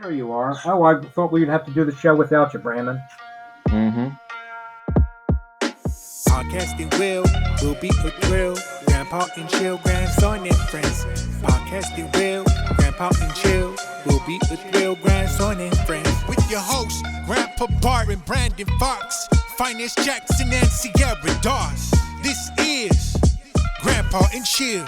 There you are. Oh, I thought we'd have to do the show without you, Brandon. Mm-hmm. Podcasting will be a thrill. Grandpa and chill, grandson and friends. Podcasting Grandpa and chill will be a thrill, grandson and friends. With your hosts, Grandpa Bart and Brandon Fox, Finest Jackson and Sierra Dawes. This is Grandpa and Chill.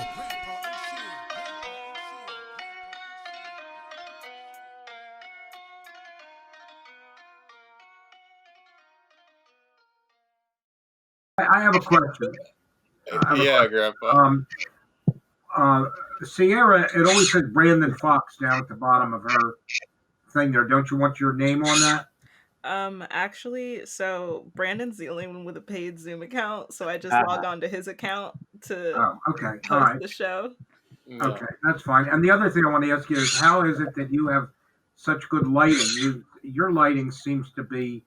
I have a question. I have a Yeah, question. Grandpa. Uh, Sierra, it always says Brandon Fox down at the bottom of her thing there. Don't you want your name on that? Actually, so Brandon's the only one with a paid Zoom account, so I just log Uh, on to his account to Oh, okay. All host right. the show. Yeah. Okay, that's fine. And the other thing I want to ask you is, how is it that you have such good lighting? Your lighting seems to be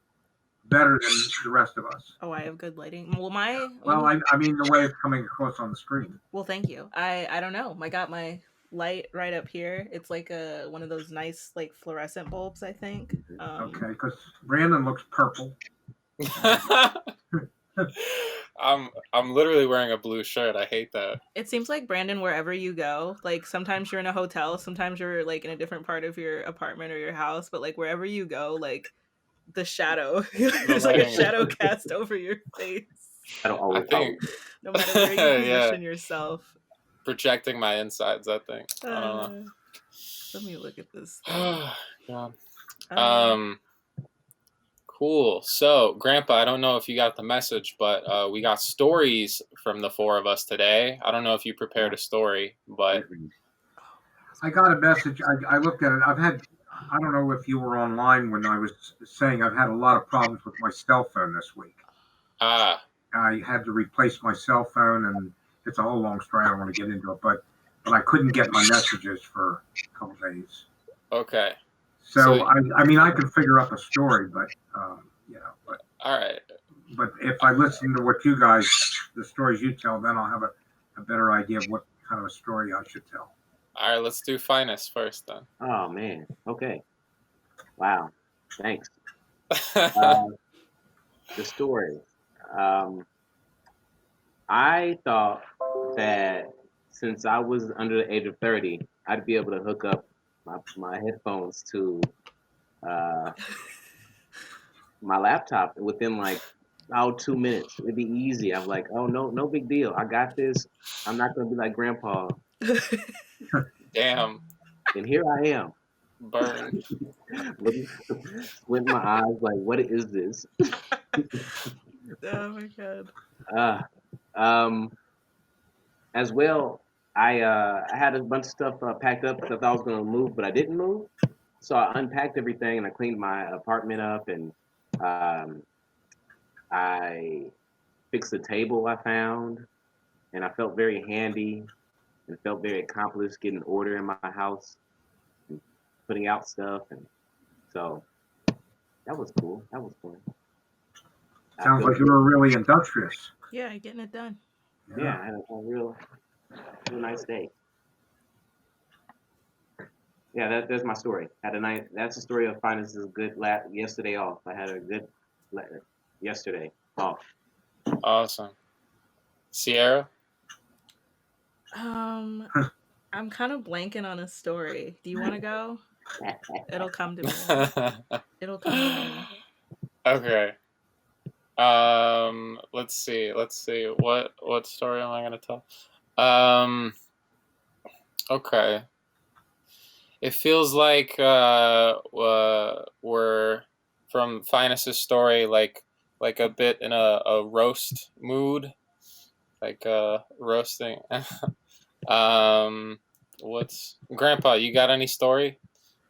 better than the rest of us. Oh, I have good lighting. Well, my Well, I mean the way it's coming across on the screen. well, thank you. I don't know. I got my light right up here. It's like a one of those nice like fluorescent bulbs, I think. Okay, because Brandon looks purple. I'm literally wearing a blue shirt. I hate that. It seems like Brandon, wherever you go, like sometimes you're in a hotel, sometimes you're like in a different part of your apartment or your house, but like wherever you go, like the shadow, there's like a lighting. shadow cast over your face, I don't I always. think no matter where you Yeah. position yourself. projecting my insides, I think. I don't Uh, let me look at this. know. God. Um, Cool. So, Grandpa, I don't know if you got the message, but we got stories from the four of us today. I don't know if you prepared a story, but I got a message. I looked at it. I don't know if you were online when I was saying I've had a lot of problems with my cell phone this week. ah, I had to replace my cell phone, and it's a whole long story. I don't want to get into it, but I couldn't get my messages for a couple days. okay. So I mean, I can figure up a story, but All right. but if I listen to what you guys, the stories you tell, then I'll have a better idea of what kind of a story I should tell. All right, let's do Finest first then. Oh man. Okay. Wow. Thanks. The story. Um, I thought that since I was under the age of 30, I'd be able to hook up my headphones to uh, my laptop within like 2 minutes. It'd be easy. I'm like, oh no big deal. I got this. I'm not gonna be like Grandpa. Damn. And here I am, Burn. looking, squinting my eyes, like, what is this? oh my god. Uh, um, as well, I had a bunch of stuff packed up because I thought I was gonna move, but I didn't move. So I unpacked everything and I cleaned my apartment up and um, I fixed the table I found, and I felt very handy and felt very accomplished getting order in my house and putting out stuff, and so that was cool. That was fun. Sounds like you were really industrious. Yeah, getting it done. Yeah, I had a real nice day. Yeah, that's my story. Had a nice. That's the story of finding this good yesterday off. I had a good yesterday off. Awesome. Sierra? I'm kind of blanking on a story. Do you want to go? It'll come to me. It'll come to me. Okay. Let's see. What story am I gonna tell? Okay. It feels like we're from Finest's story, like a bit in a roast mood, like roasting. What's Grandpa? You got any story?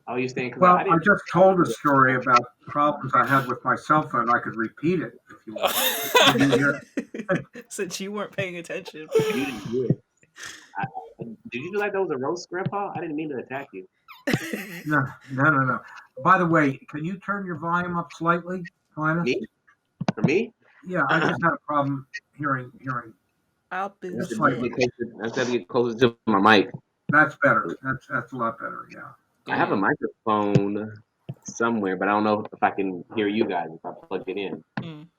Oh, you saying? Well, I just told a story about problems I had with my cell phone. I could repeat it if you want. Did you hear it? Since you weren't paying attention. You didn't hear it. Did you feel like that was a roast, Grandpa? I didn't mean to attack you. No. By the way, can you turn your volume up slightly, Linus? Me? For me? Yeah, I just had a problem hearing. I'll boost Just it. slightly. I have to get closer to my mic. That's better. That's a lot better. Yeah. I have a Mm. microphone somewhere, but I don't know if I can hear you guys if I plug it in.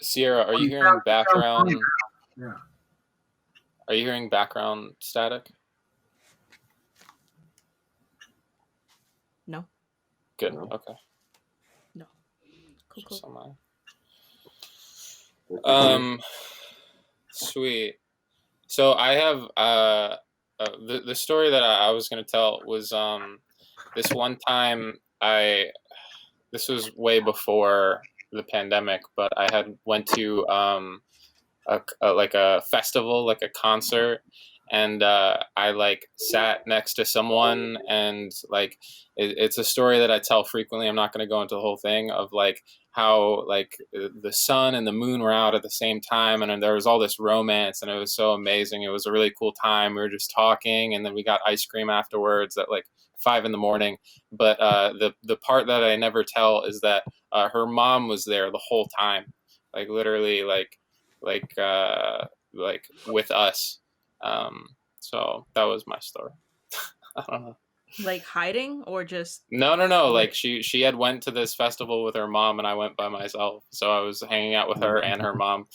Sierra, are Well, you hearing you sound funny background? now. Yeah. Are you hearing background static? No, Good. No. Okay. no. Cool, Just cool. on Let's my. see here. Sweet. So I have the story that I was gonna tell was this one time this was way before the pandemic, but I had went to like a festival, like a concert, and I like sat next to someone, and like it's a story that I tell frequently. I'm not going to go into the whole thing of like how like the sun and the moon were out at the same time, and there was all this romance, and it was so amazing. It was a really cool time. We were just talking, and then we got ice cream afterwards at like 5 in the morning. But the part that I never tell is that her mom was there the whole time, like literally like with us. So that was my story. I don't know. Like hiding or just No. Like she had went to this festival with her mom, and I went by myself. So I was hanging out with her and her mom.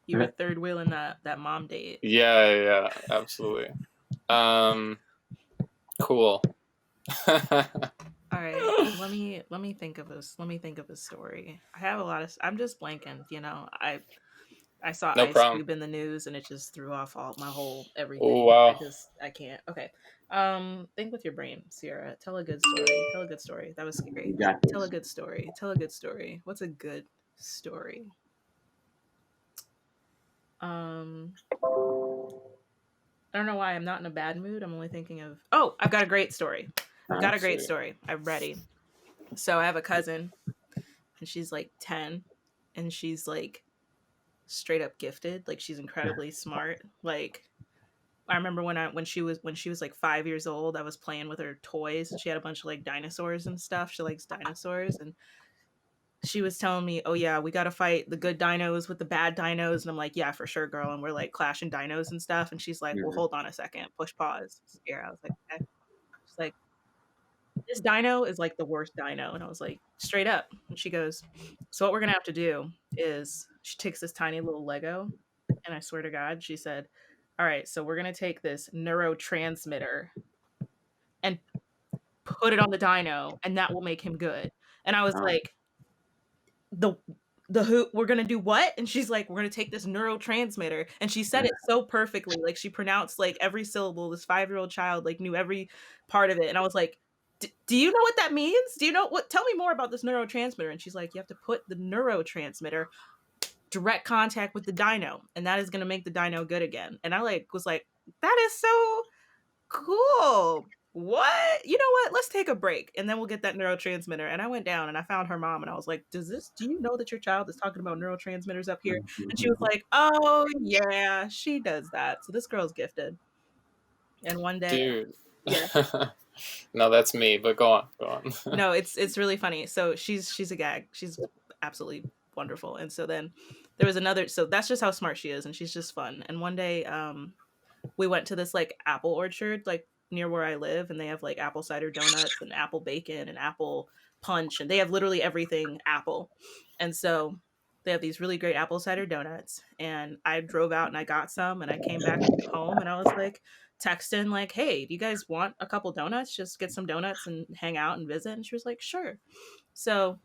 you were third wheeling that mom date. Yeah, absolutely. Cool. All right, let me think of this. Let me think of a story. I have a lot of. I'm just blanking. You know, I saw No Ice problem. Cube in the news, and it just threw off all my whole Oh everything. wow. I can't. Okay, think with your brain, Sierra. Tell a good story. Tell a good story. That was scary. You got Tell a this. good story. Tell a good story. What's a good story? Um, I don't know why I'm not in a bad mood. I'm only thinking of. Oh, I've got a great story. I've got a great Sweet. story. I'm ready. So I have a cousin, and she's like 10, and she's like straight up gifted. Like she's incredibly smart. Like I remember when she was like 5 years old, I was playing with her toys, and she had a bunch of like dinosaurs and stuff. She likes dinosaurs, and she was telling me, "Oh yeah, we got to fight the good dinos with the bad dinos." And I'm like, "Yeah, for sure, girl." And we're like clashing dinos and stuff. And she's like, "Well, Mhm. hold on a second, push pause." Scare. I was like, "Okay." She's like, "This dino is like the worst dino," and I was like, "Straight up." And she goes, "So what we're gonna have to do is," she takes this tiny little Lego, and I swear to God, she said, "All right, so we're gonna take this neurotransmitter and put it on the dino, and that will make him good." And I was Oh, like, "The who we're gonna do what?" And she's like, "We're gonna take this neurotransmitter." And she said it so perfectly, like she pronounced like every syllable. This 5-year-old child like knew every part of it, and I was like, Do you know what that means? Do you know what? Tell me more about this neurotransmitter." And she's like, "You have to put the neurotransmitter direct contact with the dino, and that is going to make the dino good again." And I like was like, "That is so cool. What? You know what? Let's take a break, and then we'll get that neurotransmitter." And I went down and I found her mom, and I was like, Do you know that your child is talking about neurotransmitters up here?" And she was like, "Oh yeah, she does that. So this girl's gifted." And one day, Dude. yeah, No, that's me, but go on. no, it's really funny. So she's a gag. She's absolutely wonderful. And so then there was another. So that's just how smart she is, and she's just fun. And one day, we went to this like apple orchard like near where I live, and they have like apple cider donuts and apple bacon and apple punch, and they have literally everything apple. And so they have these really great apple cider donuts, and I drove out and I got some, and I came back home, and I was like texting like, "Hey, do you guys want a couple donuts? Just get some donuts and hang out and visit." And she was like, "Sure." So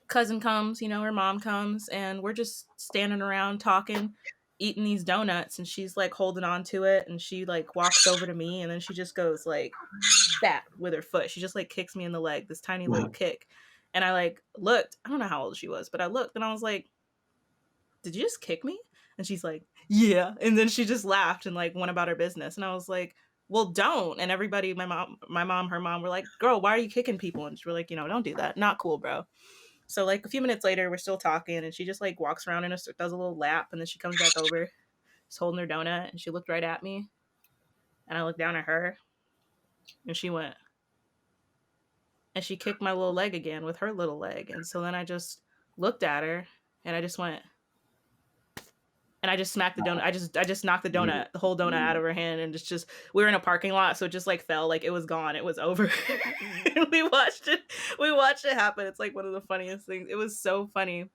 cousin comes, you know, her mom comes, and we're just standing around talking, eating these donuts, and she's like holding on to it, and she like walks over to me, and then she just goes like bat with her foot. She just like kicks me in the leg, this tiny little kick. And I like looked, I don't know how old she was, but I looked and I was like, "Did you just kick me?" And she's like, "Yeah." And then she just laughed and like went about her business. And I was like, "Well, don't." And everybody, my mom, her mom were like, "Girl, why are you kicking people?" And she were like, "You know, don't do that. Not cool, bro." So like a few minutes later, we're still talking, and she just like walks around and does a little lap, and then she comes back over, she's holding her donut, and she looked right at me, and I looked down at her, and she went, and she kicked my little leg again with her little leg, and so then I just looked at her, and I just went, and I just smacked the donut. I just knocked the whole donut out of her hand, and just we were in a parking lot, so it just like fell, like it was gone, it was over. And we watched it happen. It's like one of the funniest things. It was so funny,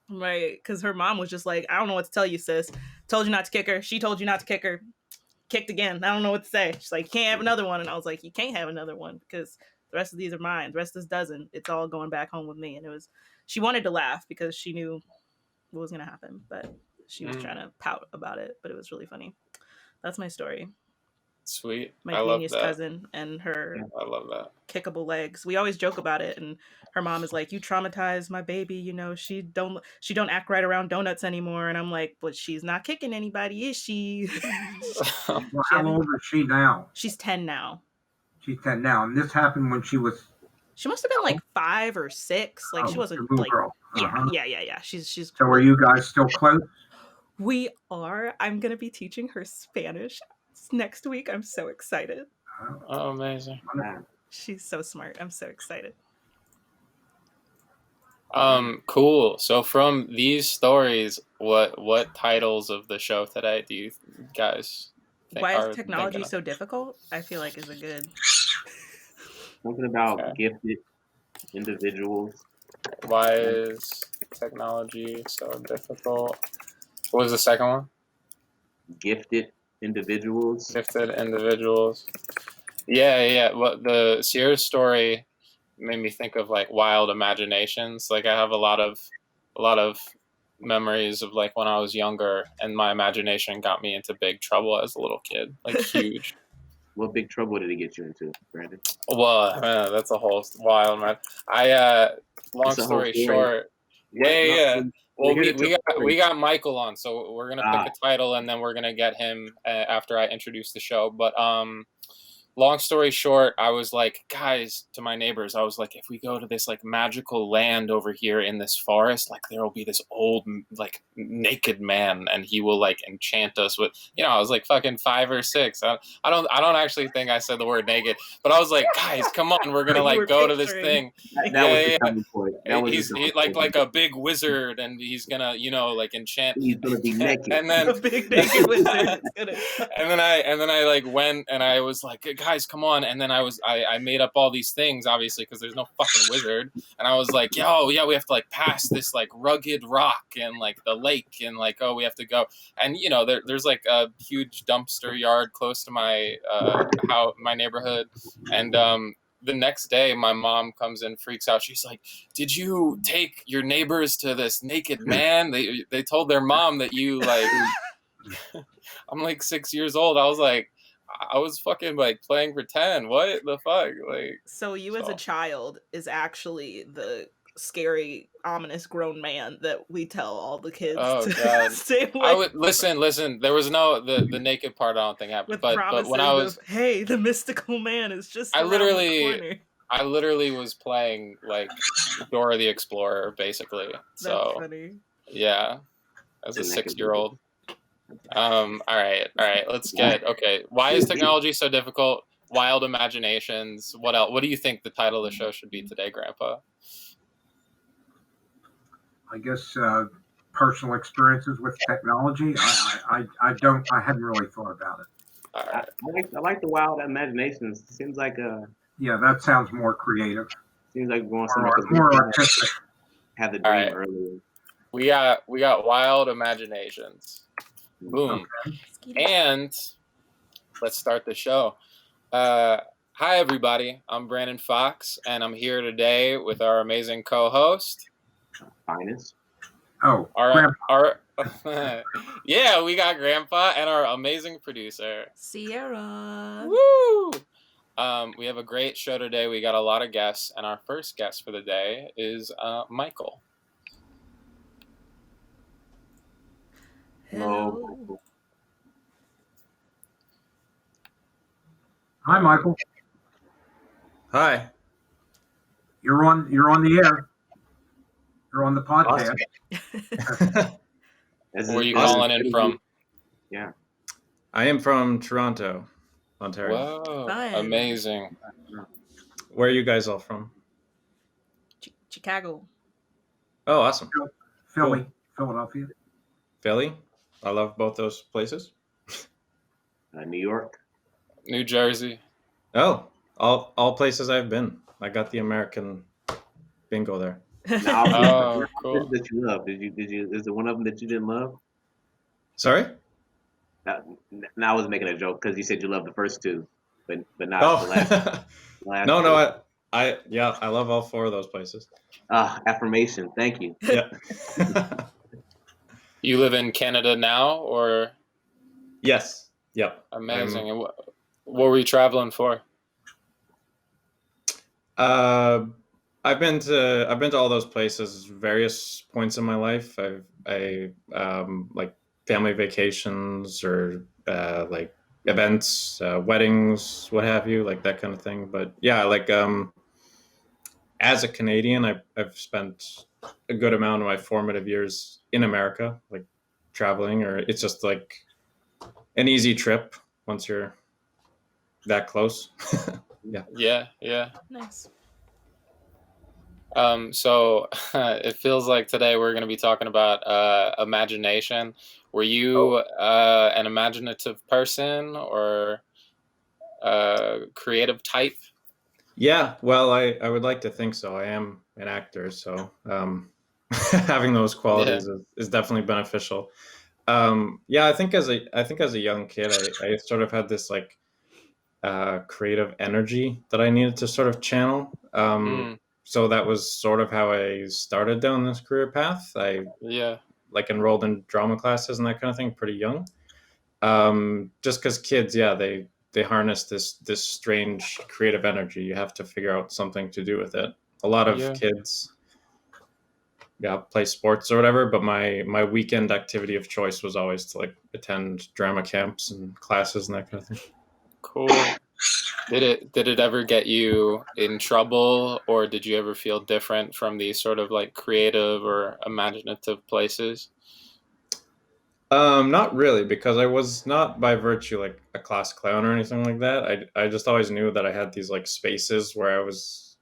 right? Because her mom was just like, I don't know what to tell you, sis. Told you not to kick her. She told you not to kick her. Kicked again. I don't know what to say. She's like, you can't have another one. And I was like, you can't have another one because the rest of these are mine. The rest of this doesn't. It's all going back home with me. And she wanted to laugh because she knew what was going to happen, but she was trying to pout about it. But it was really funny. That's my story. Sweet. My I love genius that. cousin and her I love that. kickable legs. We always joke about it, and her mom is like, you traumatized my baby, you know, she don't act right around donuts anymore. And I'm like, but she's not kicking anybody, is she? Well, how old is she now? She's 10 now. She's 10 now, and this happened when she was. She must have been like 5 or 6. Like she wasn't a little like girl. Uh-huh. yeah. She's So are you guys still close? We are. I'm gonna be teaching her Spanish next week. I'm so excited. Oh, amazing. She's so smart. I'm so excited. Cool. So from these stories, what titles of the show today do you guys think Why are is technology thinking of? so difficult? I feel like is a good. Something about Okay. gifted individuals. Why is technology so difficult? What was the second one? Gifted individuals. Gifted individuals. Yeah. Well, the Sierra story made me think of like wild imaginations. Like I have a lot of memories of like when I was younger, and my imagination got me into big trouble as a little kid, like huge. What big trouble did it get you into, Brandon? Well, that's a whole wild man. Long It's a whole story story. short, yeah. Well, We're here to tell we got Michael on, so we're gonna pick a title, and then we're gonna get him after I introduce the show. But long story short, I was like, guys, to my neighbors, I was like, if we go to this like magical land over here in this forest, like there will be this old like naked man, and he will like enchant us with, I was like fucking 5 or 6. I don't actually think I said the word naked, but I was like, guys, come on, we're gonna like go to this thing. That was the turning point. That was He's the turning like point. a big wizard, and he's gonna like enchant. He's gonna be naked. And then A big naked wizard. and then I like went and I was like, guys, come on. And then I made up all these things, obviously, because there's no fucking wizard. And I was like, yo, yeah, we have to like pass this like rugged rock and like the lake, and like, oh, we have to go. And there's like a huge dumpster yard close to my my neighborhood. And the next day my mom comes in, freaks out. She's like, did you take your neighbors to this naked man? They told their mom that you like. I'm like 6 years old. I was like, I was fucking like playing pretend. What the fuck? Like, So you as a child is actually the scary, ominous grown man that we tell all the kids oh to god. stay away. I would listen. There was no the naked part. I don't think happened. with But promises when I was, of, hey, the mystical man is just I around the literally- corner. I literally was playing like Dora the Explorer, basically. That's So funny. yeah, as a The naked 6-year-old. All right. Let's get okay. Why is technology so difficult? Wild imaginations. What else? What do you think the title of the show should be today, Grandpa? I guess personal experiences with technology. I hadn't really thought about it. All right. I like the wild imaginations. Seems like Yeah, that sounds more creative, going somewhere or because we more artistic. had the All dream right. earlier. We got wild imaginations. Boom. And let's start the show. Hi everybody. I'm Brandon Fox, and I'm here today with our amazing co-host. Finest. Oh, Our yeah, we got Grandpa and our amazing producer. Sierra. Woo! We have a great show today. We got a lot of guests, and our first guest for the day is Michael. Hello. Hi, Michael. Hi. You're on the air. You're on the podcast. Where are you calling in from? Yeah. I am from Toronto, Ontario. Whoa, Fun. amazing. Where are you guys all from? Chicago. Oh, awesome. Philly, Philadelphia. Philly? I love both those places. New York. New Jersey. Oh, all places I've been. I got the American bingo there. Now, Oh, what cool. that you love? Did you? Is there one of them that you didn't love? Sorry? Now, now I was making a joke because you said you loved the first two, but not the last. Oh, Last no, two. I love all four of those places. Affirmation. Thank you. Yeah. You live in Canada now, or Yes. Yep. amazing? And what were you traveling for? I've been to all those places various points in my life. I like family vacations or like events, weddings, what have you, like that kind of thing. But yeah, like as a Canadian, I've spent a good amount of my formative years in America, like traveling, or it's just like an easy trip once you're that close. Yeah, yeah. Nice. So it feels like today we're going to be talking about imagination. Were you an imaginative person or a creative type? Yeah, well, I would like to think so. I am an actor, so having those Yeah. qualities is definitely beneficial. Yeah, I think as a young kid, I sort of had this like creative energy that I needed to sort of channel. Mm, So that was sort of how I started down this career path. I yeah. like enrolled in drama classes and that kind of thing pretty young. Just because kids, yeah, they harness this strange creative energy. You have to figure out something to do with it. A lot of Yeah. kids, yeah, play sports or whatever, but my weekend activity of choice was always to like attend drama camps and classes and that kind of thing. Cool. Did it ever get you in trouble, or did you ever feel different from these sort of like creative or imaginative places? Not really, because I was not by virtue like a class clown or anything like that. I just always knew that I had these like spaces where I was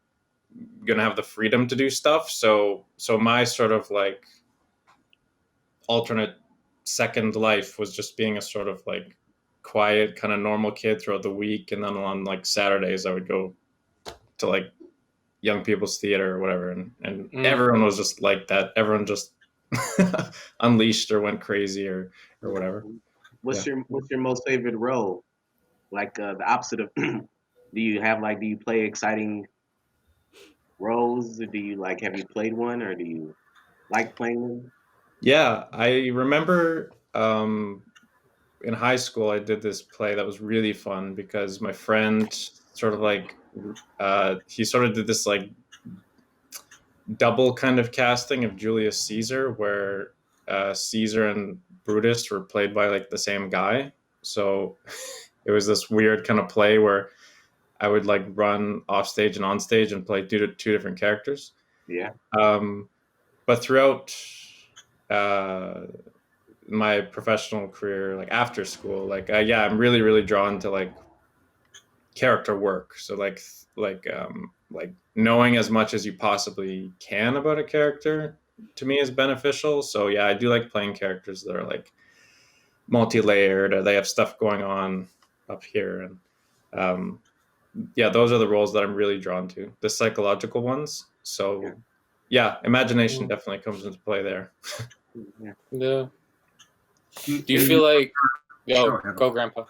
gonna have the freedom to do stuff. So my sort of like alternate second life was just being a sort of like quiet kind of normal kid throughout the week, and then on like Saturdays I would go to like young people's theater or whatever, and Mm, everyone was just like that. Everyone just unleashed or went crazy or whatever. Yeah. What's your most favorite role? Like the opposite of. Do you have like? Do you play exciting roles? Or do you like? Have you played one, or do you like playing them? Yeah, I remember in high school I did this play that was really fun because my friend sort of like he sort of did this like double kind of casting of Julius Caesar where Caesar and Brutus were played by like the same guy. So it was this weird kind of play where I would like run off stage and on stage and play two different characters. Yeah. But throughout uh, my professional career, like after school, like yeah, I'm really drawn to like character work. So like knowing as much as you possibly can about a character to me is beneficial. So yeah, I do like playing characters that are like multi-layered or they have stuff going on up here, and um, yeah, those are the roles that I'm really drawn to, the psychological ones. So yeah, imagination definitely comes into play there. Yeah. yeah. Do Do you feel like Go ahead. go grandpa?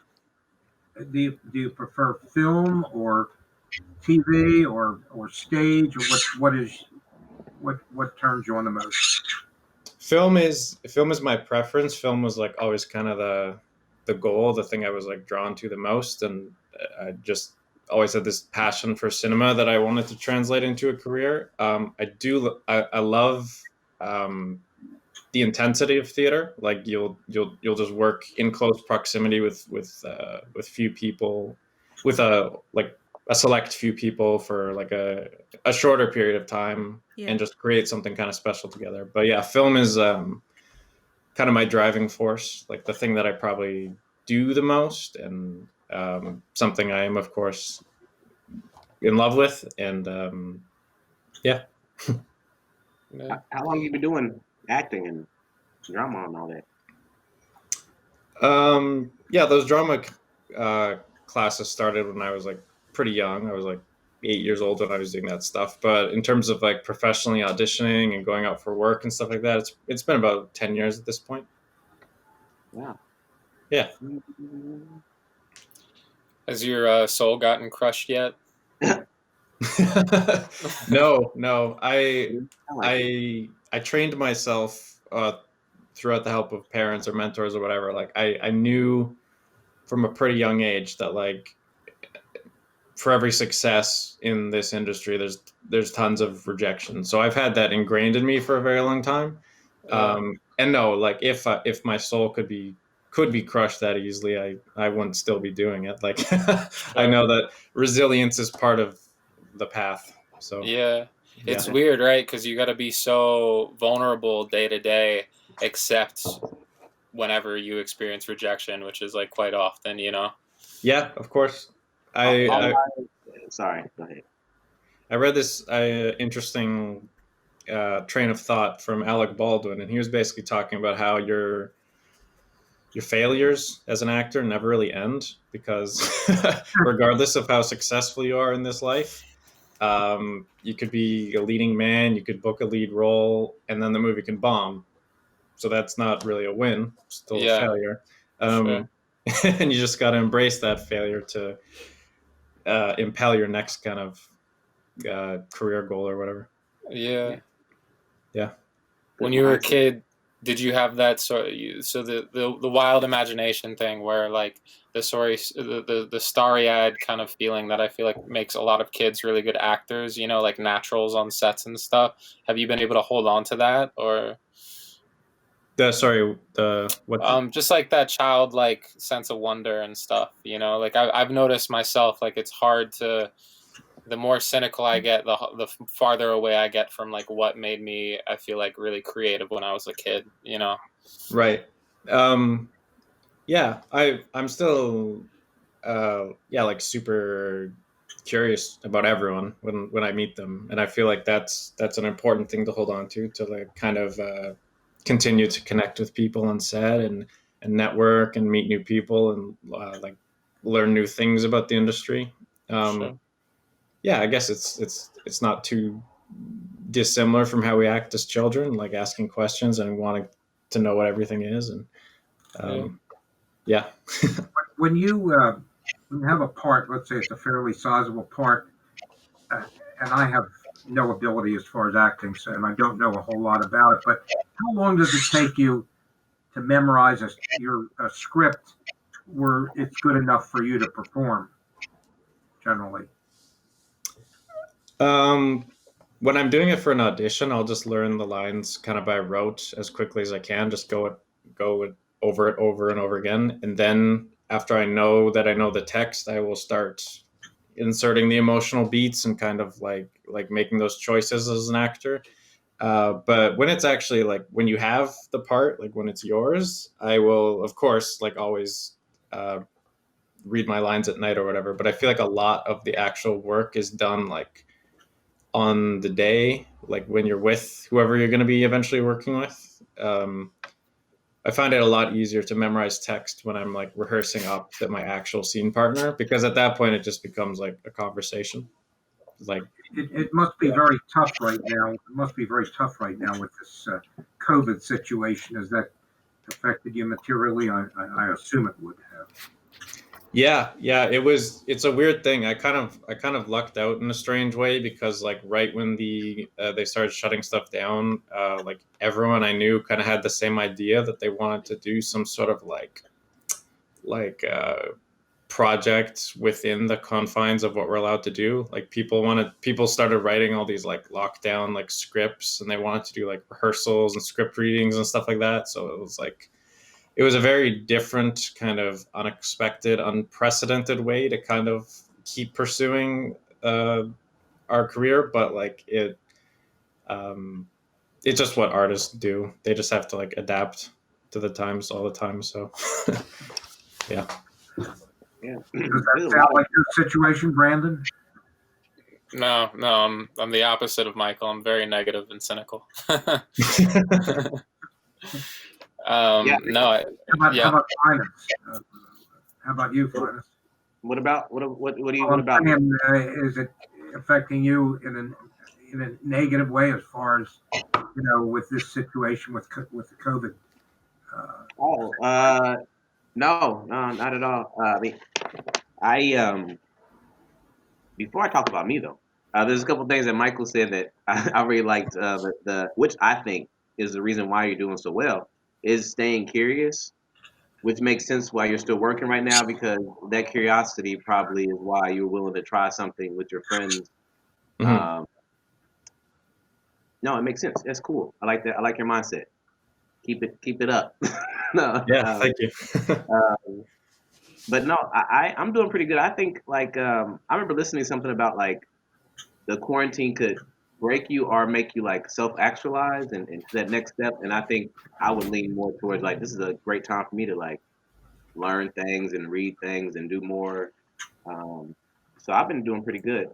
do you prefer film or TV or stage, or what turns you on the most? Film is my preference. Film was like always kind of the goal, the thing I was like drawn to the most, and I just always had this passion for cinema that I wanted to translate into a career. I love the intensity of theater. Like you'll just work in close proximity with few people, with a select few people for like a shorter period of time, Yeah. and just create something kind of special together. But yeah, film is kind of my driving force, like the thing that I probably do the most, and something I am of course in love with, and yeah. Yeah. How long you been doing acting and drama and all that? Yeah, those drama classes started when I was like pretty young. I was like 8 years old when I was doing that stuff. But in terms of like professionally auditioning and going out for work and stuff like that, it's been about 10 years at this point. Wow. Yeah. Has your soul gotten crushed yet? No. I like it. I trained myself throughout the help of parents or mentors or whatever. Like I knew from a pretty young age that like for every success in this industry, there's tons of rejection. So I've had that ingrained in me for a very long time. And no, like if my soul could be crushed that easily, I wouldn't still be doing it. Like I know that resilience is part of the path. So Yeah. It's yeah. weird, right? Because you got to be so vulnerable day to day, except whenever you experience rejection, which is like quite often, you know? Yeah, of course. Sorry, go ahead. I read this interesting train of thought from Alec Baldwin, and he was basically talking about how your failures as an actor never really end, because regardless of how successful you are in this life, you could be a leading man, you could book a lead role, and then the movie can bomb. So that's not really a win, still a failure. Sure. And you just got to embrace that failure to impel your next kind of career goal or whatever. Yeah. Yeah. When you were a kid, did you have that the wild imagination thing where like the starry-eyed kind of feeling that I feel like makes a lot of kids really good actors, you know, like naturals on sets and stuff? Have you been able to hold on to that, or just like that childlike sense of wonder and stuff, you know? Like I've noticed myself, like it's hard to, the more cynical I get, the farther away I get from like what made me, I feel like, really creative when I was a kid, you know? Right. Yeah, I'm still like super curious about everyone when I meet them, and I feel like that's an important thing to hold on to like kind of continue to connect with people on set and network and meet new people and like learn new things about the industry. Sure. Yeah, I guess it's not too dissimilar from how we act as children, like asking questions and wanting to know what everything is. And yeah. When you have a part, let's say it's a fairly sizable part, and I have no ability as far as acting, so, and I don't know a whole lot about it, but how long does it take you to memorize a script where it's good enough for you to perform, generally? When I'm doing it for an audition, I'll just learn the lines kind of by rote as quickly as I can, just go over it over and over again. And then after I know that I know the text, I will start inserting the emotional beats and kind of like making those choices as an actor. But when it's actually like when you have the part, like when it's yours, I will of course like always read my lines at night or whatever. But I feel like a lot of the actual work is done like on the day, like when you're with whoever you're going to be eventually working with. I find it a lot easier to memorize text when I'm like rehearsing up with my actual scene partner, because at that point it just becomes like a conversation. Like it must be very tough right now. It must be very tough right now with this COVID situation. Has that affected you materially? I assume it would have. Yeah, it's a weird thing. I kind of lucked out in a strange way, because like right when they started shutting stuff down, like everyone I knew kind of had the same idea that they wanted to do some sort of like project within the confines of what we're allowed to do. Like people started writing all these like lockdown like scripts, and they wanted to do like rehearsals and script readings and stuff like that. So it was a very different kind of unexpected, unprecedented way to kind of keep pursuing our career. But like it's just what artists do. They just have to like adapt to the times all the time. So yeah. Yeah. Does that sound like your situation, Brandon? No, I'm the opposite of Michael. I'm very negative and cynical. Yeah. No, How about, yeah. how about finance? How about you, finance? What about what do you Well, what I'm about me? saying, is it affecting you in a negative way as far as with this situation with the COVID? Oh, no, not at all. I mean, I before I talk about me though, there's a couple things that Michael said that I really liked. The which I think is the reason why you're doing so well is staying curious, which makes sense why you're still working right now because that curiosity probably is why you're willing to try something with your friends. Mhm. Um, no, it makes sense. That's cool. I like that. I like your mindset. Keep it up. No, Yeah, thank you. but no, I'm doing pretty good. I think like I remember listening to something about like the quarantine could break you or make you like self actualize and that next step. And I think I would lean more towards like this is a great time for me to like learn things and read things and do more. Um, so I've been doing pretty good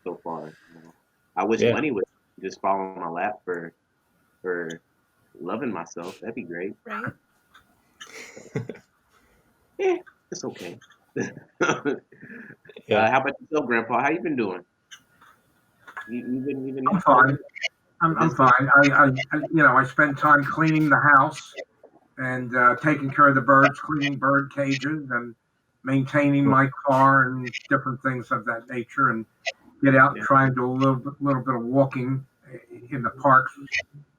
so far. I wish Yeah. money would just fall on my lap for loving myself. That'd be great. Right? Yeah, it's okay. Yeah. How about yourself, Grandpa? How you been doing? You been I'm fine. I'm Just fine. I spend time cleaning the house and taking care of the birds, cleaning bird cages, and maintaining my car and different things of that nature. And get out and Yeah. try and do a little bit of walking in the parks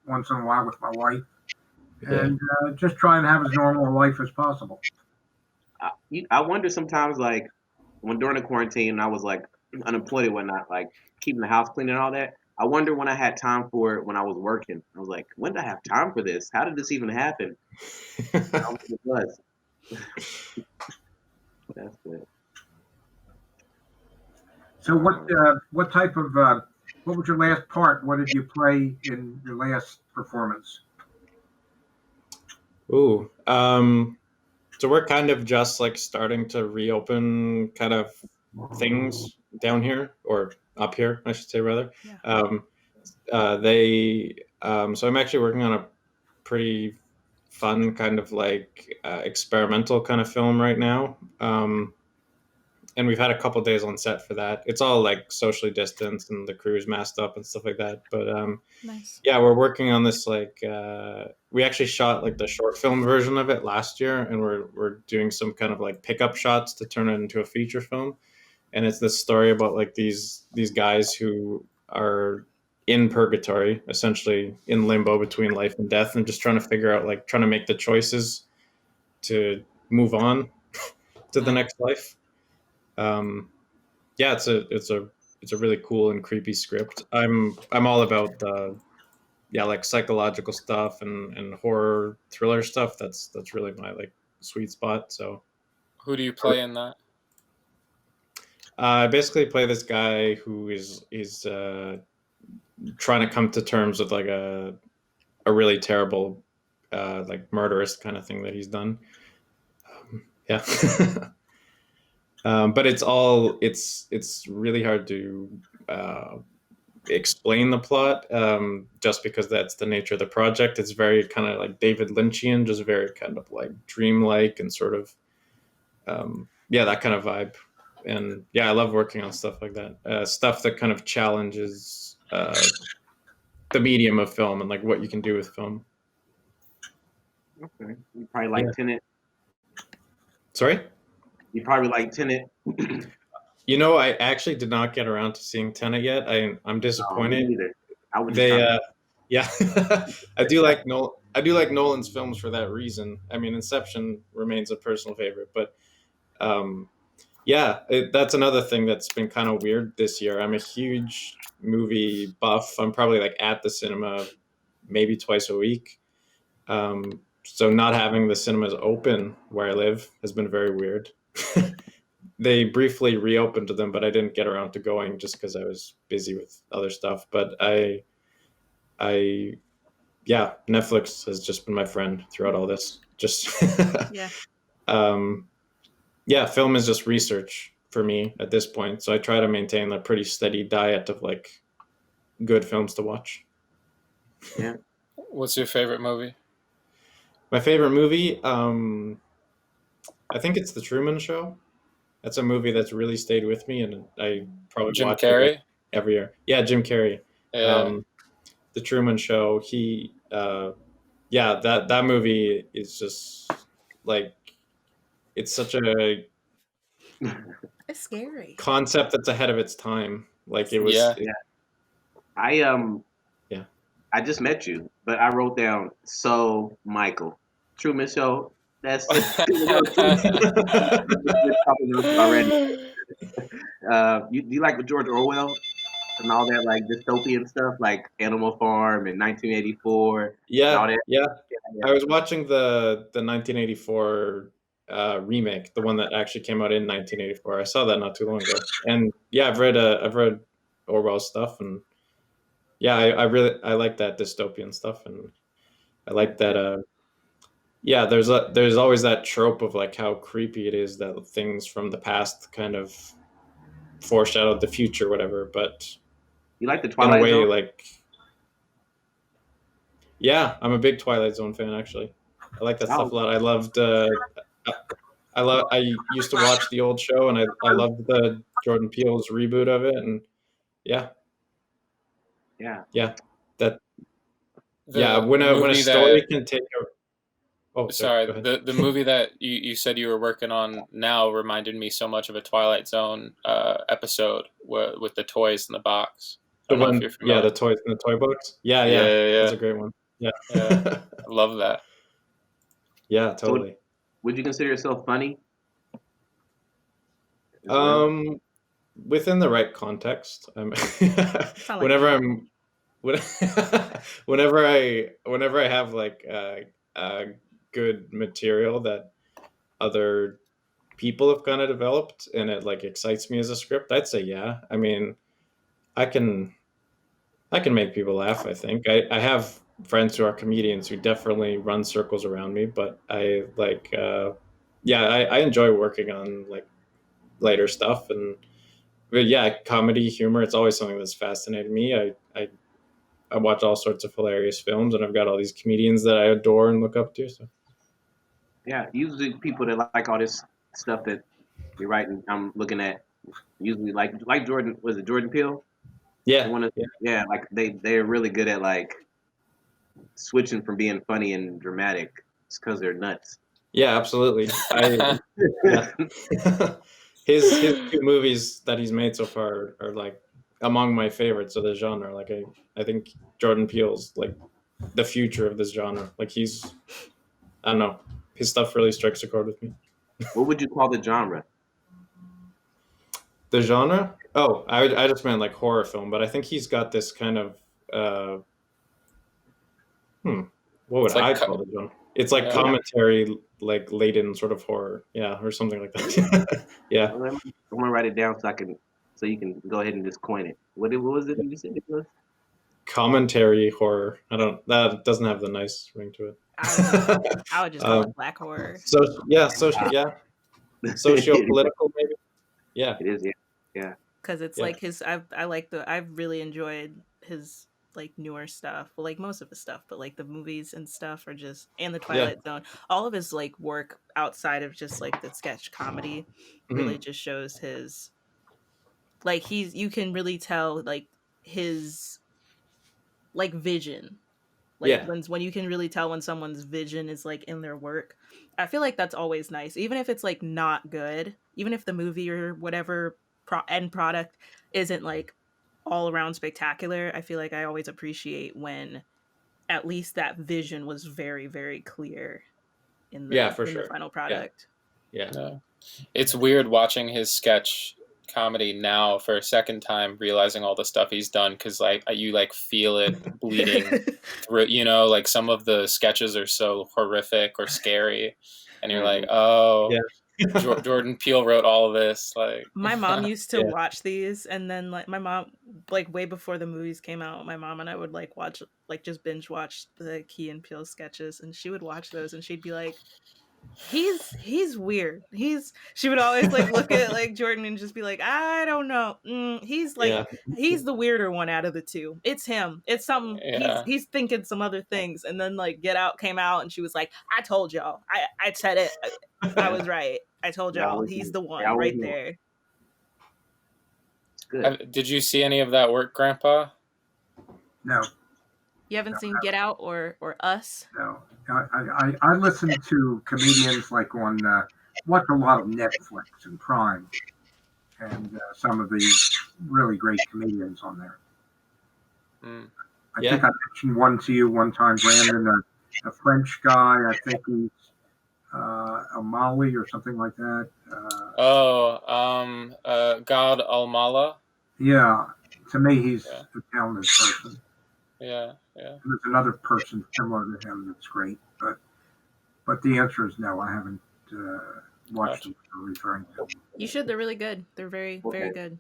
once in a while with my wife, Yeah. and just try and have as normal a life as possible. I wonder sometimes, like when during the quarantine, I was like unemployed and whatnot, like keeping the house clean and all that. I wonder when I had time for it when I was working. I was like, when did I have time for this? How did this even happen? I don't think it was. That's good. So what type of what was your last part? What did you play in your last performance? Ooh. So we're kind of just like starting to reopen kind of things down here or up here, I should say rather. Yeah. They so I'm actually working on a pretty fun kind of like experimental kind of film right now. And we've had a couple days on set for that. It's all like socially distanced and the crew's masked up and stuff like that. But Nice. yeah, we're working on this like we actually shot like the short film version of it last year, and we're doing some kind of like pickup shots to turn it into a feature film. And it's this story about like these guys who are in purgatory, essentially in limbo between life and death, and just trying to figure out like trying to make the choices to move on to the next life. Yeah, it's a really cool and creepy script. I'm all about the yeah like psychological stuff and horror thriller stuff. That's really my like sweet spot. So Who do you play in that? I basically play this guy who is trying to come to terms with like a really terrible like murderous kind of thing that he's done. Yeah. But it's really hard to explain the plot just because that's the nature of the project. It's very kind of like David Lynchian, just very kind of like dreamlike and sort of yeah, that kind of vibe. And yeah, I love working on stuff like that, stuff that kind of challenges the medium of film and like what you can do with film. Okay. You probably like Yeah. Tenet. Sorry. You probably like Tenet. You know, I actually did not get around to seeing Tenet yet. I'm Oh, me disappointed. neither. I was just They, trying to. yeah, I do like Nolan's films for that reason. I mean, Inception remains a personal favorite, but um, yeah, that's another thing that's been kind of weird this year. I'm a huge movie buff. I'm probably like at the cinema maybe twice a week. So not having the cinemas open where I live has been very weird. They briefly reopened them, but I didn't get around to going just because I was busy with other stuff. But I, yeah, Netflix has just been my friend throughout all this. Just, Yeah. um, yeah, film is just research for me at this point. So I try to maintain a pretty steady diet of like good films to watch. Yeah. What's your favorite movie? My favorite movie, I think it's The Truman Show. That's a movie that's really stayed with me, and I probably Jim watch it like Carrey. every year. Yeah, Jim Carrey. Yeah. Um, The Truman Show. Yeah, that movie is just like it's such a It's scary. concept that's ahead of its time. Like it was. Yeah. Yeah. I Yeah. I just met you, but I wrote down so Michael Truman Show. That's already. Do you like George Orwell and all that like dystopian stuff like Animal Farm and 1984 and all Yeah, that? yeah. Yeah, I was watching the 1984 remake, the one that actually came out in 1984. I saw that not too long ago, and yeah, I've read Orwell's stuff, and yeah, I like that dystopian stuff, and I like that. Yeah, there's always that trope of like how creepy it is that things from the past kind of foreshadowed the future, whatever. But you like the in a Twilight way, Zone? like yeah, I'm a big Twilight Zone fan actually. I like that stuff a Oh, lot. I loved. I used to watch the old show, and I loved the Jordan Peele's reboot of it, and yeah, yeah. yeah, that yeah. The When the a movie story that can take a sorry, sorry, go ahead. the movie that you said you were working on now reminded me so much of a Twilight Zone episode with the toys in the box. I The don't know if one, you're yeah, familiar. the toys in the toy box. Yeah, Yeah, yeah, yeah, that's yeah. a great one. Yeah, Yeah. I love that. yeah, So totally. would you consider yourself funny as well? Within the right context, Sound like whenever me. I'm when, whenever I have like good material that other people have kind of developed and it like excites me as a script, I'd say yeah. I mean, I can I can make people laugh. I think I have friends who are comedians who definitely run circles around me, but I like yeah, I enjoy working on like lighter stuff and but yeah, comedy, humor, it's always something that's fascinated me. I watch all sorts of hilarious films, and I've got all these comedians that I adore and look up to. So Yeah, usually people that like all this stuff that you're writing, I'm looking at usually like Jordan, was it Jordan Peele? The yeah, one that, yeah, yeah, like they're really good at like switching from being funny and dramatic. It's because they're nuts. yeah, absolutely. Yeah, his two movies that he's made so far are like among my favorites of the genre. Like I think Jordan Peele's like the future of this genre. Like he's I don't know, his stuff really strikes a chord with me. What would you call the genre? The genre? Oh, I just meant like horror film, but I think he's got this kind of uh, hmm, what would It's like I call the genre? It's like yeah. commentary, like laden sort of horror, yeah, or something like that. Yeah, I'm gonna write it down so you can go ahead and just coin it. What was it you said it was? commentary horror. I don't. That doesn't have the nice ring to it. I would just call it black horror So yeah, socio-political maybe. Yeah, It is, yeah, yeah. because it's yeah, like I've really enjoyed his like newer stuff, well, like most of his stuff, but like the movies and stuff are just and the yeah. Twilight Zone, all of his like work outside of just like the sketch comedy really Mhm. just shows his like you can really tell like his like vision, like Yeah, when you can really tell when someone's vision is like in their work. I feel like that's always nice, even if it's like not good, even if the movie or whatever end product isn't like all around spectacular. I feel like I always appreciate when at least that vision was very very clear yeah, for in the sure. final Yeah, product. yeah, Yeah. It's weird watching his sketch comedy now for a second time, realizing all the stuff he's done because like you like feel it bleeding through. You know, like some of the sketches are so horrific or scary, and you're like, oh, yeah, Jordan Peele wrote all of this. Like, My mom used to yeah. watch these, and then like my mom, like way before the movies came out, my mom and I would like watch, like just binge watch the Key and Peele sketches, and she would watch those, and she'd be like, He's weird. She would always like look at like Jordan and just be like, I don't know. He's like Yeah. he's the weirder one out of the two. It's him. It's something Yeah. he's thinking some other things. And then like Get Out came out and she was like, I told y'all. I said it. I was right. I told Yeah, I y'all. was- He's the yeah, one I was right wrong. there. It's good. Did you see any of that work, Grandpa? No, You haven't seen Get Out or Us? no. I listen to comedians like on watch a lot of Netflix and Prime, and some of the really great comedians on there. Mm. I Yeah. think I mentioned one to you one time, Brandon, a French guy. I think he's a Mali or something like that. God Almala. Yeah, to me, he's Yeah. a talented person. Yeah. There's another person similar to him that's great, but the answer is no. I haven't watched them you're referring to. You should. They're really good. They're very, very Okay. good.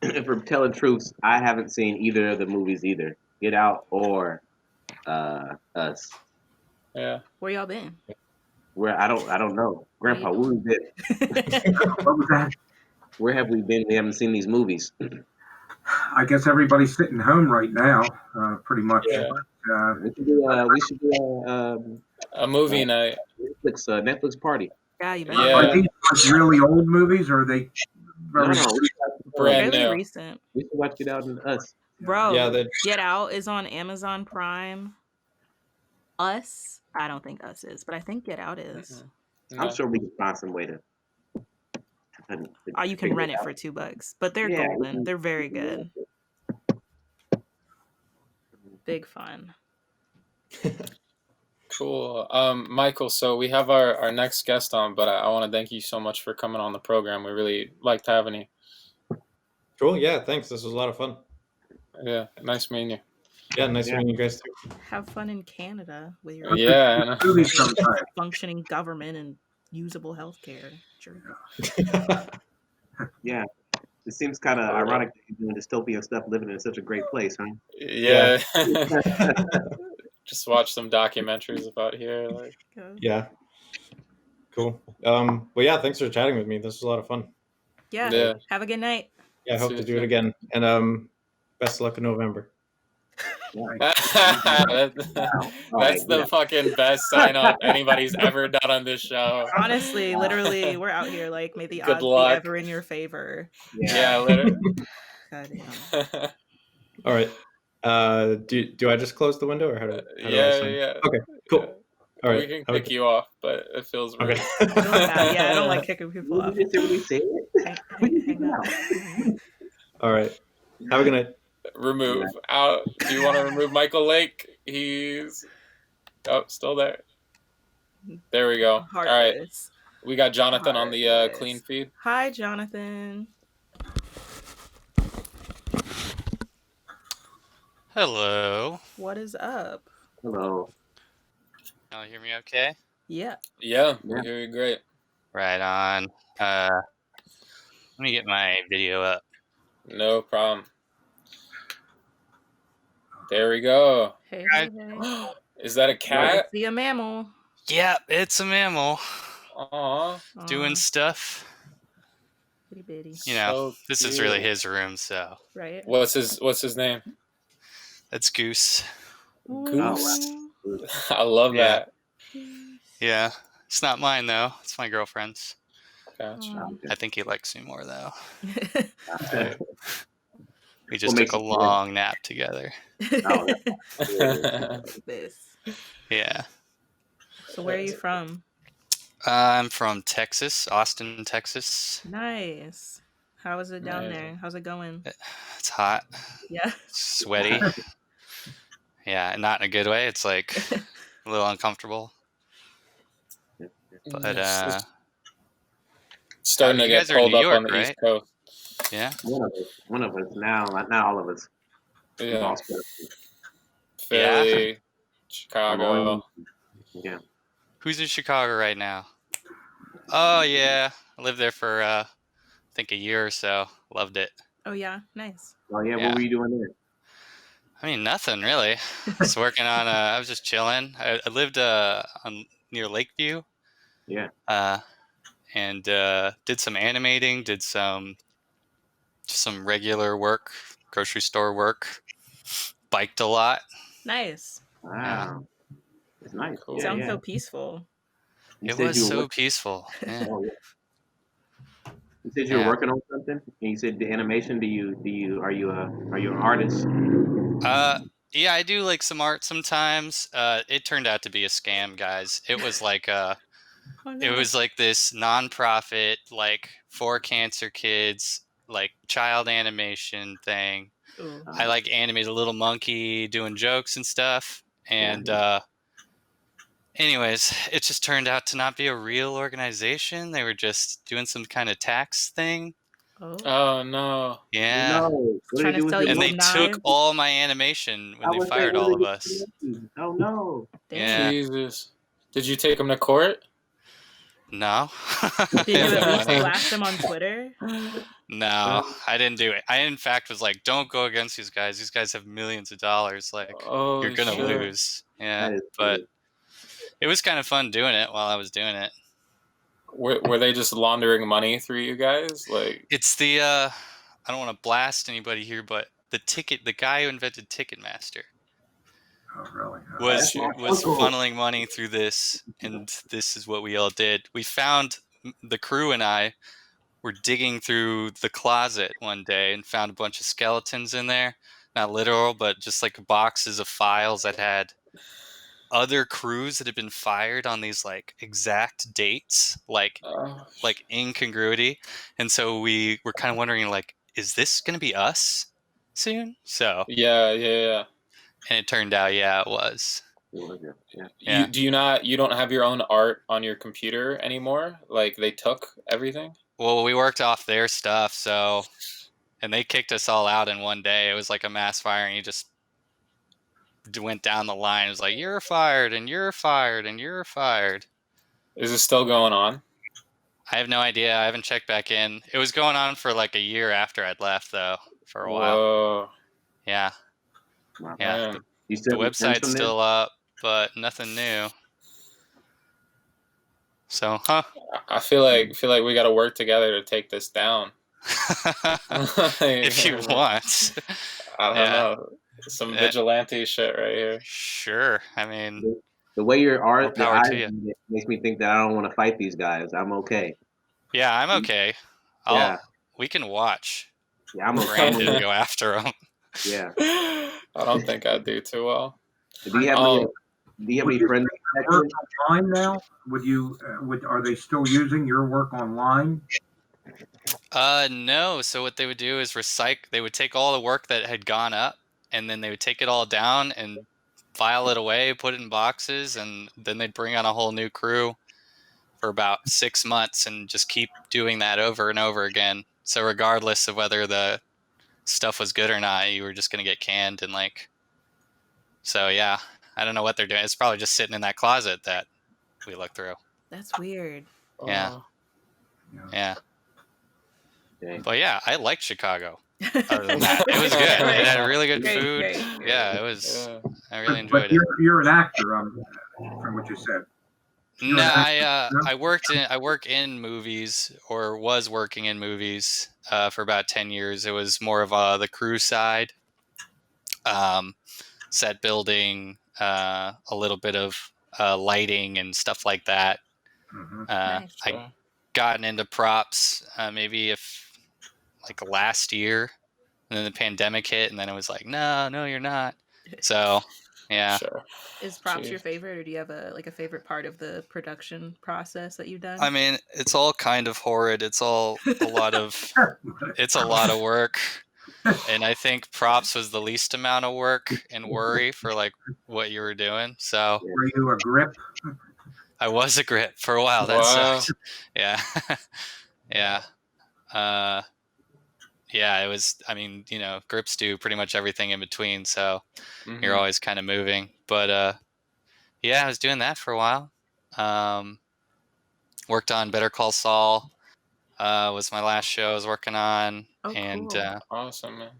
If we're telling truths, I haven't seen either of the movies either. Get Out or Us. Yeah. Where y'all been? Where I don't know. Grandpa, where we been? What was that? Where have we been? We haven't seen these movies. I guess everybody's sitting home right now, pretty much. Yeah. We should do A movie night. Netflix party. Yeah, you bet. Yeah. Are these like really old movies, or are they No, very? no, Brand Fairly new. recent. we should watch Get Out and Us. Bro, Yeah, they- Get Out is on Amazon Prime. Us, I don't think Us is, but I think Get Out is. No. I'm sure we can find some way to. Oh, you can rent it for $2, but they're Yeah. golden. They're very good. Big fun. Cool. Michael, so we have our next guest on, but I want to thank you so much for coming on the program. We really liked having you. Cool. Yeah. Thanks. This was a lot of fun. Yeah, nice meeting you. Yeah. Nice Yeah. meeting you guys too. Have fun in Canada with your Yeah, I know. Movies sometime. functioning government and usable healthcare. Sure. Yeah. It seems kind of ironic that you're doing dystopian stuff, living in such a great place, huh? Yeah. Just watch some documentaries about here. Like, Yeah. Cool. But yeah, thanks for chatting with me. This was a lot of fun. Yeah. Yeah. Have a good night. Yeah, I hope to do it again. And best of luck in November. that's Alright, the yeah. fucking best sign up anybody's ever done on this show. Honestly, literally, we're out here like, may the Good odds luck. be ever in your favor. Yeah, literally. God damn. All right. Do I just close the window or how do I yeah, sign? yeah. Okay, cool. All right. We can have a kick you off, but it feels good- weird. Okay. I don't like that. Yeah, I don't like kicking people off. Did we say it? Hang up. All right. Have a good night. Remove out. Do you want to remove Michael Lake? He's still there. There we go. All right, Heartless. we got Jonathan on the Heartless. clean feed. Hi, Jonathan. Hello. What is up? Hello. Y'all hear me okay? Yeah. Yeah, Yeah. we hear you great. Right on. Let me get my video up. No problem. There we go. Hey, Hi. hey, hey. Is that a I cat? see a mammal. Yep, it's a mammal Aw, doing Aw, stuff. bitty bitty. You know, so this is really cute. his room, so Right? What's his name? that's Goose. Goose. Ooh. I love Yeah. that. Yeah, it's not mine though. It's my girlfriend's. Gotcha. I think he likes me more though. Okay. We just What took makes a it good? long nap together. This. Yeah. So where are you from? I'm from Texas, Austin, Texas. Nice. How is it down Nice. there? How's it going? It's hot, Yeah. sweaty. Yeah, not in a good way. It's like a little uncomfortable. But It's starting you to get guys are in cold New up York, on the East right? Coast. yeah. One of us now, not all of us. We've Yeah. all split up. Yeah. Philly, Chicago. Yeah. Who's in Chicago right now? Oh yeah, I lived there for I think a year or so. Loved it. Oh yeah. Nice. Oh yeah. Yeah. What were you doing there? I mean, nothing really. Just working on. I was just chilling. I lived on near Lakeview, Yeah. And did some animating, did some regular work, grocery store work, biked a lot. Nice. Wow. It's nice. Cool. Yeah, Sounds yeah. so peaceful. You It said was you were so working, peaceful. Yeah. oh, yeah. You said you were Yeah. working on something, and you said the animation. Are you an artist? Yeah, I do like some art sometimes. It turned out to be a scam, guys. It was like Oh it no. was like this nonprofit, like for cancer kids, like child animation thing. Ooh. I like animated a little monkey doing jokes and stuff. And anyways, it just turned out to not be a real organization. They were just doing some kind of tax thing. Oh. Oh no. Yeah. No. What Trying did they to do with sell your you And they some money? took knives. all my animation when I they was saying, fired what all did of they do us. with your money? Oh no. Damn. Yeah. Jesus. Did you take him to court? No. Did you at least Yeah. blast them on Twitter? No, I didn't do it. I, in fact, was like, don't go against these guys. These guys have millions of dollars. Like, Oh you're going to shit. lose. Yeah. That is But good. it was kind of fun doing it while I was doing it. Were they just laundering money through you guys? Like, It's the, I don't want to blast anybody here, but the guy who invented Ticketmaster Oh, really? was my was uncle. funneling money through this, and this is what we all did. We found, the crew and I were digging through the closet one day and found a bunch of skeletons in there. Not literal, but just like boxes of files that had other crews that had been fired on these like exact dates, like oh, incongruity. And so we were kind of wondering, like, is this going to be us soon? So, yeah, yeah, yeah. and it turned out, yeah, it was. It was good. Yeah. Yeah. You don't have your own art on your computer anymore? Like they took everything? Well, we worked off their stuff, so, and they kicked us all out in one day. It was like a mass firing. You just went down the line. It was like, you're fired, and you're fired, and you're fired. Is it still going on? I have no idea. I haven't checked back in. It was going on for like a year after I'd left, though, for a while. Whoa. Yeah. Wow. Yeah. Man. You still The have friends website's from there? still up, but nothing new. So, I feel like we got to work together to take this down. if you want. I don't Yeah. know. Some vigilante shit right here. Sure. I mean, The way your more art power to you. makes me think that I don't want to fight these guys. I'm okay. Yeah, I'm okay. Yeah. We can watch. Yeah, I'm okay. Brandon go after him. Yeah. I don't think I do too well. Do you have any friends? Work online now? Are they still using your work online? No. So what they would do is recycle. They would take all the work that had gone up, and then they would take it all down and file it away, put it in boxes, and then they'd bring on a whole new crew for about 6 months and just keep doing that over and over again. So regardless of whether the stuff was good or not, you were just going to get canned and like. So yeah, I don't know what they're doing. It's probably just sitting in that closet that we looked through. That's weird. Yeah. Oh. Yeah. Dang. But yeah, I liked Chicago. Other than that, it was good. It had really good Great, food. great. Yeah, it was. Yeah. I really But enjoyed it. you're an actor, from what you said. No, I work in movies, or was working in movies for about 10 years. It was more of the crew side, set building, a little bit of lighting and stuff like that. Mhm. Nice. I gotten into props maybe like last year, and then the pandemic hit, and then it was like, no, you're not. So yeah. Sure. Is props Gee. your favorite, or do you have a favorite part of the production process that you've done? I mean, it's all kind of horrid. It's all a lot of it's a lot of work. And I think props was the least amount of work and worry for like what you were doing. So Were you a grip? I was a grip for a while. That Wow. sucked. Yeah. Yeah. Yeah, it was, I mean, grips do pretty much everything in between. So Mhm. you're always kind of moving. But yeah, I was doing that for a while. Worked on Better Call Saul. Was my last show I was working on. Oh, And cool. Awesome, man.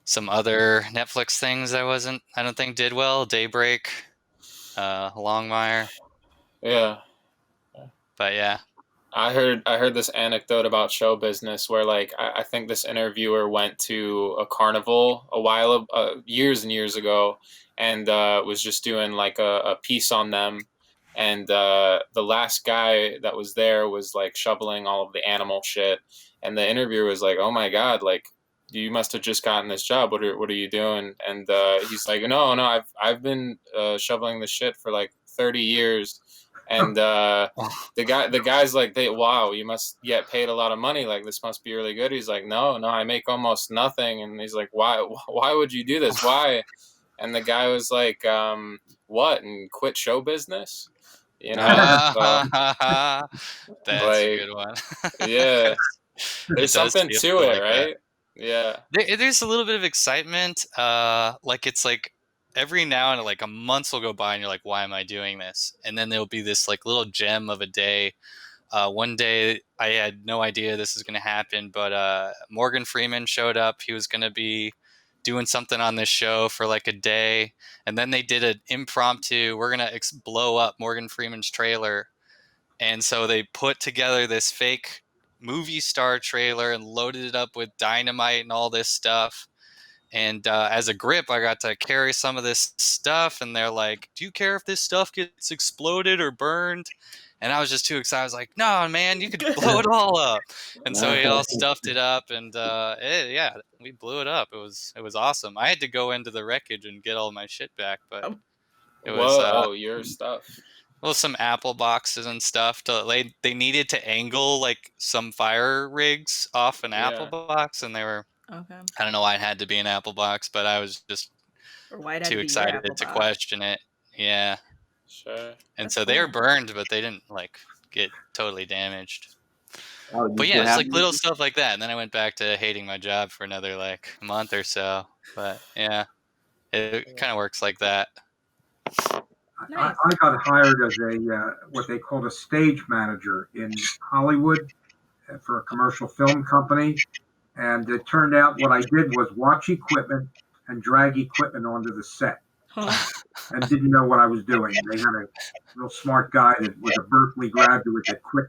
some other Netflix things I don't think did well. Daybreak, Longmire. Yeah. But yeah. I heard this anecdote about show business where like I think this interviewer went to a carnival years and years ago, and was just doing like a piece on them, and the last guy that was there was like shoveling all of the animal shit, and the interviewer was like, "Oh my god, like you must have just gotten this job. What are you doing?" And he's like, "No, I've been shoveling the shit for like 30 years." And the guy's like, wow, you must get paid a lot of money. Like, this must be really good. He's like, no, I make almost nothing. And he's like, why would you do this? Why? And the guy was like, what? And quit show business? You know? That's like, a good one. yeah. There's does something feel to it, like that. right? Yeah. There's a little bit of excitement. Like it's like every now and like a month will go by and you're like, why am I doing this? And then there'll be this like little gem of a day. One day I had no idea this was going to happen, but Morgan Freeman showed up. He was going to be doing something on this show for like a day. And then they did an impromptu, we're going to blow up Morgan Freeman's trailer. And so they put together this fake movie star trailer and loaded it up with dynamite and all this stuff. And as a grip, I got to carry some of this stuff, and they're like, "Do you care if this stuff gets exploded or burned?" And I was just too excited. I was like, "No, man, you could blow it all up." And so we all stuffed it up, and yeah, we blew it up. It was awesome. I had to go into the wreckage and get all my shit back, but it was your stuff. well, some Apple boxes and stuff. They needed to angle like some fire rigs off an Apple box, and they were. Okay. I don't know why it had to be an Apple box, but I was just Or why too excited to question it. Yeah. Sure. And That's so they were cool. burned, but they didn't like get totally damaged. Oh, But yeah, it's like little stuff like that. And then I went back to hating my job for another like month or so. But yeah, it kind of works like that. I got hired as a what they called a stage manager in Hollywood for a commercial film company, and it turned out what I did was watch equipment and drag equipment onto the set, and didn't know what I was doing. They had a real smart guy that was a Berkeley graduate that quit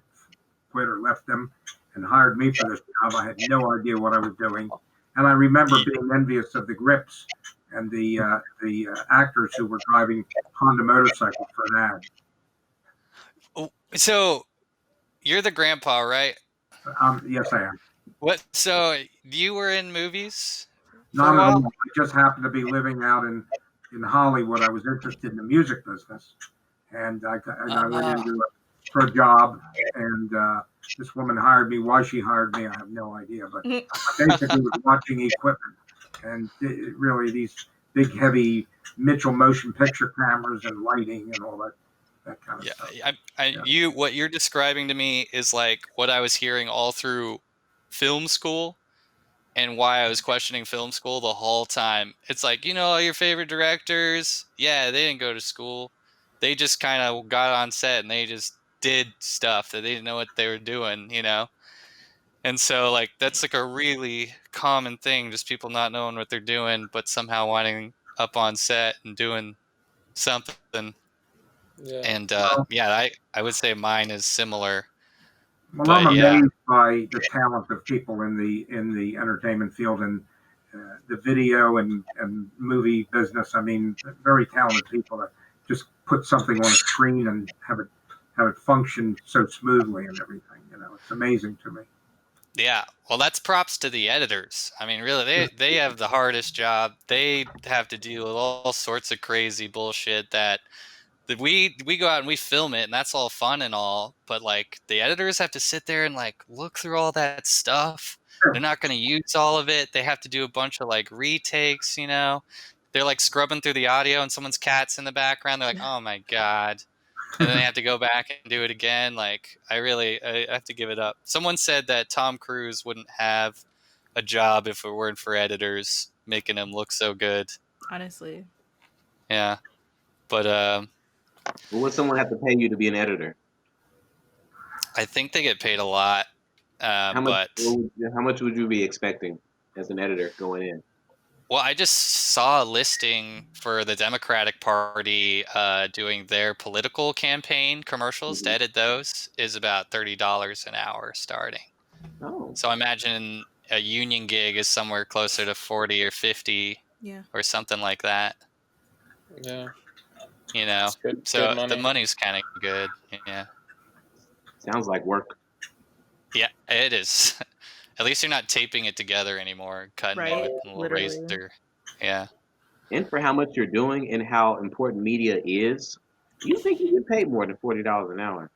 or left them and hired me for this job. I had no idea what I was doing, and I remember being envious of the grips and the actors who were driving Honda motorcycles for an ad. So you're the grandpa, right? Yes, I am. What? So you were in movies? Not at all. I just happened to be living out in Hollywood. I was interested in the music business, and I went into it for a job, and this woman hired me. Why she hired me, I have no idea. But I basically was watching equipment, and really these big, heavy Mitchell motion picture cameras and lighting and all that kind of stuff. What you're describing to me is like what I was hearing all through film school, and why I was questioning film school the whole time. It's like, your favorite directors, yeah, they didn't go to school. They just kind of got on set and they just did stuff that they didn't know what they were doing, And so like that's like a really common thing, just people not knowing what they're doing, but somehow winding up on set and doing something. Yeah. And I would say mine is similar. Well, I'm amazed by the talent of people in the entertainment field and the video and movie business. I mean, very talented people that just put something on a screen and have it function so smoothly and everything. It's amazing to me. Yeah, well, that's props to the editors. I mean, really, they have the hardest job. They have to deal with all sorts of crazy bullshit that we go out and we film it, and that's all fun and all, but like the editors have to sit there and like look through all that stuff. They're not going to use all of it. They have to do a bunch of like retakes. They're like scrubbing through the audio and someone's cat's in the background. They're like, oh my god. And then they have to go back and do it again. Like I have to give it up. Someone said that Tom Cruise wouldn't have a job if it weren't for editors making him look so good. Honestly. Yeah. But what would someone have to pay you to be an editor? I think they get paid a lot. How much would you be expecting as an editor going in? Well, I just saw a listing for the Democratic Party doing their political campaign commercials. To Mhm. edit those is about $30 an hour starting. Oh, So I imagine a union gig is somewhere closer to 40 or 50 Yeah. or something like that. Yeah, You know, it's good so the money. money's kind of good. Yeah, sounds like work. yeah, it is. At least you're not taping it together anymore, cutting it Right. with a little Literally. razor. Yeah. And for how much you're doing and how important media is, you think you get paid more than $40 an hour?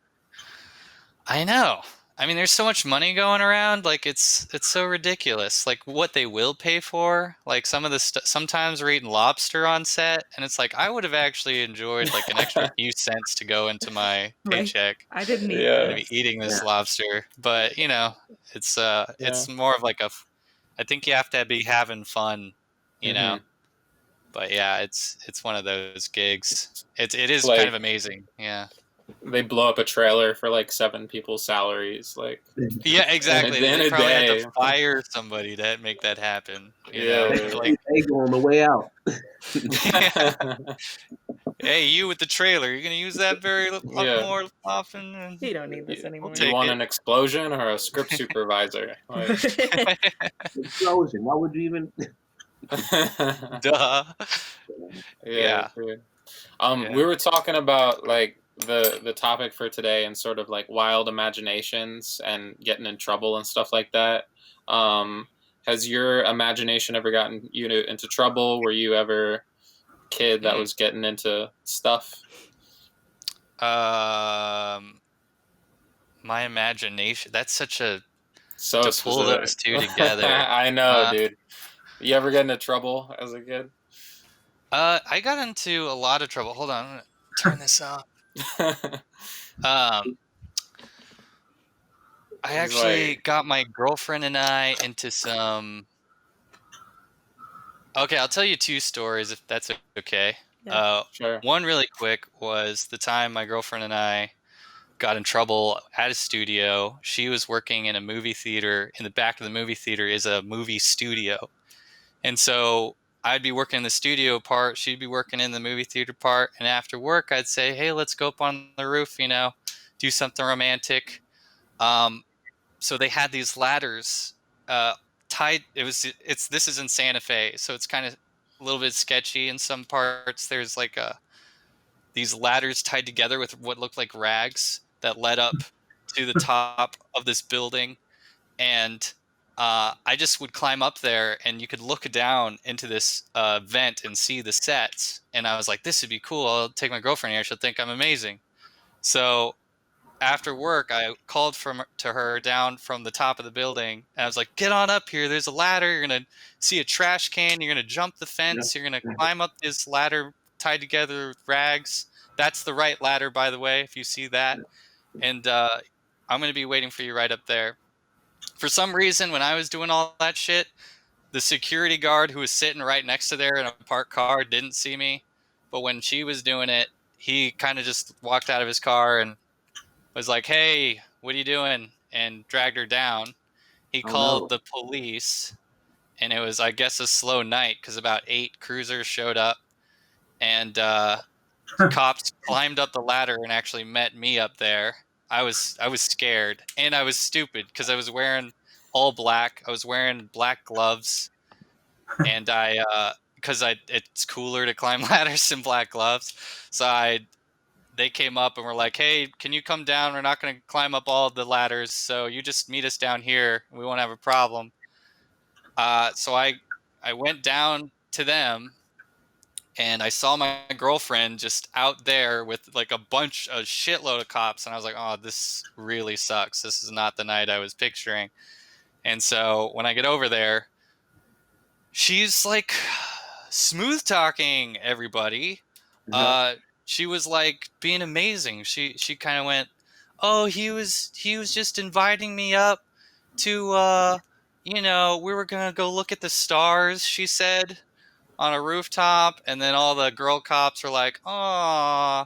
I know. I mean, there's so much money going around. Like it's so ridiculous. Like what they will pay for. Like some of the sometimes we're eating lobster on set, and it's like I would have actually enjoyed like an extra few cents to go into my Right. paycheck I didn't eat Yeah. to be eating this Yeah. lobster. But you know, it's Yeah. more of like I think you have to be having fun, you know. But yeah, it's one of those gigs. It is kind of Like amazing. Yeah. they blow up a trailer for like 7 people's salaries. Like Yeah, exactly. in They a probably had day. to fire somebody to make that happen. You Yeah. know, like, They go on the way out. hey, you with the trailer, you're gonna use that very Yeah. more often. And You don't need this You- anymore. We'll Do you take want it. an explosion or a script supervisor? Like, Explosion. Why would you even? Duh. yeah. Yeah. Dude. Yeah. We were talking about like the topic for today and sort of like wild imaginations and getting in trouble and stuff like that. Has your imagination ever gotten you into trouble? Were you ever a kid that was getting into stuff? My imagination. That's such a So to pull specific. those two together. I know, dude. You ever get into trouble as a kid? I got into a lot of trouble. Hold on, I'm gonna turn this off. I actually got my girlfriend and I into some. Okay, I'll tell you 2 stories if that's okay. Yeah. Sure. One really quick was the time my girlfriend and I got in trouble at a studio. She was working in a movie theater. In the back of the movie theater is a movie studio. And so I'd be working in the studio part, she'd be working in the movie theater part, and after work I'd say, "Hey, let's go up on the roof, you know, do something romantic." So they had these ladders tied. This is in Santa Fe, so it's kind of a little bit sketchy in some parts. There's like these ladders tied together with what looked like rags that led up to the top of this building, and I just would climb up there, and you could look down into this vent and see the sets. And I was like, "This would be cool. I'll take my girlfriend here. She'll think I'm amazing." So after work, I called to her down from the top of the building, and I was like, "Get on up here. There's a ladder. You're gonna see a trash can. You're gonna jump the fence. You're gonna climb up this ladder tied together with rags. That's the right ladder, by the way, if you see that. And I'm gonna be waiting for you right up there." For some reason, when I was doing all that shit, the security guard who was sitting right next to there in a parked car didn't see me. But when she was doing it, he kind of just walked out of his car and was like, "Hey, what are you doing?" and dragged her down. He called the police, and it was, I guess, a slow night because about 8 cruisers showed up, and cops climbed up the ladder and actually met me up there. I was scared, and I was stupid because I was wearing all black. I was wearing black gloves, and because it's cooler to climb ladders in black gloves. So they came up and were like, "Hey, can you come down? We're not going to climb up all of the ladders, so you just meet us down here. We won't have a problem." So I went down to them, and I saw my girlfriend just out there with like a shitload of cops, and I was like, "Oh, this really sucks. This is not the night I was picturing." And so when I get over there, she's like smooth talking everybody. She was like being amazing. She kind of went, "Oh, he was just inviting me up to we were gonna go look at the stars," she said, on a rooftop. And then all the girl cops were like, "Aw."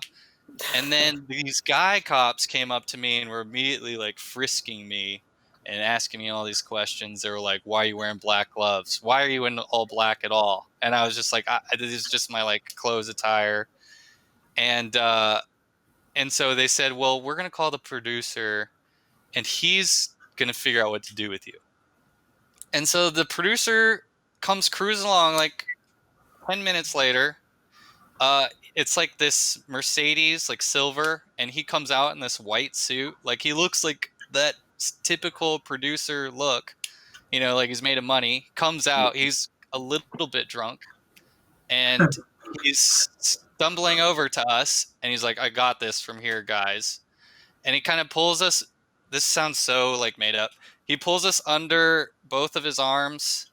And then these guy cops came up to me and were immediately like frisking me and asking me all these questions. They were like, "Why are you wearing black gloves? Why are you in all black at all?" And I was just like, "This is just my like clothes attire." And so they said, "Well, we're gonna call the producer, and he's gonna figure out what to do with you." And so the producer comes cruising along like 10 minutes later. It's like this Mercedes, like silver, and he comes out in this white suit. Like he looks like that typical producer look, like he's made of money. Comes out, he's a little bit drunk, and he's stumbling over to us, and he's like, "I got this from here, guys." And he kind of pulls us. This sounds so like made up. He pulls us under both of his arms,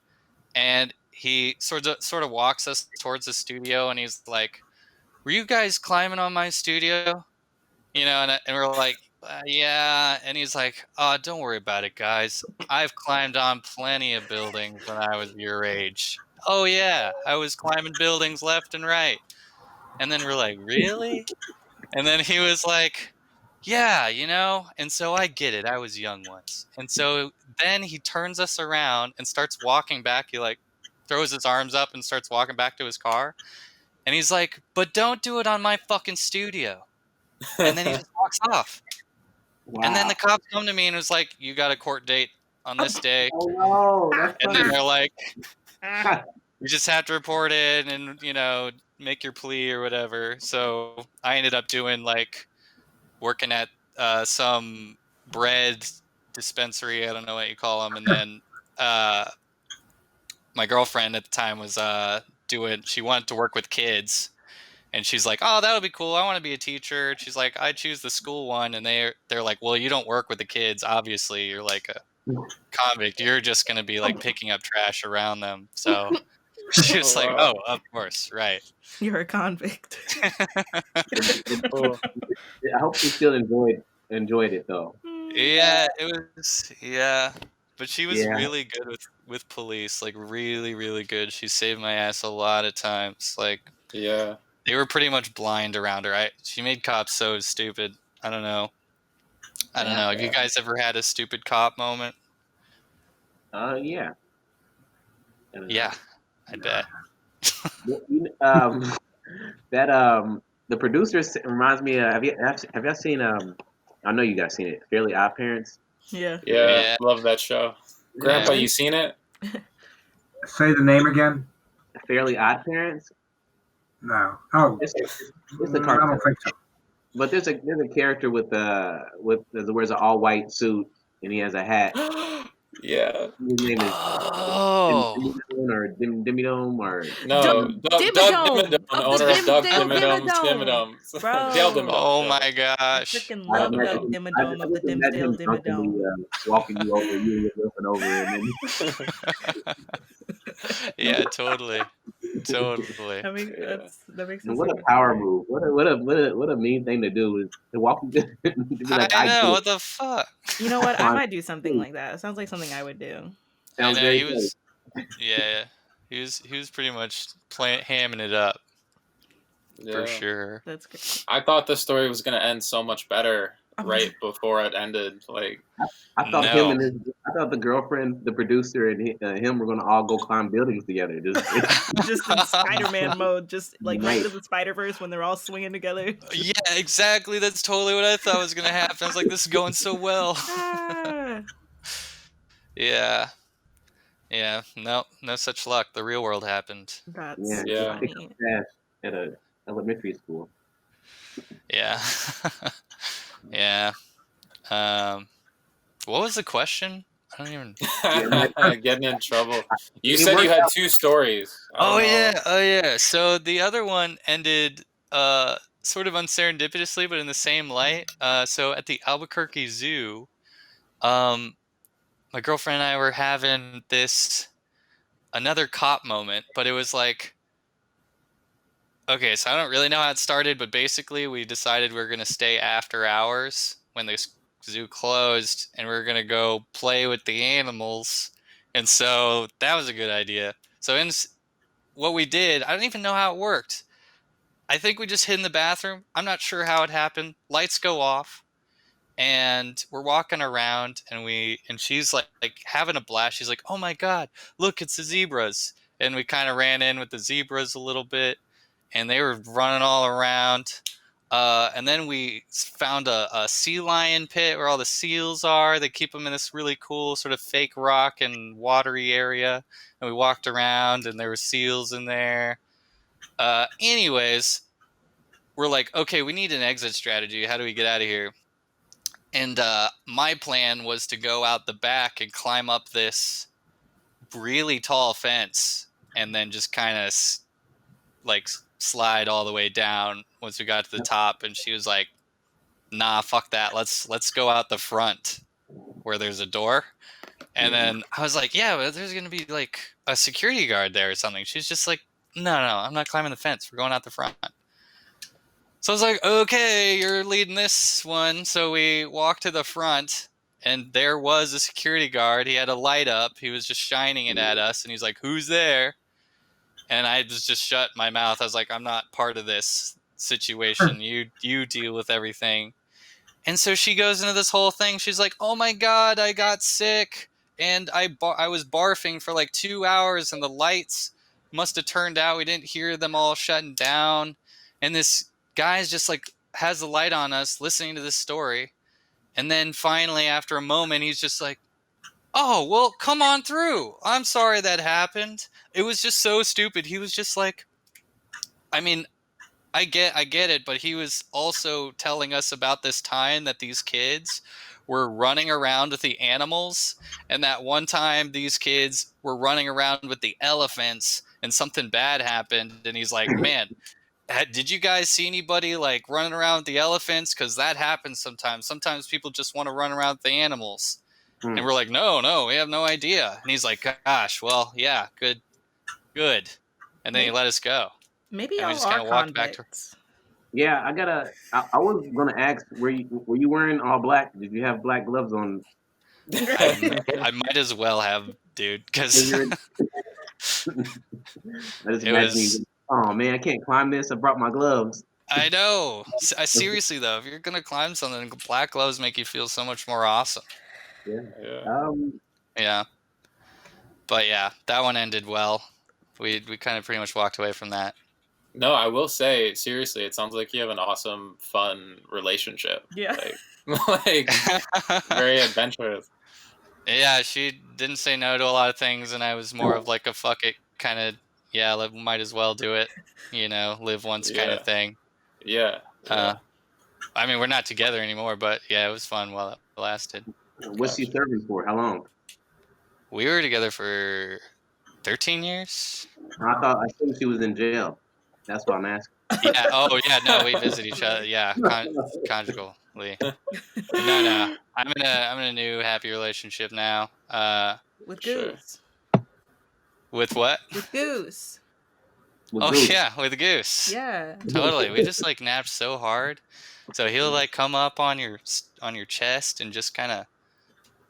and he sort of walks us towards the studio, and he's like, "Were you guys climbing on my studio?" And we're like, "Yeah." And he's like, "Oh, don't worry about it, guys. I've climbed on plenty of buildings when I was your age." "Oh yeah, I was climbing buildings left and right." And then we're like, "Really?" And then he was like, "Yeah, and so I get it. I was young once." And so then he turns us around and starts walking back. He like throws his arms up and starts walking back to his car. And he's like, "But don't do it on my fucking studio." And then he just walks off. And then the cops come to me and was like, "You got a court date on this day." Oh no, that's And then funny. they're like, "You just have to report it and, make your plea or whatever." So I ended up doing like working at some bread dispensary. I don't know what you call them. And then my girlfriend at the time was she wanted to work with kids. And she's like, "Oh, that would be cool. I want to be a teacher." And she's like, "I choose the school one." And they're like, "Well, you don't work with the kids. Obviously, you're like a convict. You're just going to be like picking up trash around them." So she was like, wow. "Oh, of course. Right." You're a convict. Cool. I hope you still enjoyed it though. Yeah, it was. Yeah. But she was Yeah. really good with police, like really, really good. She saved my ass a lot of times. Like, Yeah. they were pretty much blind around her. She made cops so stupid. I don't know. Have you guys ever had a stupid cop moment? Yeah. Yeah, I bet. The producer reminds me of, have y'all seen I know you guys seen it, Fairly Odd Parents? Yeah. Yeah. Love that show. Grandpa, you seen it? Say the name again. Fairly Odd Parents? No. Oh, It's a I cartoon. don't think so. But there's a character with wears an all white suit and he has a hat. Yeah. His name is Oh. Dimmadome or Dimmadome or No, Doug Dimmadome Dimmadome, of owner the of Doug Dale Dimmadome's Dimmadome. Dimmadomes. Bro. Dale Dimmadome. Oh yeah. my I gosh. freaking I love Doug imagine Dimmadome of the just imagine him Dimsdale drunkenly, Dimmadome. walking you over, you and your girlfriend over, and then Yeah, totally. I mean, Yeah. that makes and it what a so power funny. move! What a mean thing to do is to walk you to be like, I I know. get What the fuck? You know what? I Fine. might do something like that. It sounds like something I would do. I Sounds know very he funny. was. Yeah, he was pretty much hamming it up for Yeah. Oh, sure. That's great. I thought the story was gonna end so much better right before it ended. Like, I thought No. I thought the girlfriend, the producer, and him were gonna all go climb buildings together. Just in Spider-Man mode, just like right Right. to the Spider-Verse when they're all swinging together. Yeah, exactly. That's totally what I thought was gonna happen. I was like, this is going so well. Ah, Yeah. No such luck. The real world happened. that's Yeah. Yeah. Pick funny. up trash at a elementary school. Yeah. Yeah. What was the question? I don't even. getting in trouble. You It said you worked had out. 2 stories. I Oh don't know. yeah. So the other one ended sort of unserendipitously, but in the same light. So at the Albuquerque Zoo, my girlfriend and I were having another cop moment, but it was like, okay, so I don't really know how it started, but basically we decided we were going to stay after hours when the zoo closed, and we were going to go play with the animals. And so that was a good idea. So what we did, I don't even know how it worked. I think we just hid in the bathroom. I'm not sure how it happened. Lights go off. and we're walking around, and she's like having a blast. She's like, "Oh my god, look, it's the zebras!" And we kind of ran in with the zebras a little bit, and they were running all around. And then we found a sea lion pit where all the seals are. They keep them in this really cool sort of fake rock and watery area. And we walked around, and there were seals in there. Anyways, we're like, okay, we need an exit strategy. How do we get out of here? And my plan was to go out the back and climb up this really tall fence, and then just kind of like slide all the way down once we got to the top. And she was like, "Nah, fuck that. Let's go out the front where there's a door." And then I was like, "Yeah, but there's gonna be like a security guard there or something." She's just like, "No, I'm not climbing the fence. We're going out the front." So I was like, "Okay, you're leading this one." So we walked to the front, and there was a security guard. He had a light up. He was just shining it at us, and he's like, "Who's there?" And I was just shut my mouth. I was like, "I'm not part of this situation. You deal with everything." And so she goes into this whole thing. She's like, "Oh my god, I got sick, and I was barfing for like 2 hours, and the lights must have turned out. We didn't hear them all shutting down." And this guy's just like has the light on us, listening to this story. And then finally, after a moment, he's just like, "Oh, well, come on through. I'm sorry that happened." It was just so stupid. He was just like, I mean, I get it, but he was also telling us about this time that these kids were running around with the animals, and that one time these kids were running around with the elephants and something bad happened, and he's like, "Man, did you guys see anybody like running around with the elephants? Because that happens sometimes. Sometimes people just want to run around with the animals." And we're like, no, we have no idea. And he's like, "Gosh, well, yeah, good. And then he let us go. Maybe And we y'all just are kind of walked back to. convicts. Yeah, I was gonna ask, were you wearing all black? Did you have black gloves on? I might as well have, dude, because I just it imagine was. you, oh man, I can't climb this. I brought my gloves. I know. Seriously though, if you're gonna climb something, black gloves make you feel so much more awesome. Yeah. Yeah. Yeah. But yeah, that one ended well. We kind of pretty much walked away from that. No, I will say seriously, it sounds like you have an awesome, fun relationship. Yeah. Like very adventurous. Yeah, she didn't say no to a lot of things, and I was more of like a fuck it kind of, yeah, might as well do it, live once kind of Yeah. thing. Yeah. I mean, we're not together anymore, but yeah, it was fun while it lasted. What's he serving for? How long? We were together for 13 years. I think she was in jail. That's what I'm asking. Yeah. Oh, yeah. No, we visit each other. Yeah, conjugally. No. I'm in a new happy relationship now. With Sure. Goose. With what? With Goose. With Oh Goose. yeah, with Goose. Yeah. Totally. We just like napped so hard, so he'll like come up on your chest and just kind of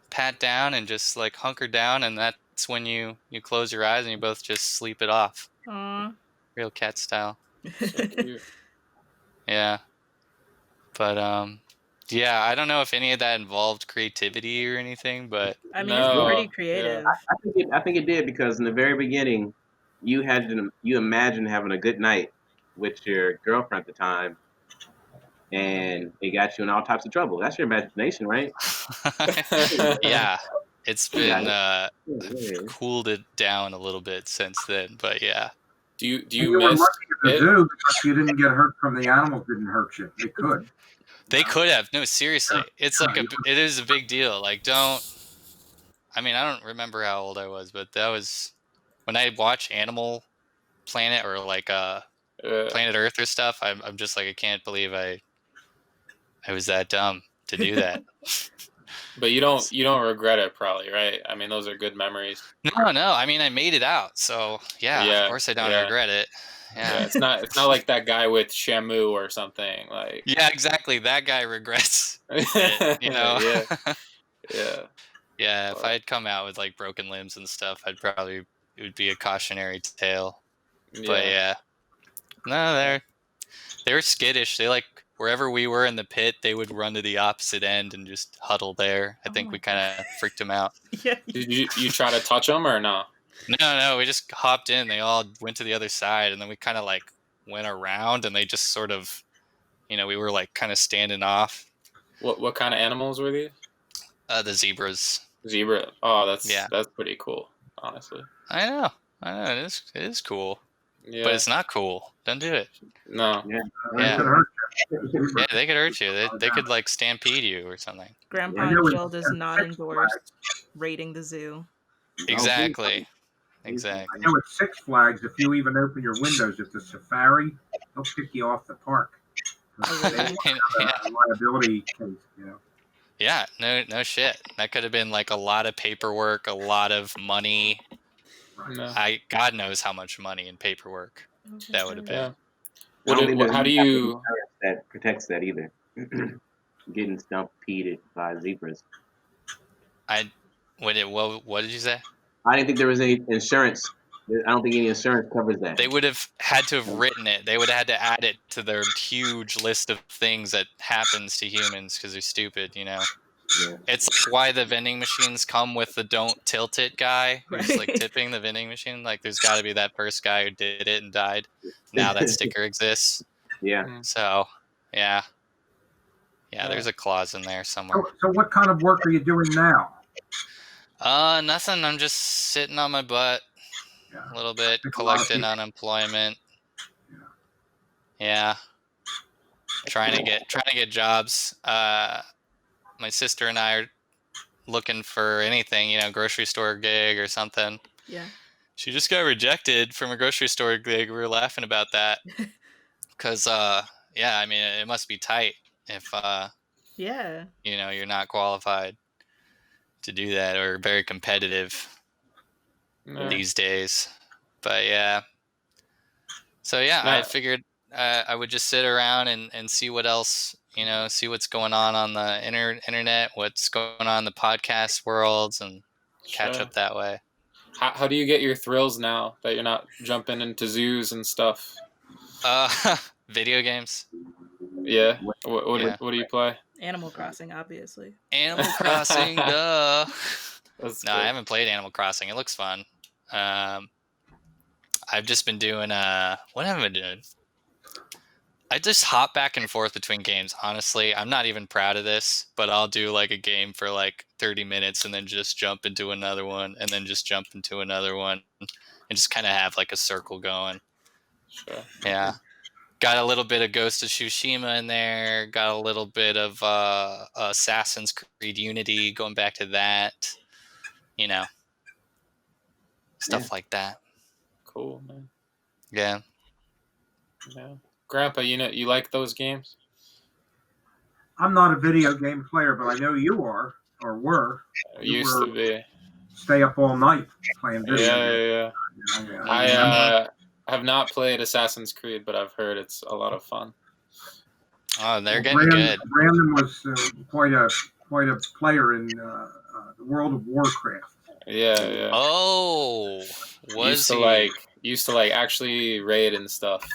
pat down and just like hunker down, and that's when you close your eyes and you both just sleep it off, Aw. real cat style. So cute. Yeah. But yeah, I don't know if any of that involved creativity or anything, but I mean, No, it's pretty yeah. creative. I think it did, because in the very beginning, you imagined having a good night with your girlfriend at the time, and it got you in all types of trouble. That's your imagination, right? yeah, it's been Yeah. I've cooled it down a little bit since then, but yeah. Do you You were miss lucky at the it? zoo because you didn't get hurt from the animals. Didn't hurt you. They could. They could have. No, seriously. It's like it is a big deal. Like, I don't remember how old I was, but that was when I watch Animal Planet or like Planet Earth or stuff. I'm just like, I can't believe I was that dumb to do that. But you don't regret it, probably, right? I mean, those are good memories. No. I mean, I made it out, so yeah. Yeah, Of course, I don't yeah. regret it. Yeah, Yeah. it's not like that guy with Shamu or something like. Yeah, exactly. That guy regrets it, Yeah. Yeah. Yeah, if I had come out with like broken limbs and stuff, it would be a cautionary tale. But yeah, no, they were skittish. They like wherever we were in the pit, they would run to the opposite end and just huddle there. I Oh think my we kind of freaked them out. Yeah. Did you try to touch them or no? No, we just hopped in. They all went to the other side, and then we kind of like went around, and they just sort of, we were like kind of standing off. What kind of animals were these? The zebras. Zebra. Oh, Yeah. that's pretty cool, honestly. I know. It is cool, Yeah. but it's not cool. Don't do it. No. It Yeah. could hurt you. Yeah, they could hurt you. They could like stampede you or something. Grandpa I know Jill it's- does not Six endorse Flags. raiding the zoo. Exactly. I Exactly. know at Six Flags, if you even open your windows at the safari, they'll kick you off the park. They really? have a liability case. Yeah, no shit. That could have been like a lot of paperwork, a lot of money. No. God knows how much money in paperwork that would have been. Yeah. I don't think there's How do any you? insurance that protects that either. Getting stampeded by zebras. What did you say? I didn't think there was any insurance. I don't think any insurance covers that. They would have had to have written it. They would have had to add it to their huge list of things that happens to humans because they're stupid, Yeah. It's like why the vending machines come with the don't tilt it guy who's like Right. tipping the vending machine. Like there's got to be that first guy who did it and died. Now that sticker exists. Yeah. So, yeah. Yeah. There's a clause in there somewhere. So what kind of work are you doing now? Nothing. I'm just sitting on my butt Yeah. a little bit, think a lot of collecting people- unemployment. Yeah. Yeah. Trying to get jobs. My sister and I are looking for anything, grocery store gig or something. Yeah. She just got rejected from a grocery store gig. We were laughing about that. Because, it must be tight if, Yeah. you're not qualified to do that or very competitive No. these days. But yeah. So yeah, No. I figured I would just sit around and see what else, see what's going on the internet, what's going on in the podcast worlds, and catch Sure. up that way. How do you get your thrills now that you're not jumping into zoos and stuff? Video games, Yeah. Yeah. What do you play? Animal Crossing, obviously. Animal Crossing, duh. That's No, good. I haven't played Animal Crossing. It looks fun. I've just been doing what have I been doing? I just hop back and forth between games. Honestly, I'm not even proud of this, but I'll do like a game for like 30 minutes and then just jump into another one and then just jump into another one and just kind of have like a circle going. Sure. Yeah. Got a little bit of Ghost of Tsushima in there. Got a little bit of Assassin's Creed Unity, going back to that. Stuff like that. Cool, man. Yeah. Yeah. Grandpa, you like those games? I'm not a video game player, but I know you are or were. You Used were- to be. Stay up all night playing video Yeah. games. Yeah. I have not played Assassin's Creed, but I've heard it's a lot of fun. Oh, they're getting good. Brandon was quite a player in the World of Warcraft. Yeah. Oh, was he? Used to actually raid and stuff.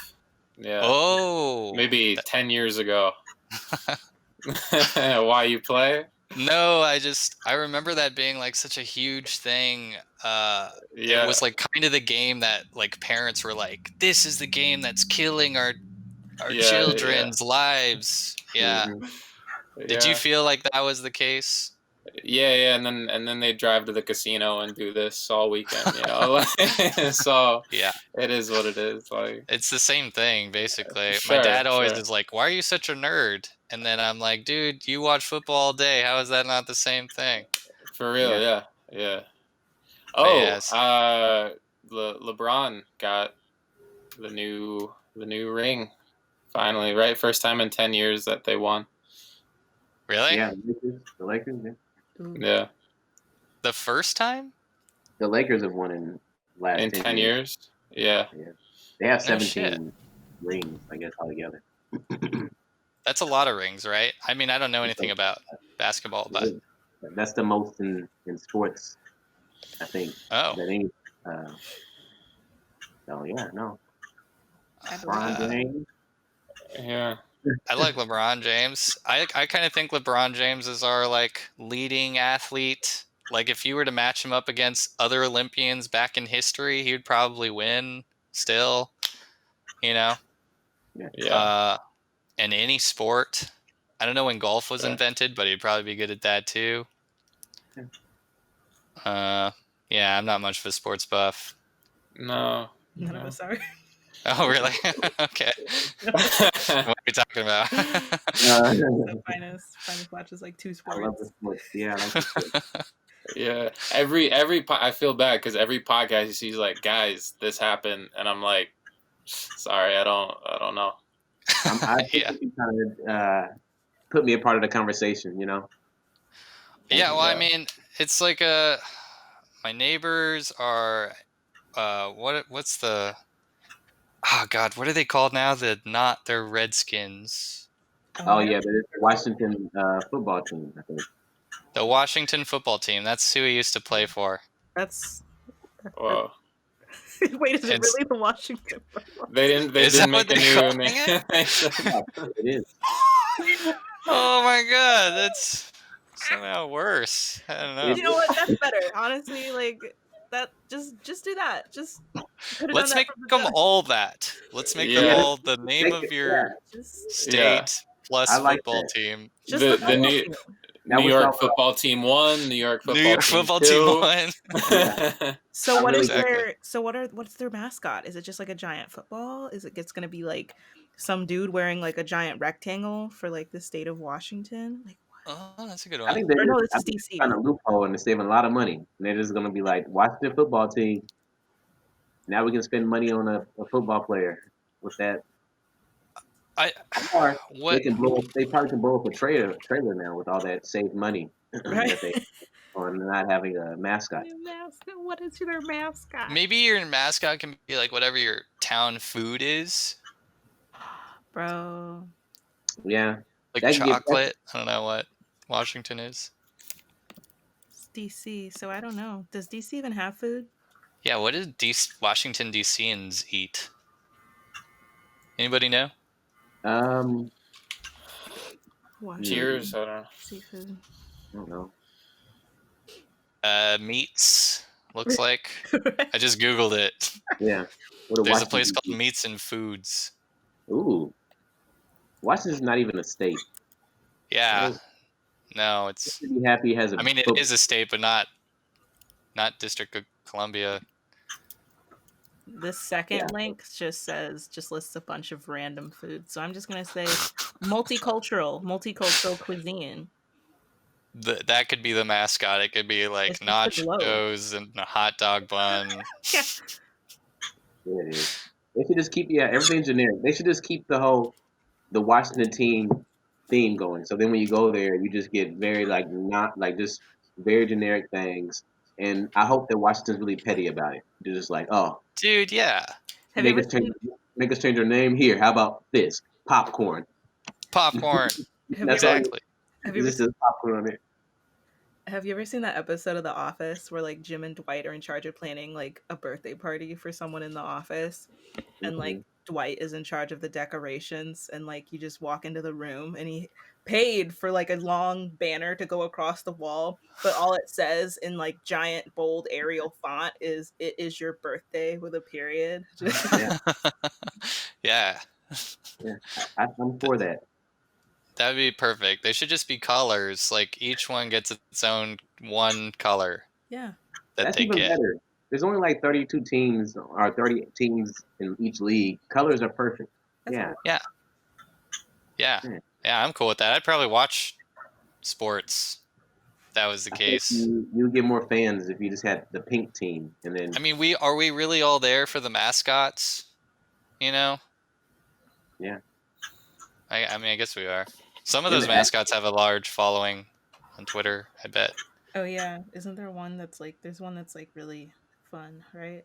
Yeah. Oh, Maybe 10 years ago. Why you play? no! I remember that being like such a huge thing. Yeah. It was like kind of the game that like parents were like, "This is the game that's killing our Yeah, children's lives." Yeah. Mhm. Did you feel like that was the case? Yeah, and then they drive to the casino and do this all weekend, so Yeah. it is what it is. Like, It's the same thing, basically. Sure, My dad always sure. is like, "Why are you such a nerd?" And then I'm like, "Dude, you watch football all day. How is that not the same thing?" for real, Yeah. yeah. But Oh, yes. LeBron got the new ring finally, right? First time in 10 years that they won. Really? Yeah, the Lakers. Yeah. Ooh. Yeah, The first time? The Lakers have won in last in 10 years. Yeah, They have No 17 rings, I guess, altogether. That's a lot of rings, right? I mean, I don't know anything about basketball, but That's the most in sports, I think. oh, That any. So yeah, no. I believe LeBron Uh, James. yeah. I like LeBron James. I kind of think LeBron James is our like leading athlete. Like if you were to match him up against other Olympians back in history, he would probably win still, you know. Yeah. In any sport. I don't know when golf was Yeah. invented, but he'd probably be good at that too. Yeah. Yeah, I'm not much of a sports buff. No. None of us are. Oh, really? Okay. What are we talking about? So Finest watches like 2 I love the sports. sports. Yeah, I like the sports. Yeah. I feel bad because every podcast he's like, guys, this happened, and I'm like, sorry, I don't know. I think Yeah. you kind of put me a part of the conversation, you know. Yeah, well, I Yeah. mean, it's like my neighbors are what's the oh god, what are they called now? They're Redskins. Oh yeah, but it's the Washington football team, I think. The Washington football team. That's who he used to play for. That's Whoa. wait, is it It's- really the Washington football? They didn't Is that make what a they're new calling name. It is. Oh my god, that's somehow worse. I don't know. You know what? That's better. Honestly, like that. Just do that. Just could have Let's done make that from the them jump. all that. Let's make Yeah. them all the name of your Just, state Yeah. plus I like football that. team. just The football new team. Now New we're York talking football team 1, New York football New York team football 2. team won. So I what really- is Exactly. their so what's their mascot? Is it just like a giant football? Is it's gonna be like some dude wearing like a giant rectangle for like the state of Washington? Like Oh, that's a good I one. think they're or no, just, this I is think DC. they're trying to loophole and they're saving a lot of money. And they're just gonna be like, Washington football team. Now we can spend money on a football player with that. I Or what they can blow. They probably can blow up a trailer now with all that saved money Right. that they on not having a mascot. Their mascot. What is their mascot? maybe your mascot can be like whatever your town food is, Bro. Yeah, like That can get- chocolate. I don't know what Washington is. It's DC, so I don't know. Does DC even have food? Yeah, what do Washington DCians eat? Anybody know? Washington Cheers. I don't know. seafood. I don't know. Meats. Looks like. I just googled it. Yeah, what There's a Washington place DC? called Meats and Foods. Ooh, Washington's not even a state. Yeah. Oh. No, it's. Should be happy it has a. I mean, it football- is a state, but not District of Columbia. This second link just lists a bunch of random foods. So I'm just gonna say multicultural cuisine. That could be the mascot. It could be like It's just the globe. nachos and a hot dog bun. Yeah. Yeah, it is. They should just keep everything generic. They should just keep the Washington team theme going. So then when you go there, you just get very not just very generic things. And I hope that Washington's really petty about it. They're just like, oh, Dude, yeah. Have you make ever us change our name here. How about this popcorn? Popcorn. That's all. Exactly. have you ever This is popcorn on it. Have you ever seen that episode of The Office where like Jim and Dwight are in charge of planning like a birthday party for someone in the office, and like Dwight is in charge of the decorations, and like you just walk into the room and he paid for like a long banner to go across the wall, but all it says in like giant bold Arial font is "It is your birthday" with a period. Yeah. Yeah. I'm for that. That'd be perfect. They should just be colors. Like each one gets its own one color Yeah. that That's they even get. better. There's only like 32 teams or 30 teams in each league. Colors are perfect. That's Yeah. Yeah. Yeah. Yeah, I'm cool with that. I'd probably watch sports if that was the I think case. you get more fans if you just had the pink team and then I mean, are we really all there for the mascots? You know? Yeah. I mean, I guess we are. Some of Yeah, those but- mascots have a large following on Twitter, I bet. Oh yeah, isn't there one that's like there's one that's like really fun, right?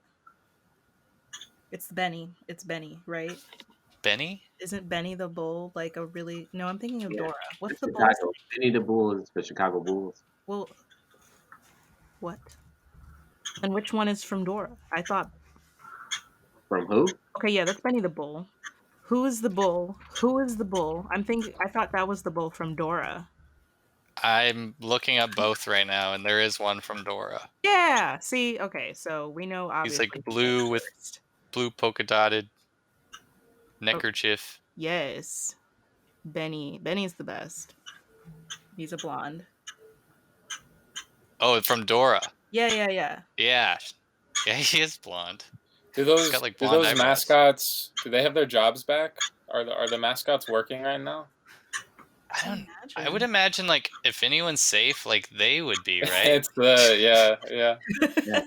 It's Benny, right? Benny? Isn't Benny the Bull like a really no, I'm thinking of Yeah. Dora. What's the bull? Chicago. Benny the Bull is the Chicago Bulls. Well, what? And which one is from Dora? I thought From who? okay, yeah, that's Benny the Bull. Who is the bull? Who is the bull? I thought that was the bull from Dora. I'm looking up both right now, and there is one from Dora. Yeah. See. Okay. So we know He's obviously. like blue with first. blue polka dotted neckerchief. Yes. Benny. Benny's the best. He's a blonde. Oh, from Dora. Yeah. Yeah. Yeah, he is blonde. Do He's those got, like, do blonde those eyebrows. mascots? Do they have their jobs back? Are the mascots working right now? I would imagine, like, if anyone's safe, like, they would be, right? It's yeah. Yeah.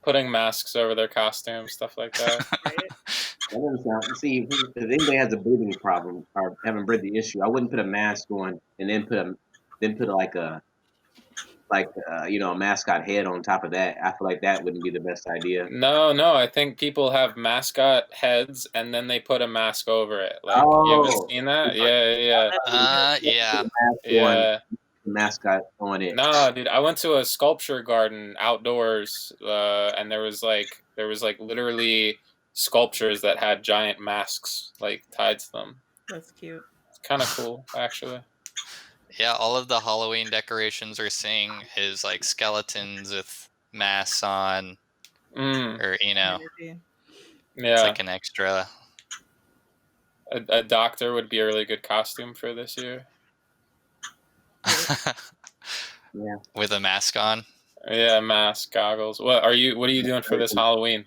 Putting masks over their costumes, stuff like that. Right? I understand. See, if anybody has a breathing problem or haven't breathing issue, I wouldn't put a mask on and then put a mascot head on top of that. I feel like that wouldn't be the best idea. No, I think people have mascot heads and then they put a mask over it. Like, you ever Oh. seen that? Yeah. Yeah. Yeah. Mascot on it. No, dude, I went to a sculpture garden outdoors, and there was like literally sculptures that had giant masks like tied to them. That's cute. It's kind of cool, actually. Yeah, all of the Halloween decorations we're seeing is like skeletons with masks on, or Energy. it's Yeah, like an extra. a doctor would be a really good costume for this year. Yeah. With a mask on. Yeah, mask, goggles. What are you doing for this Halloween?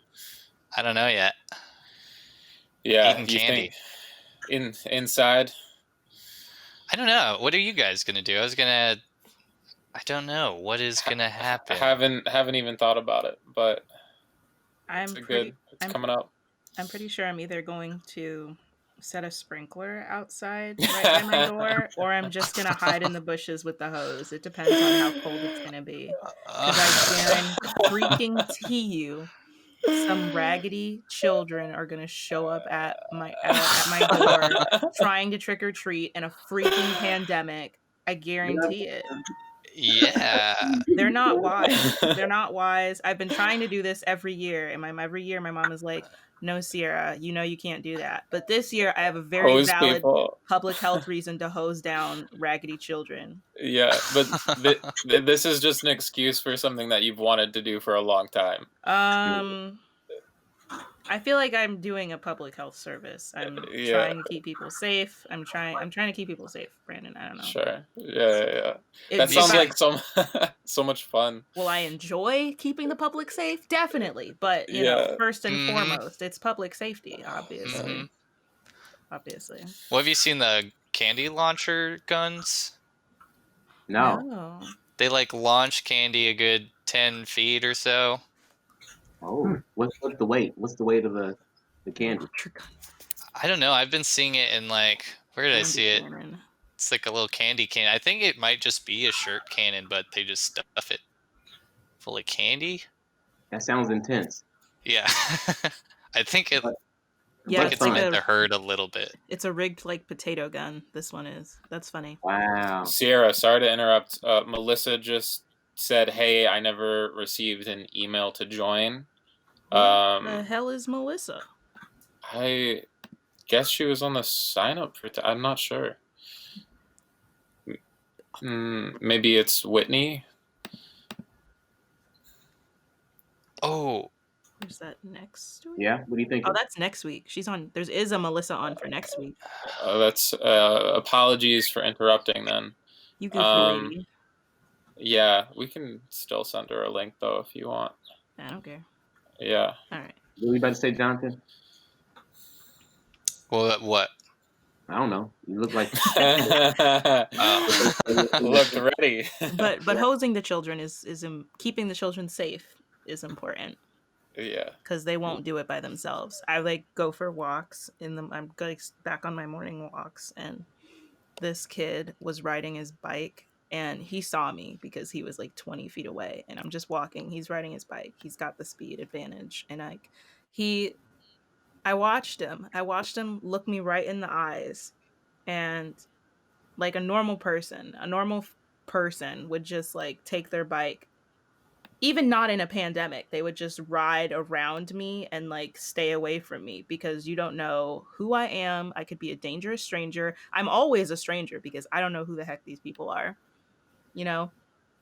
I don't know yet. Yeah, Eating do you candy. think inside? I don't know. What are you guys gonna do? I don't know what is gonna happen. I haven't even thought about it, but it's I'm coming up. I'm pretty sure I'm either going to set a sprinkler outside right by my door, or I'm just gonna hide in the bushes with the hose. It depends on how cold it's gonna be. Because I freaking you, some raggedy children are gonna show up at my door trying to trick or treat in a freaking pandemic. I guarantee it. Yeah. They're not wise. They're not wise. I've been trying to do this every year, and every year my mom is like, "No, Sierra, you can't do that." But this year, I have a very Hose valid people. public health reason to hose down raggedy children. Yeah, but this is just an excuse for something that you've wanted to do for a long time. I feel like I'm doing a public health service. I'm trying to keep people safe. I'm trying to keep people safe, Brandon. I don't know. Sure. Yeah. If- That if sounds I- like so much fun. Will I enjoy keeping the public safe? Definitely. But, Yeah. first and Mhm. foremost, it's public safety, obviously. Mhm. Obviously. Well, have you seen the candy launcher guns? No. They like launch candy a good 10 feet or so. Oh. What's the weight? What's the weight of the candy? I don't know. I've been seeing it in like, where did I see it? Cannon. It's like a little candy can. I think it might just be a shirt cannon, but they just stuff it full of candy. That sounds intense. Yeah. I think But- Yeah, it's it's like meant to a, hurt a little bit. it's a rigged like potato gun. This one is. That's funny. Wow. Sierra, sorry to interrupt. Melissa just said, "Hey, I never received an email to join." The hell is Melissa? I guess she was on the sign up for. I'm not sure. Maybe it's Whitney. Oh, Where's that next week? Yeah. What do you think? Oh, that's next week. She's on. There is a Melissa on for next week. That's apologies for interrupting. Then, You can free. yeah, we can still send her a link though if you want. I don't care. Yeah. All right. What were you about to say, Jonathan? well, what? I don't know. You look like. Looked ready. But hosing the children is keeping the children safe is important Yeah. because they won't do it by themselves. I like go for walks I'm going back on my morning walks, and this kid was riding his bike and he saw me because he was like 20 feet away, and I'm just walking. He's riding his bike. He's got the speed advantage, and I watched him look me right in the eyes, and like a normal person would just like take their bike even not in a pandemic, they would just ride around me and like stay away from me because you don't know who I am. I could be a dangerous stranger. I'm always a stranger because I don't know who the heck these people are. You know,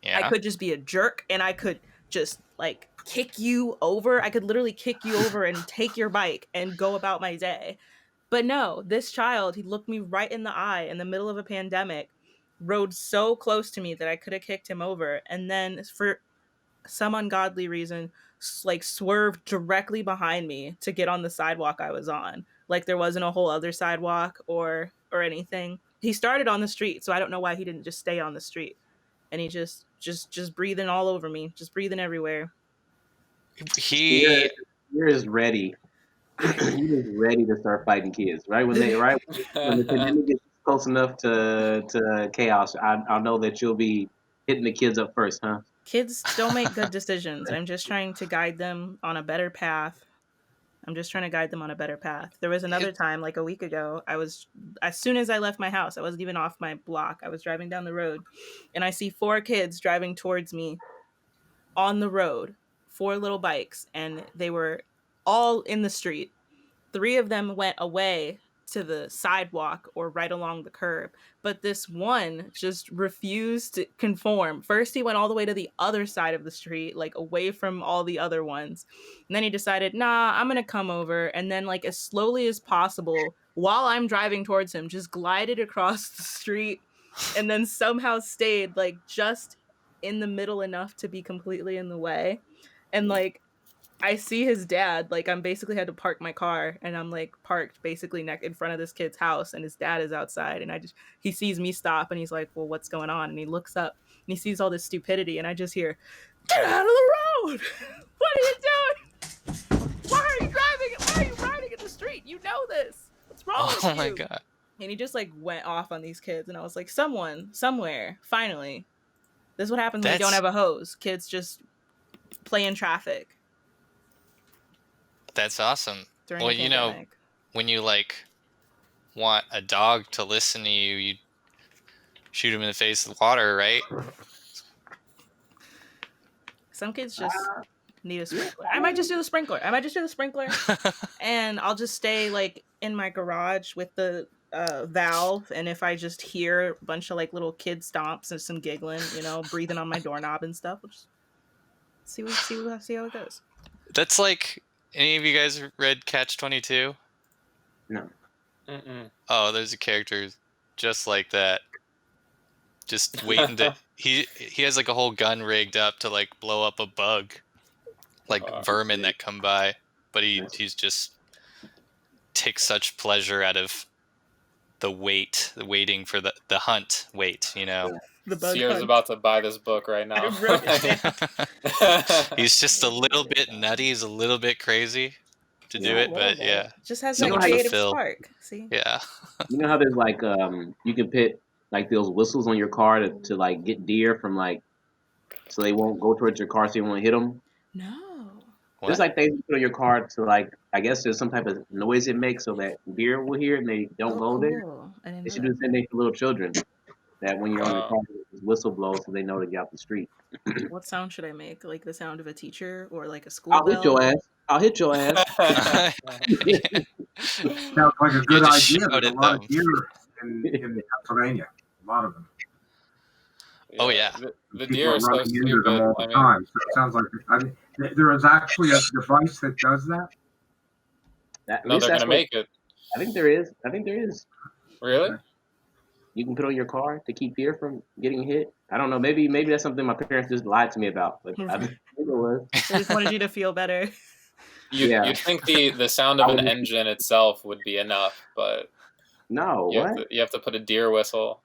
I Yeah. could just be a jerk and I could just like kick you over. I could literally kick you over and take your bike and go about my day. But no, this child, he looked me right in the eye in the middle of a pandemic, rode so close to me that I could have kicked him over. And then for some ungodly reason, like swerved directly behind me to get on the sidewalk I was on. Like there wasn't a whole other sidewalk or anything. He started on the street, so I don't know why he didn't just stay on the street. And he just breathing all over me, just breathing everywhere. You're, He you're just ready. You're just ready to start fighting kids, right? When the pandemic gets close enough to chaos, I'll know that you'll be hitting the kids up first, huh? Kids don't make good decisions. I'm just trying to guide them on a better path. I'm just trying to guide them on a better path. There was another time, like a week ago, as soon as I left my house, I wasn't even off my block. I was driving down the road and I see 4 kids driving towards me on the road, 4 little bikes, and they were all in the street. 3 of them went away to the sidewalk or right along the curb, but this one just refused to conform. First, he went all the way to the other side of the street, like away from all the other ones. And then he decided, nah, I'm gonna come over. And then, like, as slowly as possible, while I'm driving towards him, just glided across the street and then somehow stayed, like, just in the middle enough to be completely in the way. And, like, I see his dad, like I'm basically had to park my car and I'm like parked basically in front of this kid's house and his dad is outside and he sees me stop and he's like, well, what's going on? And he looks up and he sees all this stupidity and I just hear, get out of the road. What are you doing? Why are you driving? Why are you riding in the street? You know this. What's wrong with you? Oh my god. And he just like went off on these kids and I was like, someone, somewhere, finally. This is what happens when you don't That's- have a hose. Kids just play in traffic. That's awesome. During Well, a pandemic. when you like want a dog to listen to you, you shoot him in the face with water, right? Some kids just need a sprinkler. I might just do the sprinkler. And I'll just stay like in my garage with the valve. And if I just hear a bunch of like little kid stomps and some giggling, breathing on my doorknob and stuff, we'll just see how it goes. That's like, any of you guys read Catch 22? No. Mm-mm. Oh, there's a character just like that. Just waiting to he has like a whole gun rigged up to like blow up a bug, like vermin that come by, but he's just takes such pleasure out of the waiting for the hunt. The bug Sierra's hunt. about to buy this book right now. I wrote it He's just a little bit nutty. He's a little bit crazy to do it, but yeah, Just has So that much creative fulfill. spark. See? yeah. You know how there's like you can put like those whistles on your car to like get deer from like so they won't go towards your car so you won't hit them. No. Just like they put on your car to like I guess there's some type of noise it makes so that deer will hear and they don't go there. Cool. I didn't They know should do the same thing for little children. That when you're on your Wow. car, this whistle blows so they know to get out the street. that. What sound should I make? Like the sound of a teacher or like a school I'll bell? hit your ass. I'll hit your ass. Sounds like a good just idea. shout There's a at lot them. of deer in Pennsylvania. A lot of them. Oh, yeah. The People deer are are so running into them stupid. all the time. So it sounds like there is actually a device that does that. At No, least they're that's gonna what- make it. I think there is. Really? You can put on your car to keep deer from getting hit. I don't know. Maybe that's something my parents just lied to me about. But I think it was. I just wanted you to feel better. Yeah. You'd think the sound of an engine itself would be enough, but No, what? you have to put a deer whistle.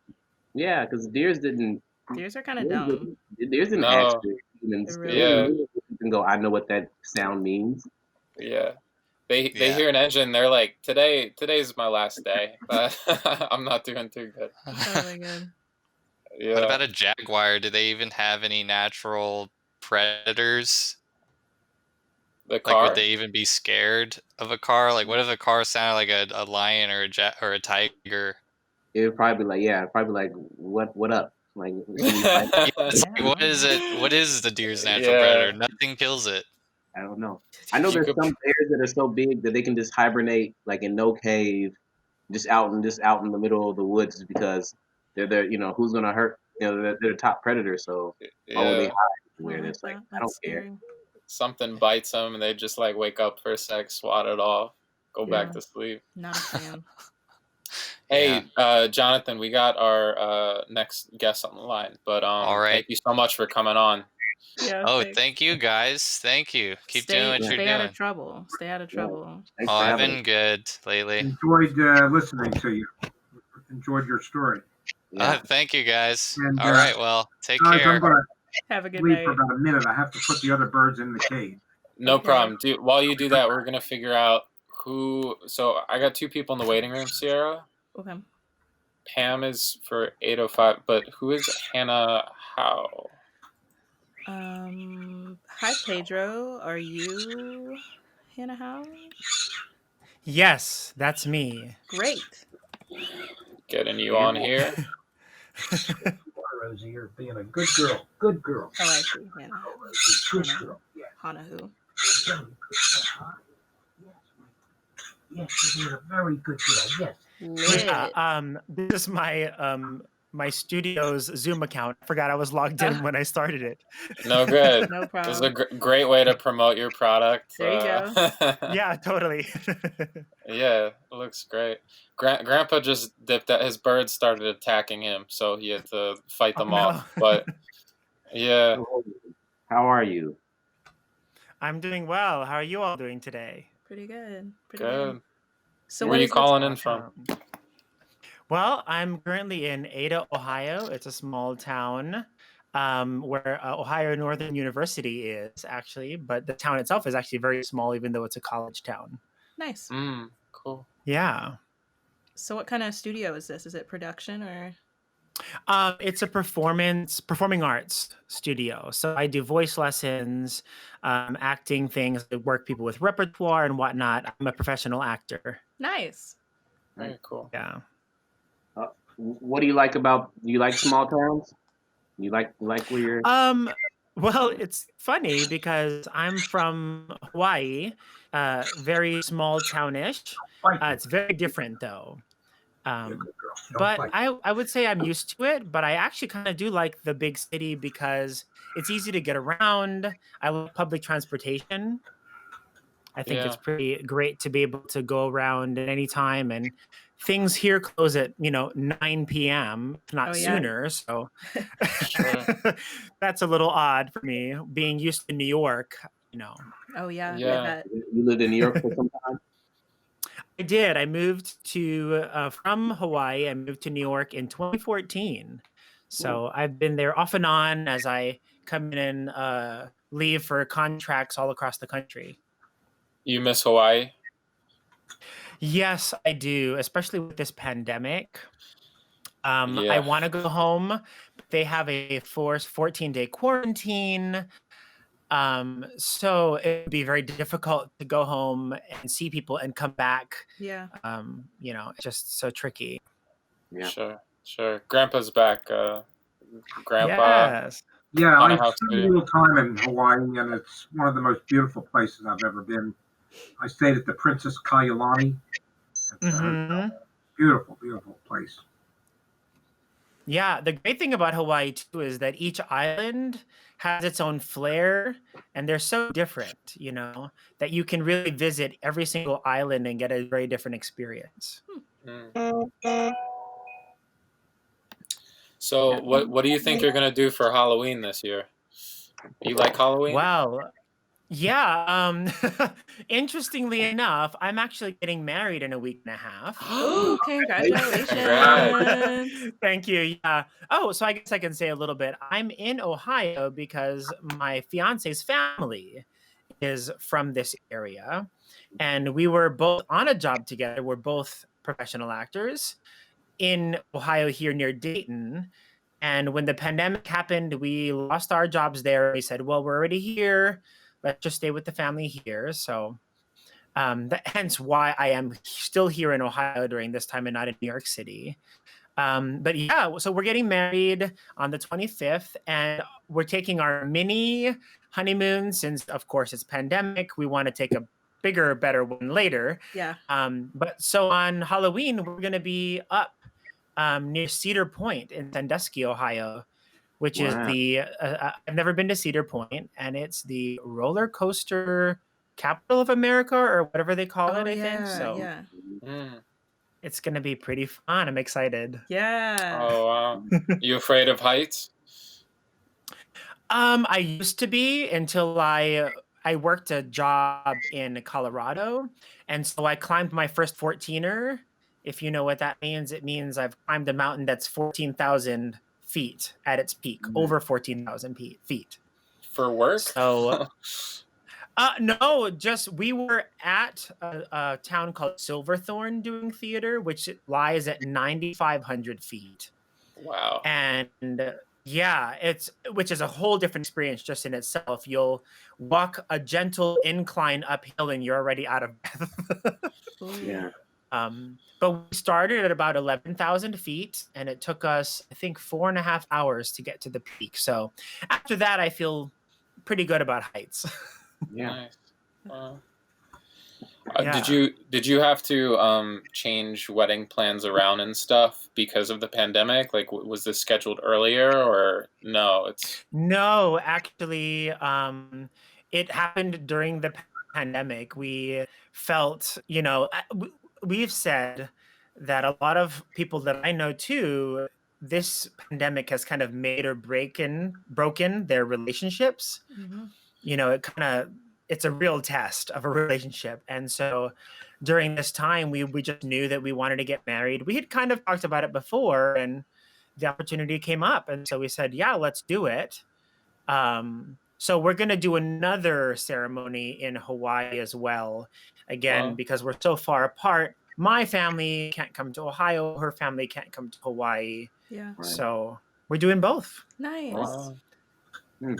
Yeah, because deers didn't. Deers are kind of dumb. Deers didn't No. ask for humans. They're really Yeah. You can go. I know what that sound means. Yeah. They Yeah. hear an engine, they're like, today's my last day. I'm not doing too good. Oh my god. Yeah. What about a jaguar? Do they even have any natural predators? the Like, car? would they even be scared of a car? Like, what if a car sounded like a lion or a tiger? It would probably be like, what up? Like, can you fight? Yeah, it's like, Yeah. what is it? What is the deer's natural Yeah. predator? Nothing kills it. I don't know. I know You there's could- some bears that are so big that they can just hibernate like in no cave, just out in the middle of the woods because they're who's gonna hurt? They're the top predator, so why would they Yeah, hide I somewhere? like It's like that. I don't That's care. scary. something bites them and they just like wake up for a sec, swat it off, go back Yeah. to sleep. Not a fan. Hey, Jonathan, we got our next guest on the line, but All right. thank you so much for coming on. Yeah. Oh, thanks. thank you guys. Thank you. Keep stay, doing what you're stay out doing. of trouble. Stay out of Yeah. trouble. Thanks Oh, for I've having been me. good lately. Enjoyed listening to you. Enjoyed your story. Yeah. Thank you guys. And, All right, well, take Guys, care. I'm going Have a to good leave night. for about a minute. I have to put the other birds in the cage. No Okay. problem. While you do that, we're gonna figure out who. So I got 2 people in the waiting room, Sierra. Okay. Pam is for 805, but who is Hannah Howe? Hi Pedro. Are you Hannah Howe? Yes, that's me. Great. Getting you on here. Rosie, you're being a good girl. Good girl. Oh, I see. Hannah. Good Hannah. girl. Yeah. Hannah who? Yes, you're a very good girl. Yes. Lit. This is my studio's Zoom account. I forgot I was logged in when I started it. No good. No This is a problem. great way to promote your product. There you go. Yeah, totally. Yeah, it looks great. Grandpa just dipped out. His birds started attacking him, so he had to fight them Oh, no. off. But yeah, How are you? I'm doing well. How are you all doing today? Pretty good. Pretty good. good. So Where what are you is this- calling in from? Well, I'm currently in Ada, Ohio. It's a small town where Ohio Northern University is actually, but the town itself is actually very small, even though it's a college town. Nice. Cool. Yeah. So what kind of studio is this? Is it production or? It's a performing arts studio. So I do voice lessons, acting things, I work people with repertoire and whatnot. I'm a professional actor. Nice. Very cool. Yeah. What do you like about? Do you like small towns? You like where you're? Well, it's funny because I'm from Hawaii, very small townish. It's very different though. But I would say I'm used to it, but I actually kind of do like the big city because it's easy to get around. I love public transportation. I think it's pretty great to be able to go around at any time, and things here close at 9 p.m. not Oh, yeah. sooner. So Sure. that's a little odd for me, being used to New York. Oh yeah. I Yeah. bet. You lived in New York for some time. I did. I moved to from Hawaii. I moved to New York in 2014. So I've been there off and on as I come in and leave for contracts all across the country. You miss Hawaii? Yes, I do, especially with this pandemic. I Yeah. want to go home. But they have a forced 14-day quarantine. So it would be very difficult to go home and see people and come back. Yeah. It's just so tricky. Yeah. Sure. Grandpa's back. Grandpa. Yes. Yeah, On a I house spent a video. little time in Hawaii, and it's one of the most beautiful places I've ever been. I stayed at the Princess Kailani. It's a Mhm. beautiful, beautiful place. Yeah, the great thing about Hawaii too is that each island has its own flair, and they're so different, that you can really visit every single island and get a very different experience. Mm. So what do you think you're gonna do for Halloween this year? You like Halloween? Wow. Yeah, interestingly enough, I'm actually getting married in a week and a half. Ooh, congratulations. Congrats. Thank you. Yeah. Oh, so I guess I can say a little bit. I'm in Ohio because my fiance's family is from this area, and we were both on a job together. We're both professional actors in Ohio here near Dayton. And when the pandemic happened, we lost our jobs there. We said, well, we're already here. Let's just stay with the family here. So hence why I am still here in Ohio during this time and not in New York City. But yeah, so we're getting married on the 25th, and we're taking our mini honeymoon since, of course, it's pandemic. We want to take a bigger, better one later. Yeah. But so on Halloween, we're going to be up near Cedar Point in Sandusky, Ohio, which is Wow. the I've never been to Cedar Point, and it's the roller coaster capital of America, or whatever they call Oh it. I yeah, think so. yeah, Mm. It's gonna be pretty fun. I'm excited. yeah. Oh wow. You afraid of heights? I used to be until I worked a job in Colorado, and so I climbed my first 14er. If you know what that means, it means I've climbed a mountain that's 14,000 feet at its peak, over 14,000 feet. For work? So, no, just we were at a town called Silverthorne doing theater, which lies at 9,500 feet. Wow. And yeah, which is a whole different experience just in itself. You'll walk a gentle incline uphill and you're already out of breath. Yeah. But we started at about 11,000 feet, and it took us, I think, 4.5 hours to get to the peak. So after that, I feel pretty good about heights. Yeah. Nice. Wow. Yeah. Did you have to change wedding plans around and stuff because of the pandemic? Like, was this scheduled earlier or no? It's No, actually, it happened during the pandemic. We felt, we've said that a lot of people that I know too, this pandemic has kind of made or broken their relationships. Mhm. It's a real test of a relationship. And so during this time, we just knew that we wanted to get married. We had kind of talked about it before, and the opportunity came up. And so we said, yeah, let's do it. So we're going to do another ceremony in Hawaii as well. Again, Wow. because we're so far apart. My family can't come to Ohio. Her family can't come to Hawaii. Yeah. Right. So we're doing both. Nice. wow. Hmm.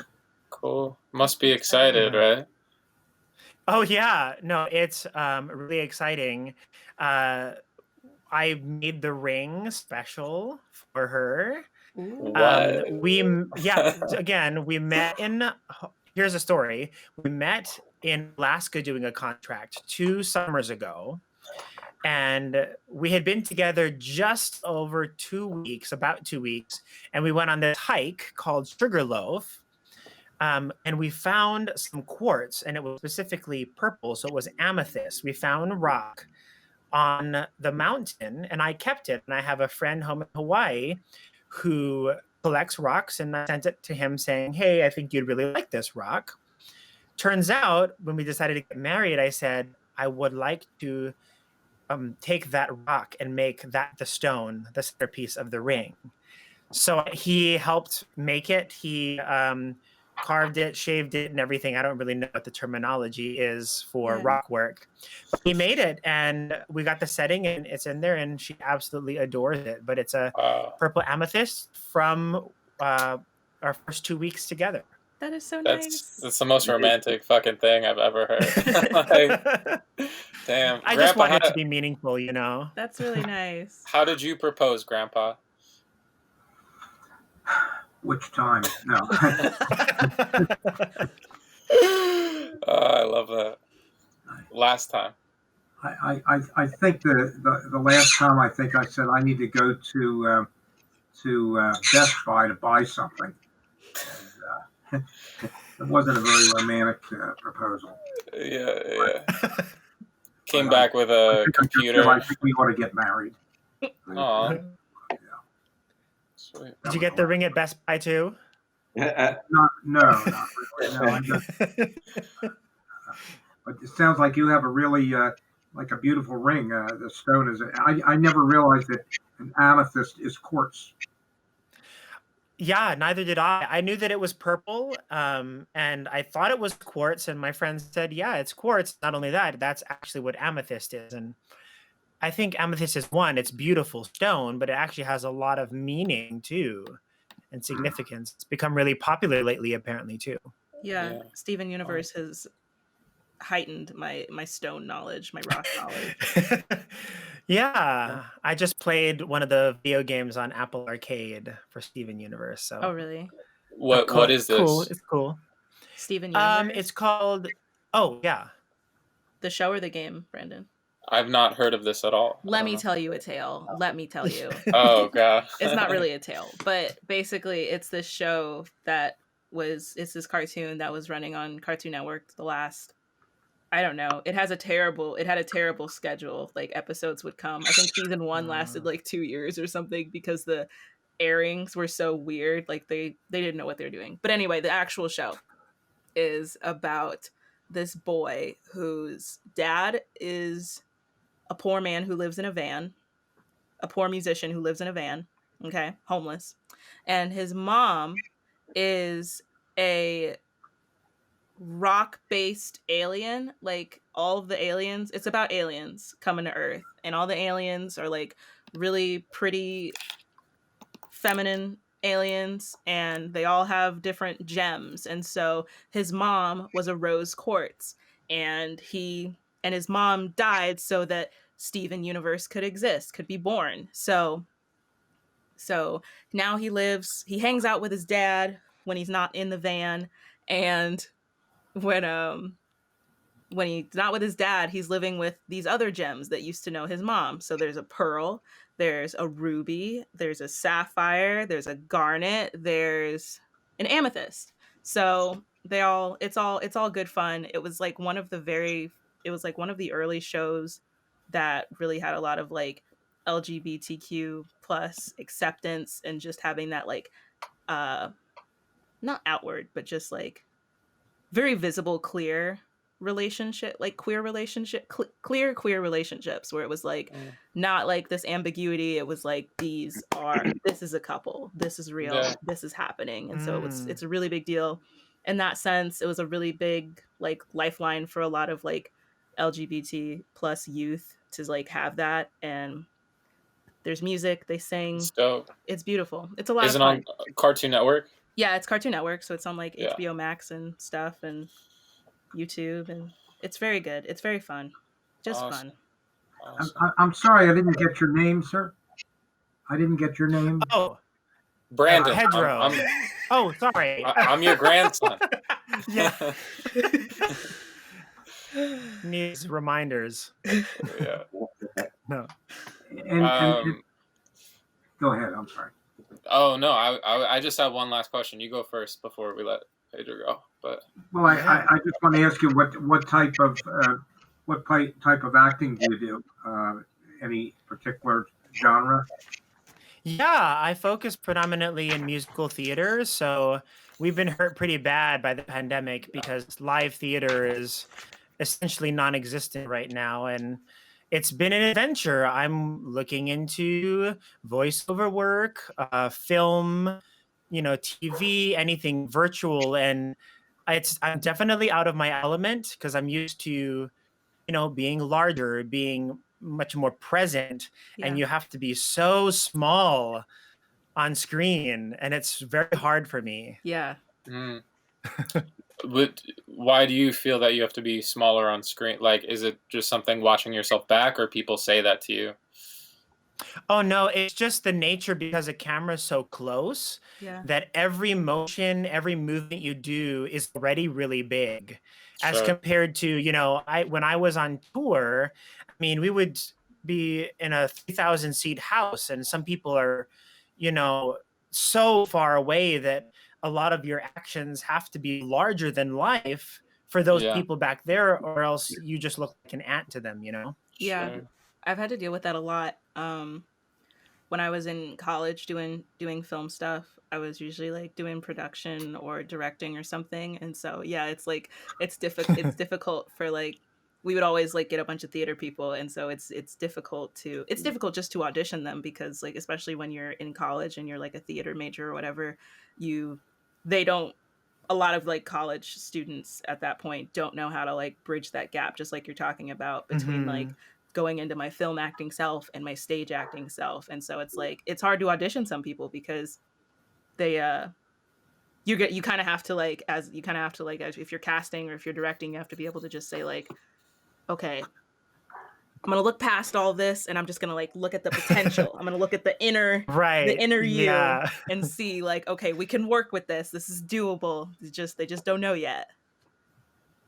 Cool. Must be excited, right? Oh yeah, no, it's really exciting. I made the ring special for her. Ooh. What? Again, we met in. Here's a story. We met in Alaska doing a contract 2 summers ago, and we had been together just over 2 weeks, about 2 weeks, and we went on this hike called Sugarloaf. And we found some quartz, and it was specifically purple, so it was amethyst. We found rock on the mountain, and I kept it. And I have a friend home in Hawaii who collects rocks, and I sent it to him saying, hey, I think you'd really like this rock. Turns out, when we decided to get married, I said, I would like to take that rock and make that the stone, the centerpiece of the ring. So he helped make it. He carved it, shaved it, and everything. I don't really know what the terminology is for Yeah. rock work. But he made it, and we got the setting, and it's in there, and she absolutely adores it. But it's a Wow. purple amethyst from our first 2 weeks together. That is so That's nice. the most romantic fucking thing I've ever heard. Like, damn. I just Grandpa, want it to be meaningful, That's really nice. how did you propose, Grandpa? Which time? No. Oh, I love that. Last time. I think the last time I think I said I need to go to Best Buy to buy something. And, it wasn't a very romantic proposal. Yeah. Came But back with a computer. I think we ought to get married. Aw. Sweet. Did you get the ring at Best Buy too? Not really. No, I'm just, but it sounds like you have a really like a beautiful ring. The stone is. I never realized that an amethyst is quartz. Yeah, neither did I. I knew that it was purple, and I thought it was quartz. And my friend said, "Yeah, it's quartz." Not only that, that's actually what amethyst is. And I think amethyst is it's beautiful stone, but it actually has a lot of meaning too, and significance. It's become really popular lately, apparently too. Yeah. Yeah. Steven Universe has heightened my stone knowledge, my rock knowledge. Yeah, I just played one of the video games on Apple Arcade for Steven Universe. So Oh, really? What is cool. this? It's cool. Steven Universe? It's called. Oh yeah. The show or the game, Brandon? I've not heard of this at all. I Let don't me know. tell you a tale. Let me tell you. Oh god. It's not really a tale, but basically it's this show it's this cartoon that was running on Cartoon Network the last, I don't know. It had a terrible schedule. Like episodes would come. I think season 1 lasted like 2 years or something because the airings were so weird. Like they didn't know what they were doing. But anyway, the actual show is about this boy whose dad is a poor man who lives in a van, a poor musician who lives in a van, okay, homeless. And his mom is a rock-based alien. Like all of the aliens, it's about aliens coming to Earth, and all the aliens are like really pretty feminine aliens, and they all have different gems. And so his mom was a rose quartz, and his mom died so that Steven Universe could exist, could be born. So now he hangs out with his dad when he's not in the van, and when he's not with his dad, he's living with these other gems that used to know his mom. So there's a pearl, there's a ruby, there's a sapphire, there's a garnet, there's an amethyst. So it's all good fun. It was like one of the early shows that really had a lot of like LGBTQ plus acceptance, and just having that like not outward, but just like very visible, clear relationship, like queer relationship, clear queer relationships, where it was like not like this ambiguity. It was like this is a couple, this is real, Yeah. this is happening. And so it's a really big deal in that sense. It was a really big like lifeline for a lot of like LGBT plus youth to like have that. And there's music, they sing, It's dope. it's beautiful, it's a lot Is of it fun. on Cartoon Network? Yeah, it's Cartoon Network, so it's on like Yeah. HBO Max and stuff, and YouTube, and it's very good. It's very fun, just Awesome. fun. Awesome. I'm sorry, I didn't get your name, sir. I didn't get your name. Oh, Brandon, Pedro. Oh, sorry. I'm your grandson. Yeah. Needs reminders. Yeah. No. And go ahead. I'm sorry. Oh no, I just have one last question. You go first before we let Pedro go. But Well, I just want to ask you what type of acting do you do? Any particular genre? Yeah, I focus predominantly in musical theater. So we've been hurt pretty bad by the pandemic because live theater is essentially non-existent right now. And it's been an adventure. I'm looking into voiceover work, film, TV, anything virtual. And I'm definitely out of my element because I'm used to, being larger, being much more present, and you have to be so small on screen, and it's very hard for me. Yeah. But why do you feel that you have to be smaller on screen? Like, is it just something watching yourself back, or people say that to you? Oh no, it's just the nature because the camera's so close that every motion, every movement you do is already really big. As compared to, when I was on tour, I mean, we would be in a 3,000 seat house, and some people are, so far away that a lot of your actions have to be larger than life for those people back there, or else you just look like an ant to them, Yeah. Sure. I've had to deal with that a lot. When I was in college doing film stuff, I was usually like doing production or directing or something. And so, yeah, it's like, it's difficult for like, we would always like get a bunch of theater people. And so it's difficult just to audition them because like, especially when you're in college and you're like a theater major or whatever, a lot of like college students at that point don't know how to like bridge that gap, just like you're talking about between like going into my film acting self and my stage acting self. And so it's like, it's hard to audition some people because they, you kind of have to like, as if you're casting or if you're directing, you have to be able to just say like, okay, I'm gonna look past all this, and I'm just gonna like look at the potential. I'm gonna look at the inner Right. you Yeah. and see like, okay, we can work with this. This is doable. They just don't know yet.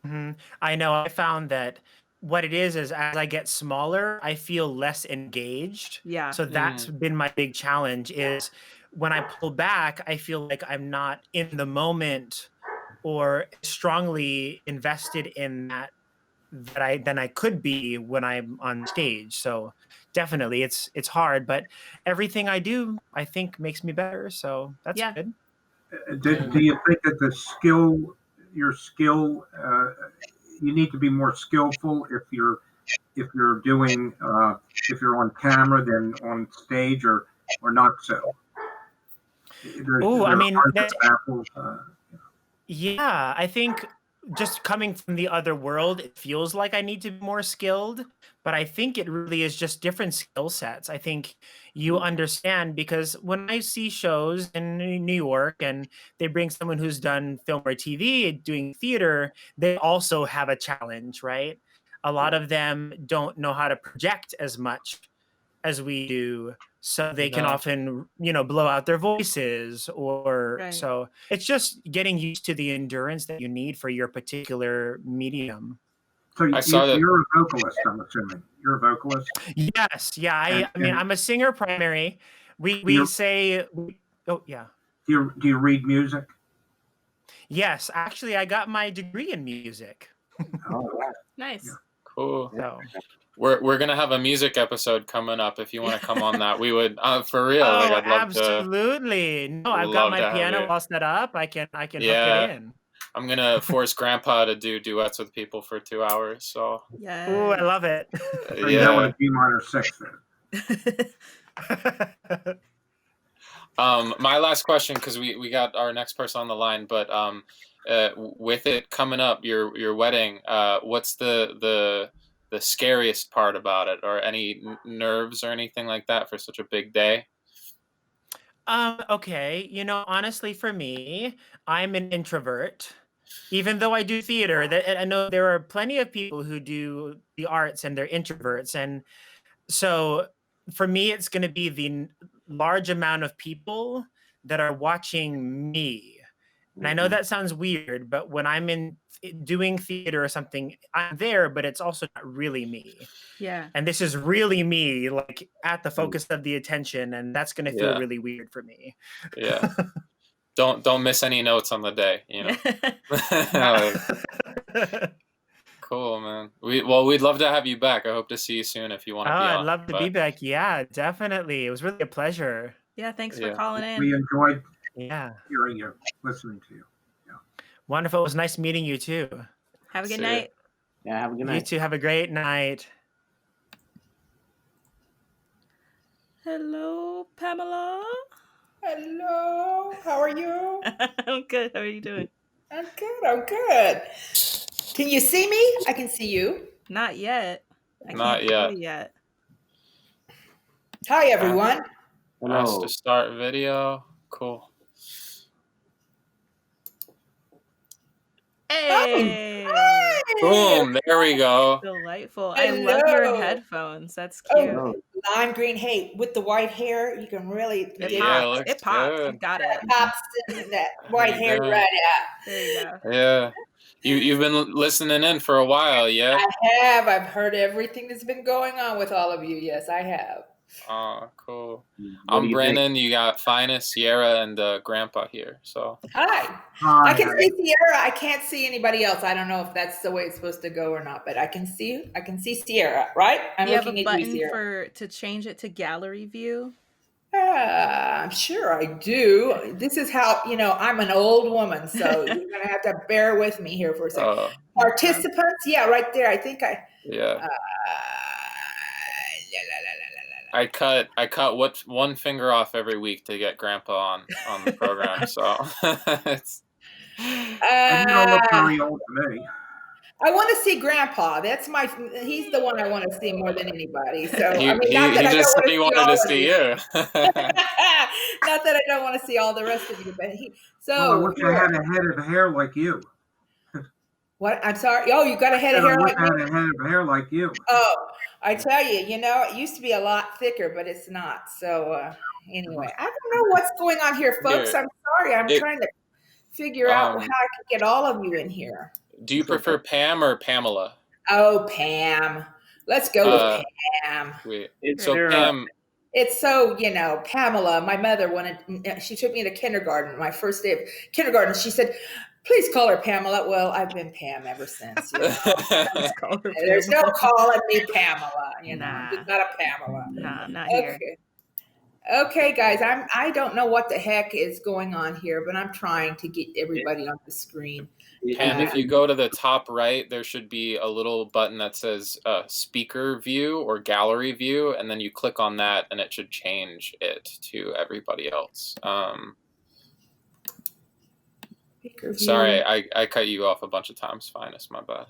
Mhm. I know. I found that what it is as I get smaller, I feel less engaged. Yeah. So that's been my big challenge is when I pull back, I feel like I'm not in the moment or strongly invested in that than I could be when I'm on stage. So definitely it's hard, but everything I do, I think makes me better. So that's Yeah. good. Do you think that your skill, you need to be more skillful if you're doing, if you're on camera than on stage, or not so? Oh, I mean, that's Apples, yeah, I think just coming from the other world, it feels like I need to be more skilled, but I think it really is just different skill sets. I think you understand because when I see shows in New York and they bring someone who's done film or TV doing theater, they also have a challenge, right? A lot of them don't know how to project as much as we do, so they can No. often blow out their voices, or Right. so it's just getting used to the endurance that you need for your particular medium. so I saw that. you're a vocalist, I'm assuming. You're a vocalist. Yes, yeah, I mean, And I'm a singer primary. We you're- say oh yeah, do you read music? yes, actually I got my degree in music. Oh, wow. Nice. Yeah. Cool. So We're gonna have a music episode coming up. If you want to come on that, we would for real. Like oh, I'd love to. absolutely. No, I've love got to my have piano you. all set up. I can hook Yeah. it in. I'm gonna force Grandpa to do duets with people for 2 hours. So Yeah. Oh, I love it. So you know what yeah. a G minor 6 is. My last question, because we got our next person on the line, but with it coming up, your wedding, what's the scariest part about it, or any nerves or anything like that for such a big day? Okay, honestly, for me, I'm an introvert. Even though I do theater, I know there are plenty of people who do the arts and they're introverts, and so for me, it's going to be the large amount of people that are watching me. And I know that sounds weird, but when I'm doing theater or something, I'm there, but it's also not really me. Yeah. And this is really me, like at the focus of the attention, and that's going to feel Yeah. really weird for me. Yeah. Don't miss any notes on the day. Like, cool, man. We'd love to have you back. I hope to see you soon if you want to be on. I'd love to be back. Yeah, definitely. It was really a pleasure. Yeah. Thanks for Yeah. calling We in. enjoyed Yeah. hearing you, listening to you. Wonderful. It was nice meeting you too. Have a good See ya. night. Yeah, have a good You night. two have a great night. Hello, Pamela. Hello, how are you? I'm good. How are you doing? I'm good. Can you see me? I can see you. Not yet. I Not can't yet. see yet. Hi, everyone. Ask Hello. to start video. Cool. Hey. Boom. There we go. Delightful. I love your Hello. headphones. That's Oh, cute. Hello. Lime green. Hey, with the white hair, you can really It dig Yeah, it pops. looks It pops. You good. got it. pops in that white There you hair go. right out. There you go. Yeah. You've been listening in for a while, yeah? I have. I've heard everything that's been going on with all of you. Yes, I have. Oh, cool. What do I'm you think? Brandon. You got Finest, Sierra, and Grandpa here. So Hi. Hi, I can see Sierra. I can't see anybody else. I don't know if that's the way it's supposed to go or not, but I can see Sierra, right? I'm Do you have a looking at you, button Sierra. to change it to gallery view? I'm sure I do. This is how, I'm an old woman, so you're going to have to bear with me here for a second. Participants, yeah, right there. I think yeah. la, la, I cut one finger off every week to get Grandpa on the program. So it's And you don't look very old to me. I want to see Grandpa. He's the one I want to see more than anybody. So, he, I mean, he, not that he I just don't said he want wanted all to of see you. you. Not that I don't want to see all the rest of you, but I so wish I had a head of hair like you. what? I'm sorry. Oh, you got a head of I hair wish like I had me? a head of hair like you. Oh, I tell you, it used to be a lot thicker, but it's not. So anyway, I don't know what's going on here, folks. Here, I'm sorry. I'm trying to figure out how I can get all of you in here. Do you prefer Pam or Pamela? Oh, Pam. Let's go with Pam. Wait. Is So there Pam, It's so, Pamela, my mother she took me to kindergarten, my first day of kindergarten. She said, please call her Pamela. Well, I've been Pam ever since. There's no calling me Pamela, Nah. Just not a Pamela. Nah, not here. Okay. Okay, guys, I don't know what the heck is going on here, but I'm trying to get everybody on the screen. Pam, if you go to the top right, there should be a little button that says speaker view or gallery view, and then you click on that and it should change it to everybody else. Sorry, I cut you off a bunch of times. Fine, it's my bad.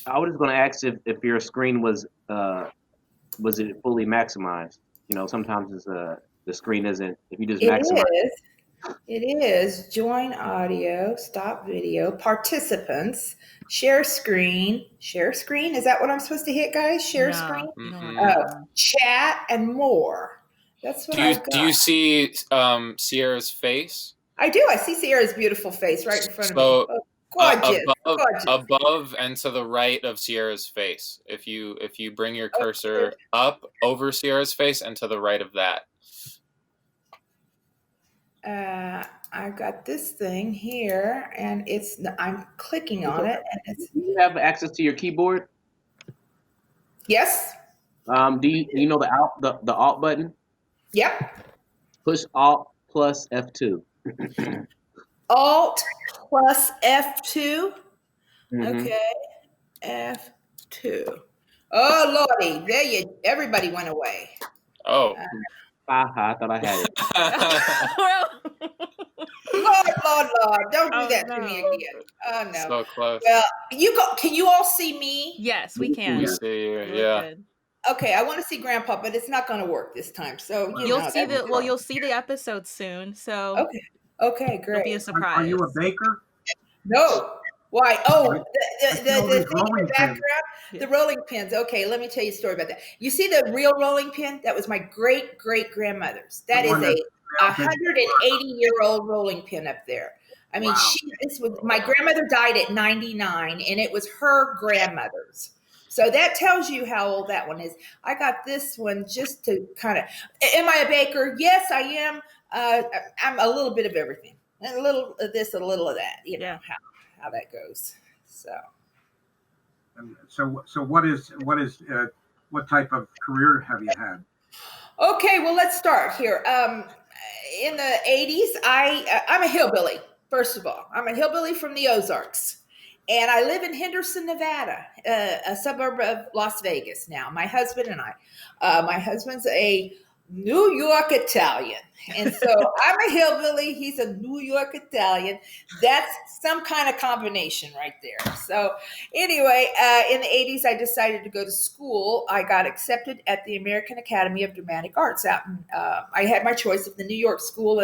I was just going to ask if your screen was it fully maximized? Sometimes it's the screen isn't. If you just maximize. It is. Join audio, stop video, participants, share screen. Share screen? Is that what I'm supposed to hit, guys? Share screen? Mm-hmm. Chat and more. That's what I've got. Do you see Sierra's face? I do. I see Sierra's beautiful face right in front of me. Oh, gorgeous. Above and to the right of Sierra's face. If you bring your cursor up over Sierra's face and to the right of that. I've got this thing here, and I'm clicking on it, and Do you have access to your keyboard? Yes. Do you know the Alt button? Yep. Push Alt plus F2. Alt plus F2. Mm-hmm. Okay. F2. Oh Lordy, everybody went away. Oh. I thought I had it. Lord, don't do that to me again. Oh no. So close. Well, can you all see me? Yes, we can. We see you, yeah. Good. Okay, I want to see Grandpa, but it's not going to work this time. So you'll see the episode soon. So okay, great. It'll be a surprise. Are you a baker? No. Why? Oh, the thing in the background, Yeah. the rolling pins. Okay, let me tell you a story about that. You see the real rolling pin? That was my great grandmother's. That is a 180-year-old rolling pin up there. I mean, Wow. my grandmother died at 99, and it was her grandmother's. So that tells you how old that one is. I got this one just to kind of. Am I a baker? Yes, I am. I'm a little bit of everything. A little of this, a little of that. You know how that goes. So what type of career have you had? Okay, well, let's start here. In the 80s, I'm a hillbilly. First of all, I'm a hillbilly from the Ozarks. And I live in Henderson, Nevada, a suburb of Las Vegas now. My husband and I. My husband's a New York Italian. And so I'm a hillbilly. He's a New York Italian. That's some kind of combination right there. So anyway, in the 80s, I decided to go to school. I got accepted at the American Academy of Dramatic Arts out in, I had my choice of the New York school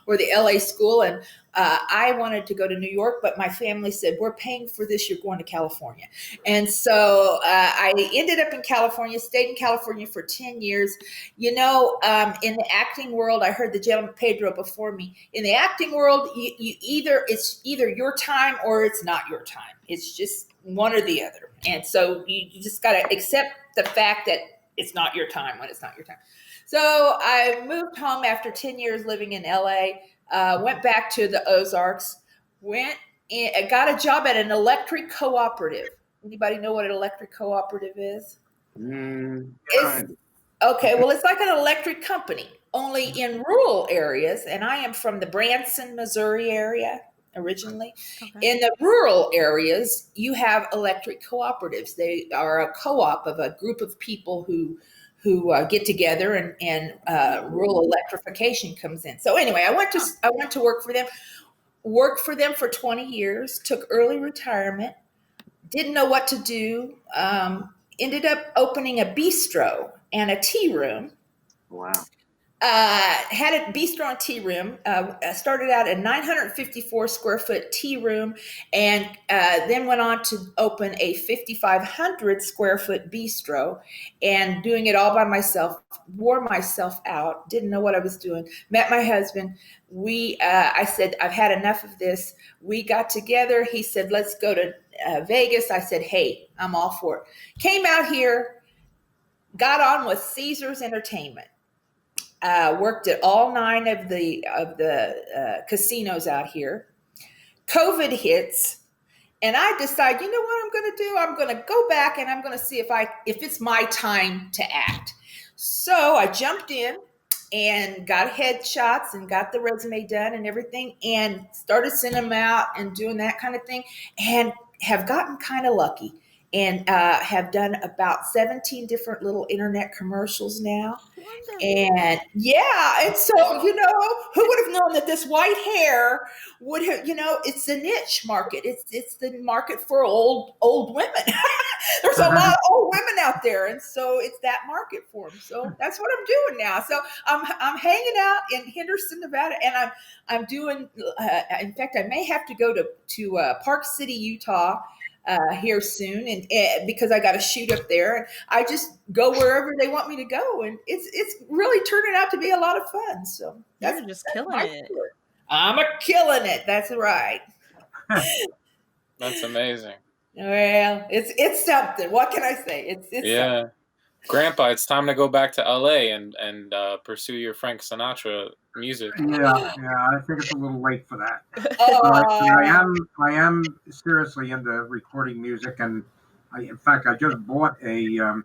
or the LA school. And I wanted to go to New York, but my family said, we're paying for this. You're going to California. And so I ended up in California, stayed in California for 10 years. In the acting world, I heard the gentleman Pedro before me. In the acting world, it's either your time or it's not your time. It's just one or the other. And so you just got to accept the fact that it's not your time when it's not your time. So I moved home after 10 years living in LA. Went back to the Ozarks, got a job at an electric cooperative. Anybody know what an electric cooperative is? Okay, well, it's like an electric company, only in rural areas. And I am from the Branson, Missouri area originally. Okay. In the rural areas, you have electric cooperatives. They are a co-op of a group of people who get together and rural electrification comes in. So anyway, I went to work for them. Worked for them for 20 years. Took early retirement. Didn't know what to do. Ended up opening a bistro and a tea room. Wow. Had a bistro and tea room. Started out a 954 square foot tea room, and then went on to open a 5,500 square foot bistro, and doing it all by myself. Wore myself out. Didn't know what I was doing. Met my husband. I said, I've had enough of this. We got together. He said, let's go to Vegas. I said, hey, I'm all for it. Came out here, got on with Caesars Entertainment. Worked at all 9 of the casinos out here. COVID hits, and I decide, you know what I'm going to do? I'm going to go back and I'm going to see if it's my time to act. So I jumped in and got headshots and got the resume done and everything, and started sending them out and doing that kind of thing, and have gotten kind of lucky. And have done about 17 different little internet commercials now. And and so, who would have known that this white hair would have, it's a niche market. It's the market for old women. There's a lot of old women out there. And so it's that market for them. So that's what I'm doing now. So I'm hanging out in Henderson, Nevada, and I'm doing, in fact, I may have to go to Park City, Utah, here soon, and because I got to shoot up there, and I just go wherever they want me to go, and it's really turning out to be a lot of fun. So you're just killing it. I'm killing it. That's right. That's amazing. Well, it's something. What can I say? It's yeah. Something. Grandpa, it's time to go back to LA and pursue your Frank Sinatra music. Yeah, I think it's a little late for that. I am seriously into recording music, and in fact, I just bought a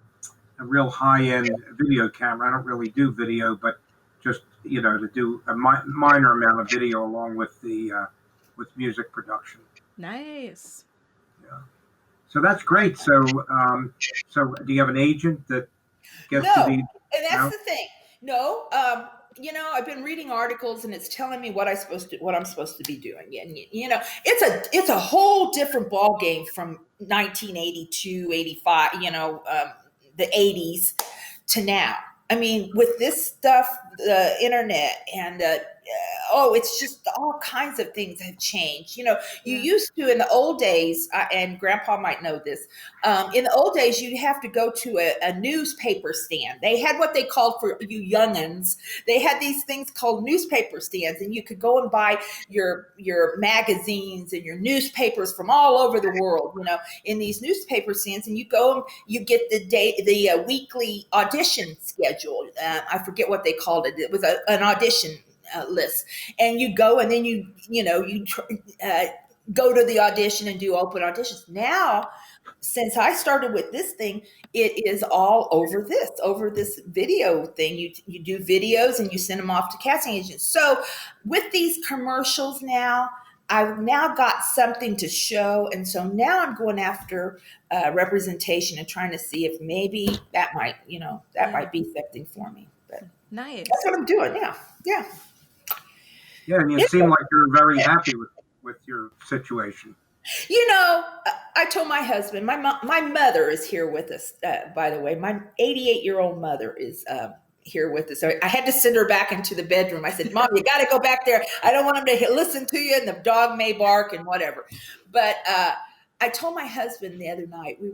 real high-end video camera. I don't really do video, but just to do a minor amount of video along with the with music production. Nice. Yeah. So that's great. So do you have an agent that gets to be? And that's the thing. No, I've been reading articles, and it's telling me what I'm supposed to be doing. And it's a whole different ball game from 1982, 85, the 80s to now. I mean, with this stuff, the internet and it's just all kinds of things have changed. You used to, in the old days, and Grandpa might know this, in the old days, you'd have to go to a newspaper stand. They had what they called, for you youngins, they had these things called newspaper stands, and you could go and buy your magazines and your newspapers from all over the world, in these newspaper stands, and you go and you get the weekly audition schedule. I forget what they called it. It was an audition list, and you go, and then you go to the audition and do open auditions. Now, since I started with this thing, it is all over this video thing. You do videos and you send them off to casting agents. So with these commercials now, I've now got something to show, and so now I'm going after representation and trying to see if maybe that might be something for me. But nice. That's what I'm doing. Yeah. Yeah, and you seem like you're very happy with your situation. I told my husband, my mother is here with us, by the way. My 88-year-old mother is here with us. So I had to send her back into the bedroom. I said, Mom, you got to go back there. I don't want him to listen to you, and the dog may bark and whatever. But I told my husband the other night, we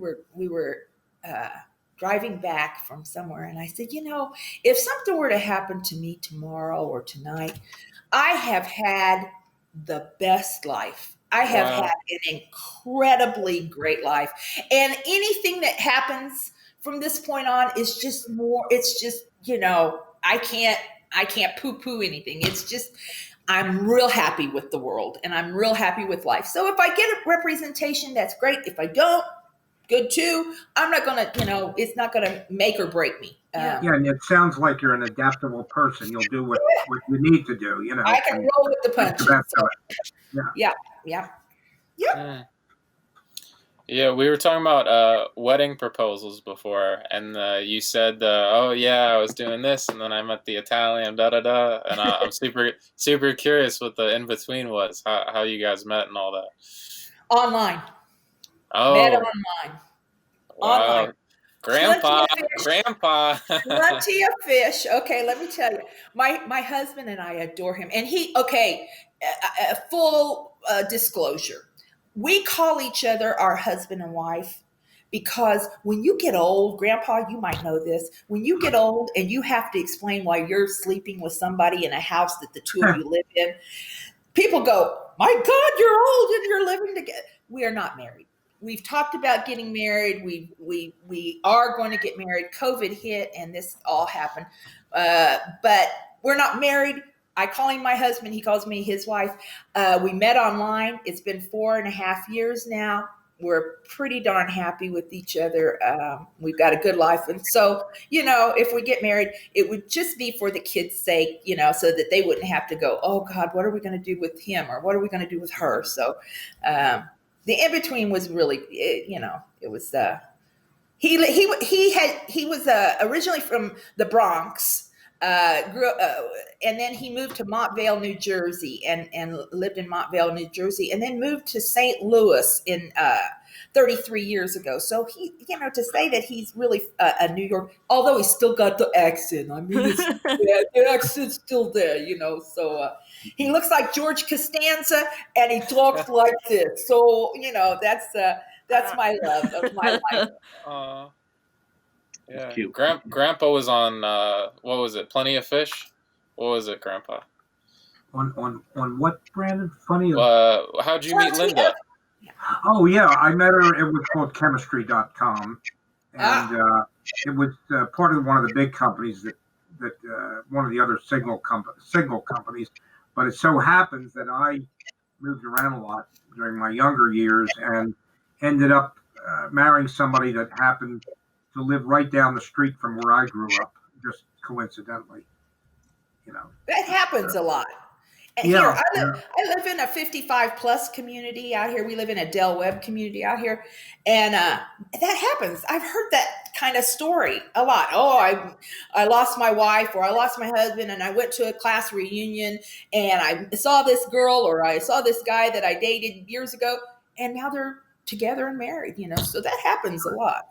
were driving back from somewhere, and I said, if something were to happen to me tomorrow or tonight, I have had the best life. I have had an incredibly great life. And anything that happens from this point on is just more, it's just, I can't poo-poo anything. It's just, I'm real happy with the world, and I'm real happy with life. So if I get a representation, that's great. If I don't, good too. I'm not going to, it's not going to make or break me. And it sounds like you're an adaptable person. You'll do what you need to do, I can roll with the punches. So. Yeah. Yeah, we were talking about wedding proposals before, and you said, I was doing this, and then I met the Italian, da-da-da, and I'm super, super curious what the in-between was, how you guys met and all that. Online. Oh. Met online. Wow. Online. Grandpa, Plenty Plenty of fish. Okay, let me tell you, my husband and I adore him, and full disclosure, we call each other our husband and wife because when you get old, Grandpa, you might know this. When you get old and you have to explain why you're sleeping with somebody in a house that the two of you live in, people go, "My God, you're old and you're living together." We are not married. We've talked about getting married. We are going to get married. COVID hit and this all happened. But we're not married. I call him my husband. He calls me his wife. We met online. It's been 4.5 years now. We're pretty darn happy with each other. We've got a good life. And so, if we get married, it would just be for the kids' sake, so that they wouldn't have to go, "Oh God, what are we going to do with him? Or what are we going to do with her?" So, the in-between was really, it was, he was originally from the Bronx, grew and then he moved to Montvale, New Jersey and lived in Montvale, New Jersey, and then moved to St. Louis in 33 years ago. So he, to say that he's really a New York, although he's still got the accent. I mean, the accent's still there, so he looks like George Costanza and he talks like this. So, that's my love of my life. Yeah. Grandpa was on what was it? Plenty of Fish? What was it, Grandpa? On what, Brandon? Funny. How'd you meet Linda? Oh yeah, I met her. It was called Chemistry.com, and it was part of one of the big companies that one of the other signal companies. But it so happens that I moved around a lot during my younger years and ended up marrying somebody that happened to live right down the street from where I grew up, just coincidentally. That happens a lot. And Yeah, here, I live in a 55 plus community out here. We live in a Del Webb community out here. And that happens. I've heard that kind of story a lot. Oh, I lost my wife or I lost my husband and I went to a class reunion and I saw this girl or I saw this guy that I dated years ago and now they're together and married, So that happens a lot.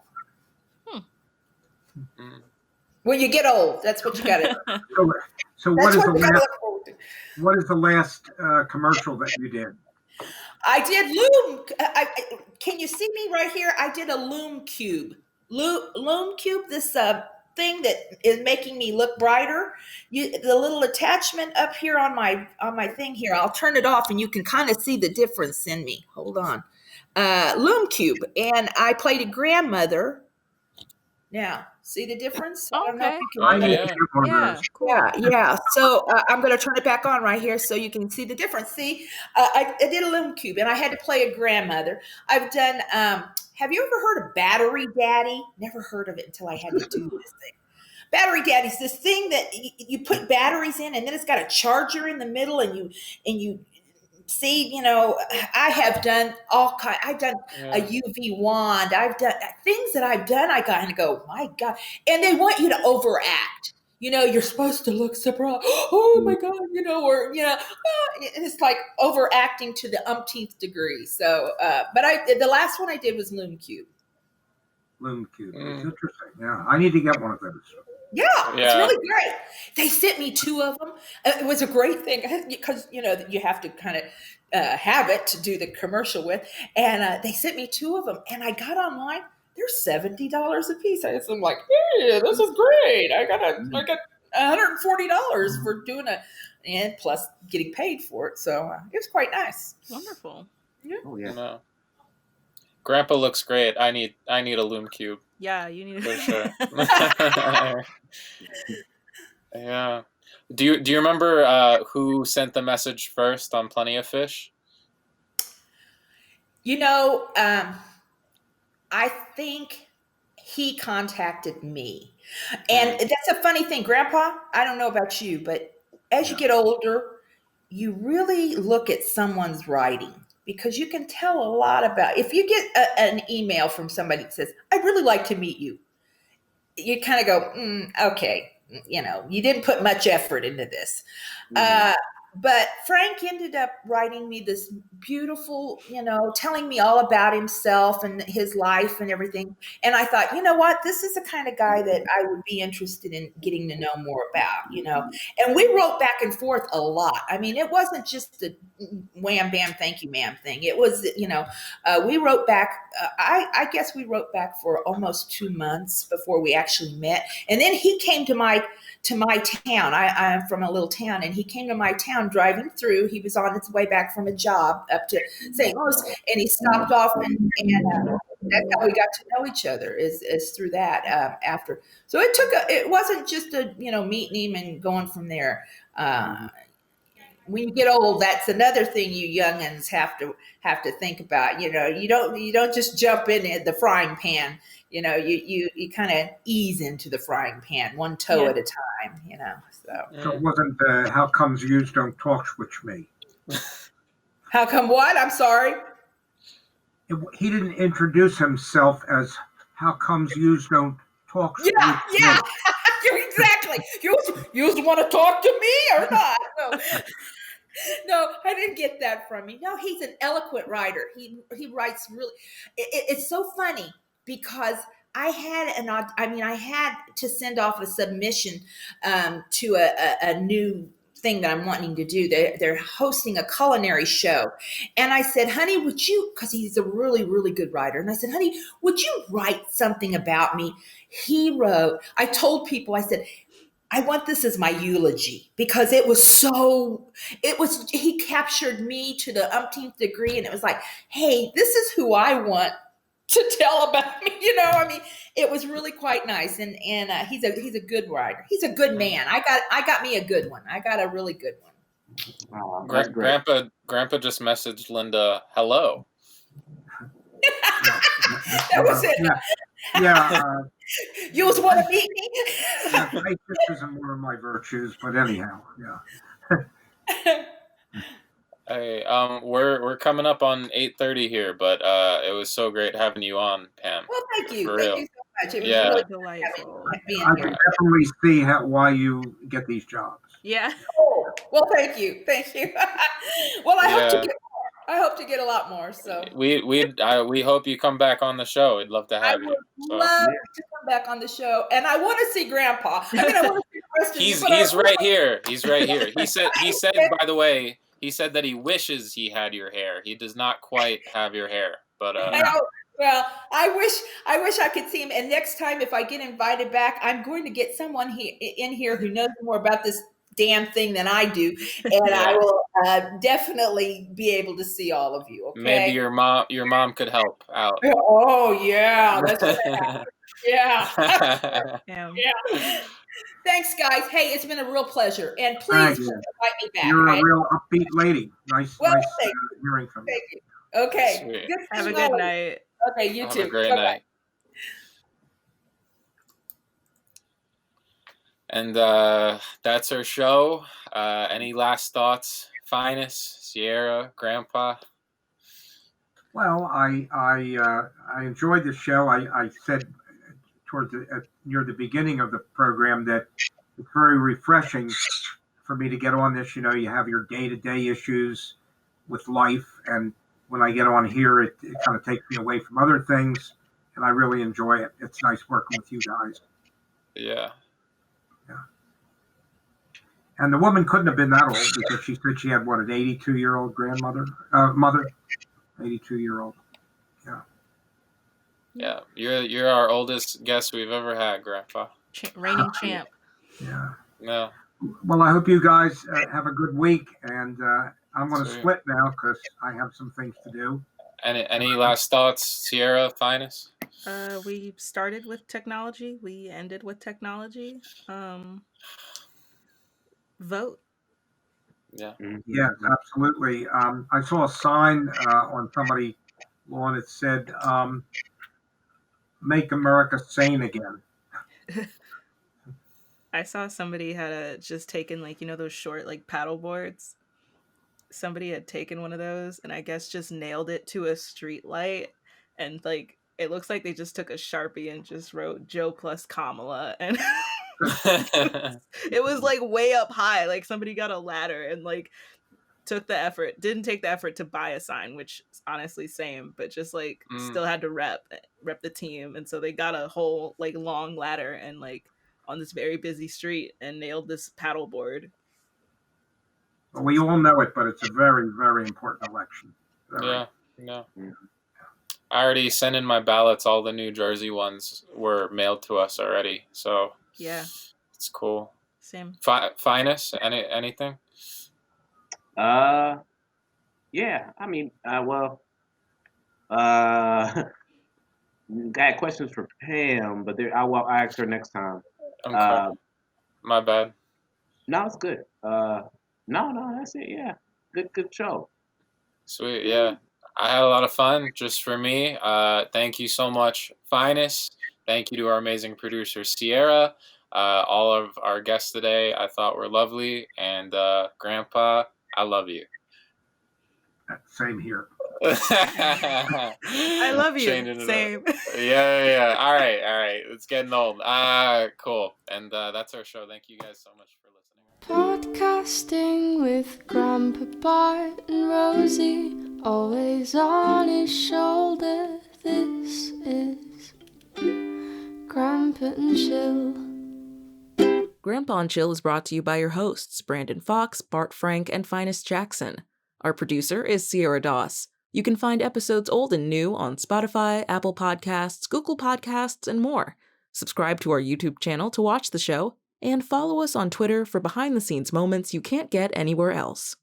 When you get old, that's what you got to do. So what is the last commercial that you did? I did Loom. Can you see me right here? I did a Loom Cube. Loom Cube, this thing that is making me look brighter. The little attachment up here on my thing here. I'll turn it off and you can kind of see the difference in me. Hold on. Loom Cube. And I played a grandmother. Now, see the difference? Okay. I don't know if you can Cool. Yeah. So I'm going to turn it back on right here so you can see the difference. See, I did a Loom Cube and I had to play a grandmother. I've done, have you ever heard of Battery Daddy? Never heard of it until I had to do this thing. Battery Daddy is this thing that you put batteries in and then it's got a charger in the middle and you see, I have done all kinds. I've done a UV wand. I've done things that I've done. I kind of go, my God. And they want you to overact. You're supposed to look surprised. Oh my God, it's like overacting to the umpteenth degree. So, but the last one I did was Loom Cube. Loom Cube. It's interesting. Yeah, I need to get one of those. Yeah, it's really great. They sent me 2 of them. It was a great thing because, you have to kind of have it to do the commercial with. And they sent me 2 of them. And I got online. They're $70 a piece. I'm like, yeah, this is great. I got $140 for doing and plus getting paid for it. So it was quite nice. Wonderful. Yeah. Oh yeah. No. Grandpa looks great. I need a Loom Cube. Yeah, you need For sure. Yeah. Do you remember who sent the message first on Plenty of Fish? I think he contacted me. And that's a funny thing, Grandpa. I don't know about you, but as you get older, you really look at someone's writing because you can tell a lot about. If you get an email from somebody that says, "I'd really like to meet you," you kind of go, okay, you didn't put much effort into this. but Frank ended up writing me this beautiful, telling me all about himself and his life and everything. And I thought, you know what, this is the kind of guy that I would be interested in getting to know more about. And we wrote back and forth a lot. I mean, it wasn't just a wham bam thank you ma'am thing. It was, we wrote back. I guess we wrote back for almost 2 months before we actually met. And then he came to my town. I'm from a little town, and he came to my town driving through. He was on his way back from a job up to St. Louis, and he stopped off, and that's how we got to know each other is through that after. So it wasn't just meeting him and going from there. When you get old, that's another thing you youngins have to think about. You don't just jump in the frying pan. You kind of ease into the frying pan, one toe at a time. So it wasn't how comes yous don't talk with me. How come what? I'm sorry. He didn't introduce himself as how comes yous don't talk with Yeah. me. Exactly. You want to talk to me or not? No, I didn't get that from him. No, he's an eloquent writer. He writes really. It's so funny because I had to send off a submission to a new thing that I'm wanting to do. They're hosting a culinary show, and I said, "Honey, would you?" Because he's a really, really good writer, and I said, "Honey, would you write something about me?" He wrote. I told people, I said, I want this as my eulogy because he captured me to the umpteenth degree. And it was like, hey, this is who I want to tell about me. It was really quite nice. And he's a good writer. He's a good man. I got me a good one. I got a really good one. Oh, that's great. Grandpa just messaged Linda, hello. That was it. Yeah. You just want to meet me? Patriotism one of my virtues, but anyhow, yeah. Hey, we're coming up on 8:30 here, but it was so great having you on, Pam. Well, thank you. For Thank real. you so much. It was Yeah. really Delightful. being I here. can definitely see why you get these jobs. Yeah. Oh, well, thank you. Well, I hope to Yeah. get more. I hope to get a lot more. So We hope you come back on the show. We'd love to I have would you. So. love to come back on the show, and I want to see Grandpa. I want to see the rest of you, He's but right here. He's right here. He said by the way, he said that he wishes he had your hair. He does not quite have your hair, but Well, I wish I could see him. And next time, if I get invited back, I'm going to get someone in here who knows more about this damn thing than I do, and Yeah. I will definitely be able to see all of you. Okay. maybe your mom could help out. Oh yeah, that's what happened. Yeah. Yeah. Yeah. Thanks, guys. Hey, it's been a real pleasure, and Thank please you. invite me back. You're right? a real upbeat lady. Nice Well, nice thank hearing from you. Thank you. Okay. Sweet. Good Have a seeing all good of you. night. Okay, you Have too. a great Bye-bye. night. And that's our show. Any last thoughts, Finest, Sierra, Grandpa? Well, I enjoyed the show. I said towards near the beginning of the program that it's very refreshing for me to get on this. You have your day-to-day issues with life, and when I get on here, it kind of takes me away from other things, and I really enjoy it. It's nice working with you guys. Yeah. And the woman couldn't have been that old because she said she had an 82-year-old grandmother, mother, 82-year-old. Yeah. You're our oldest guest we've ever had, Grandpa. Reigning champ. Yeah. No. Well, I hope you guys have a good week, and I'm going to Sweet. split now because I have some things to do. Any last thoughts, Sierra, Finest? We started with technology. We ended with technology. Vote. Yeah. Yes, absolutely. I saw a sign on somebody's lawn. It said, "Make America sane again." I saw somebody had just taken those short paddle boards. Somebody had taken one of those and I guess just nailed it to a street light, and it looks like they just took a Sharpie and just wrote Joe plus Kamala, and It was like way up high. Like somebody got a ladder and like didn't take the effort to buy a sign, which is honestly same, but just like still had to rep the team. And so they got a whole like long ladder and like on this very busy street and nailed this paddleboard. Well, we all know it, but it's a very, very important election. Yeah. I already sent in my ballots. All the New Jersey ones were mailed to us already. So yeah, it's cool. Same. Finest, anything? Yeah. I mean, got questions for Pam, but I'll ask her next time. Okay. My bad. No, it's good. No, that's it. Yeah, good show. Sweet. Yeah, I had a lot of fun. Just for me. Thank you so much, Finest. Thank you to our amazing producer Sierra. All of our guests today, I thought were lovely, and Grandpa, I love you. Same here. I love you. Same. Yeah. All right. It's getting old. Cool. And that's our show. Thank you guys so much for listening. Podcasting with Grandpa Bart and Rosie, always on his shoulder. This is Grandpa and Chill. Grandpa and Chill is brought to you by your hosts, Brandon Fox, Bart Frank, and Finest Jackson. Our producer is Sierra Doss. You can find episodes old and new on Spotify, Apple Podcasts, Google Podcasts, and more. Subscribe to our YouTube channel to watch the show, and follow us on Twitter for behind-the-scenes moments you can't get anywhere else.